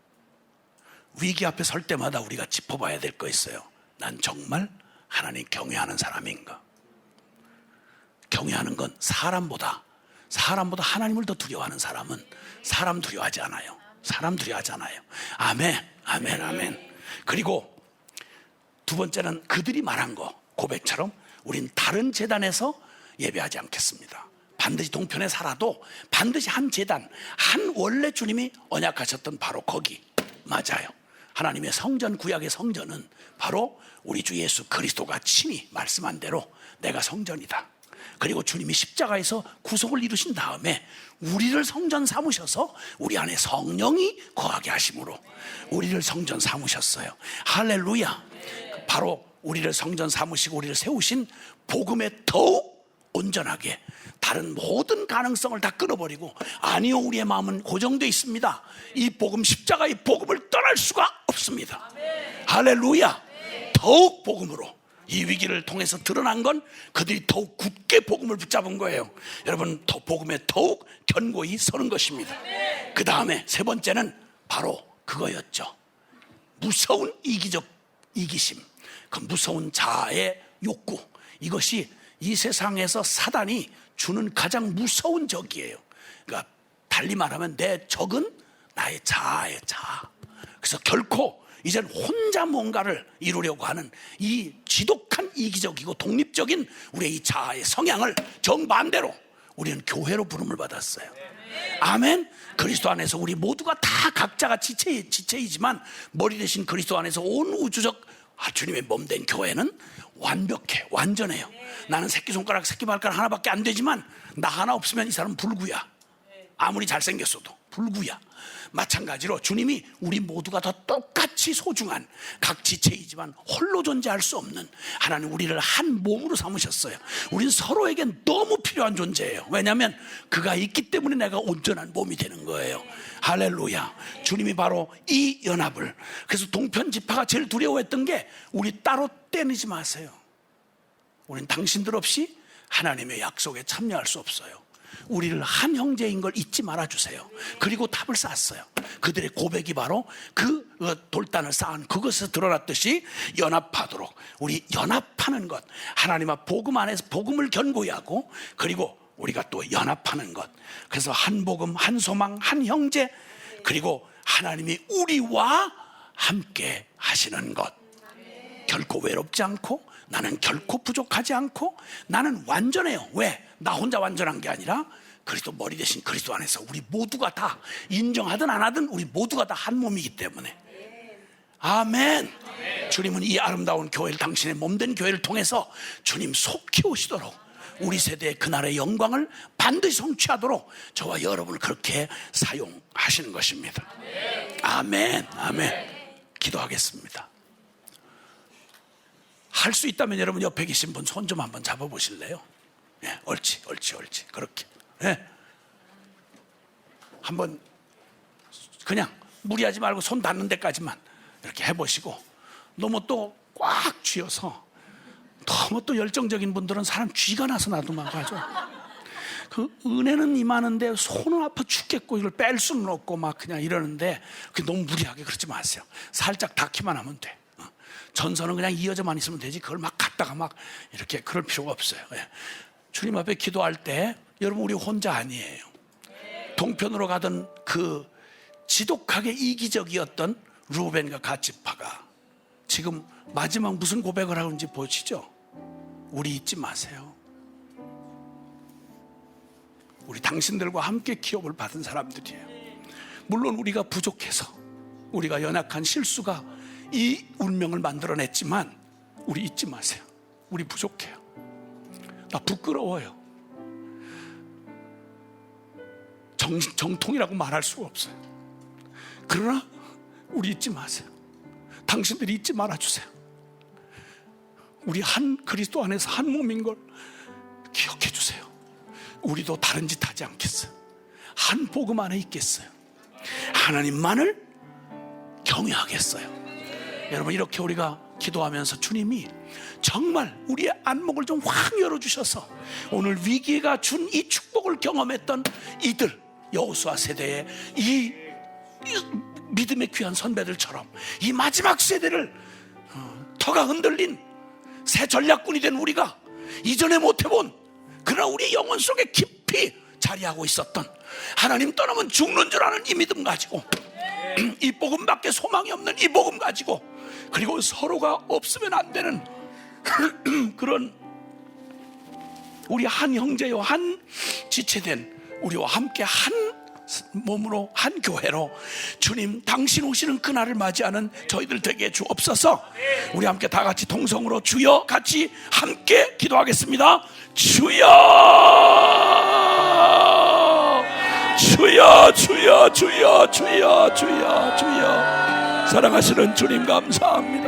위기 앞에 설 때마다 우리가 짚어봐야 될 거 있어요. 난 정말 하나님 경외하는 사람인가? 경외하는 건 사람보다 하나님을 더 두려워하는 사람은 사람 두려워하지 않아요. 사람 두려워하지 않아요. 아멘, 아멘, 아멘. 그리고 두 번째는 그들이 말한 거, 고백처럼 우린 다른 제단에서 예배하지 않겠습니다. 반드시 동편에 살아도 반드시 한 제단, 한 원래 주님이 언약하셨던 바로 거기 맞아요. 하나님의 성전, 구약의 성전은 바로 우리 주 예수 그리스도가 친히 말씀한 대로 내가 성전이다. 그리고 주님이 십자가에서 구속을 이루신 다음에 우리를 성전 삼으셔서 우리 안에 성령이 거하게 하심으로 우리를 성전 삼으셨어요. 할렐루야. 바로 우리를 성전 삼으시고 우리를 세우신 복음에 더욱 온전하게 다른 모든 가능성을 다 끊어버리고, 아니요, 우리의 마음은 고정되어 있습니다. 이 복음, 십자가의 복음을 떠날 수가 없습니다. 할렐루야. 더욱 복음으로 이 위기를 통해서 드러난 건 그들이 더욱 굳게 복음을 붙잡은 거예요. 여러분, 복음에 더욱 견고히 서는 것입니다. 그 다음에 세 번째는 바로 그거였죠. 무서운 이기심, 그 무서운 자아의 욕구. 이것이 이 세상에서 사단이 주는 가장 무서운 적이에요. 그러니까 달리 말하면 내 적은 나의 자아의 자아. 그래서 결코 이젠 혼자 뭔가를 이루려고 하는 이 지독한 이기적이고 독립적인 우리의 이 자아의 성향을 정반대로 우리는 교회로 부름을 받았어요. 아멘. 그리스도 안에서 우리 모두가 다 각자가 지체이지만 머리 대신 그리스도 안에서 온 우주적 주님의 몸된 교회는 완벽해, 완전해요. 나는 새끼손가락, 새끼발가락 하나밖에 안 되지만 나 하나 없으면 이 사람은 불구야. 아무리 잘생겼어도 불구야. 마찬가지로 주님이 우리 모두가 다 똑같이 소중한 각 지체이지만 홀로 존재할 수 없는 하나님, 우리를 한 몸으로 삼으셨어요. 우린 서로에게 너무 필요한 존재예요. 왜냐하면 그가 있기 때문에 내가 온전한 몸이 되는 거예요. 할렐루야. 주님이 바로 이 연합을, 그래서 동편 지파가 제일 두려워했던 게 우리 따로 떼내지 마세요. 우린 당신들 없이 하나님의 약속에 참여할 수 없어요. 우리를 한 형제인 걸 잊지 말아주세요. 그리고 답을 쌓았어요. 그들의 고백이 바로 그 돌단을 쌓은 그것에서 드러났듯이 연합하도록, 우리 연합하는 것, 하나님 앞 복음 안에서 복음을 견고히 하고, 그리고 우리가 또 연합하는 것. 그래서 한 복음, 한 소망, 한 형제, 그리고 하나님이 우리와 함께 하시는 것. 결코 외롭지 않고, 나는 결코 부족하지 않고, 나는 완전해요. 왜? 나 혼자 완전한 게 아니라 그리스도 머리 대신 그리스도 안에서 우리 모두가 다, 인정하든 안 하든 우리 모두가 다 한 몸이기 때문에. 아멘. 주님은 이 아름다운 교회를, 당신의 몸된 교회를 통해서 주님 속히 오시도록, 우리 세대의 그날의 영광을 반드시 성취하도록 저와 여러분을 그렇게 사용하시는 것입니다. 아멘. 아멘. 기도하겠습니다. 할 수 있다면 여러분 옆에 계신 분 손 좀 한번 잡아보실래요? 예, 옳지. 그렇게. 예. 한번 그냥 무리하지 말고 손 닿는 데까지만 이렇게 해보시고, 너무 또 꽉 쥐어서, 너무 또 열정적인 분들은 사람 쥐가 나서 놔두면 가죠. 그 은혜는 임하는데 손은 아파 죽겠고 이걸 뺄 수는 없고 막 그냥 이러는데, 그 너무 무리하게 그러지 마세요. 살짝 닿기만 하면 돼. 전선은 그냥 이어져만 있으면 되지, 그걸 막 갖다가 막 이렇게 그럴 필요가 없어요. 주님 앞에 기도할 때 여러분, 우리 혼자 아니에요. 동편으로 가던 그 지독하게 이기적이었던 루벤과 갓지파가 지금 마지막 무슨 고백을 하는지 보시죠. 우리 잊지 마세요. 우리 당신들과 함께 기업을 받은 사람들이에요. 물론 우리가 부족해서, 우리가 연약한 실수가 이 운명을 만들어냈지만 우리 잊지 마세요. 우리 부족해요. 나 부끄러워요. 정통이라고 말할 수가 없어요. 그러나 우리 잊지 마세요. 당신들이 잊지 말아주세요. 우리 한 그리스도 안에서 한 몸인 걸 기억해 주세요. 우리도 다른 짓 하지 않겠어요. 한 복음 안에 있겠어요. 하나님만을 경외하겠어요. 여러분, 이렇게 우리가 기도하면서 주님이 정말 우리의 안목을 좀 확 열어주셔서 오늘 위기가 준 이 축복을 경험했던 이들, 여호수아 세대의 이 믿음의 귀한 선배들처럼 이 마지막 세대를 터가 흔들린 새 전략군이 된 우리가 이전에 못해본, 그러나 우리 영혼 속에 깊이 자리하고 있었던, 하나님 떠나면 죽는 줄 아는 이 믿음 가지고, 이 복음밖에 소망이 없는 이 복음 가지고, 그리고 서로가 없으면 안 되는 그런 우리 한 형제요 한 지체된 우리와 함께 한 몸으로, 한 교회로 주님 당신 오시는 그날을 맞이하는 저희들 되게 주옵소서. 우리 함께 다 같이 동성으로 주여 같이 함께 기도하겠습니다. 주여, 주여, 주여, 주여, 주여, 주여, 주여. 사랑하시는 주님 감사합니다.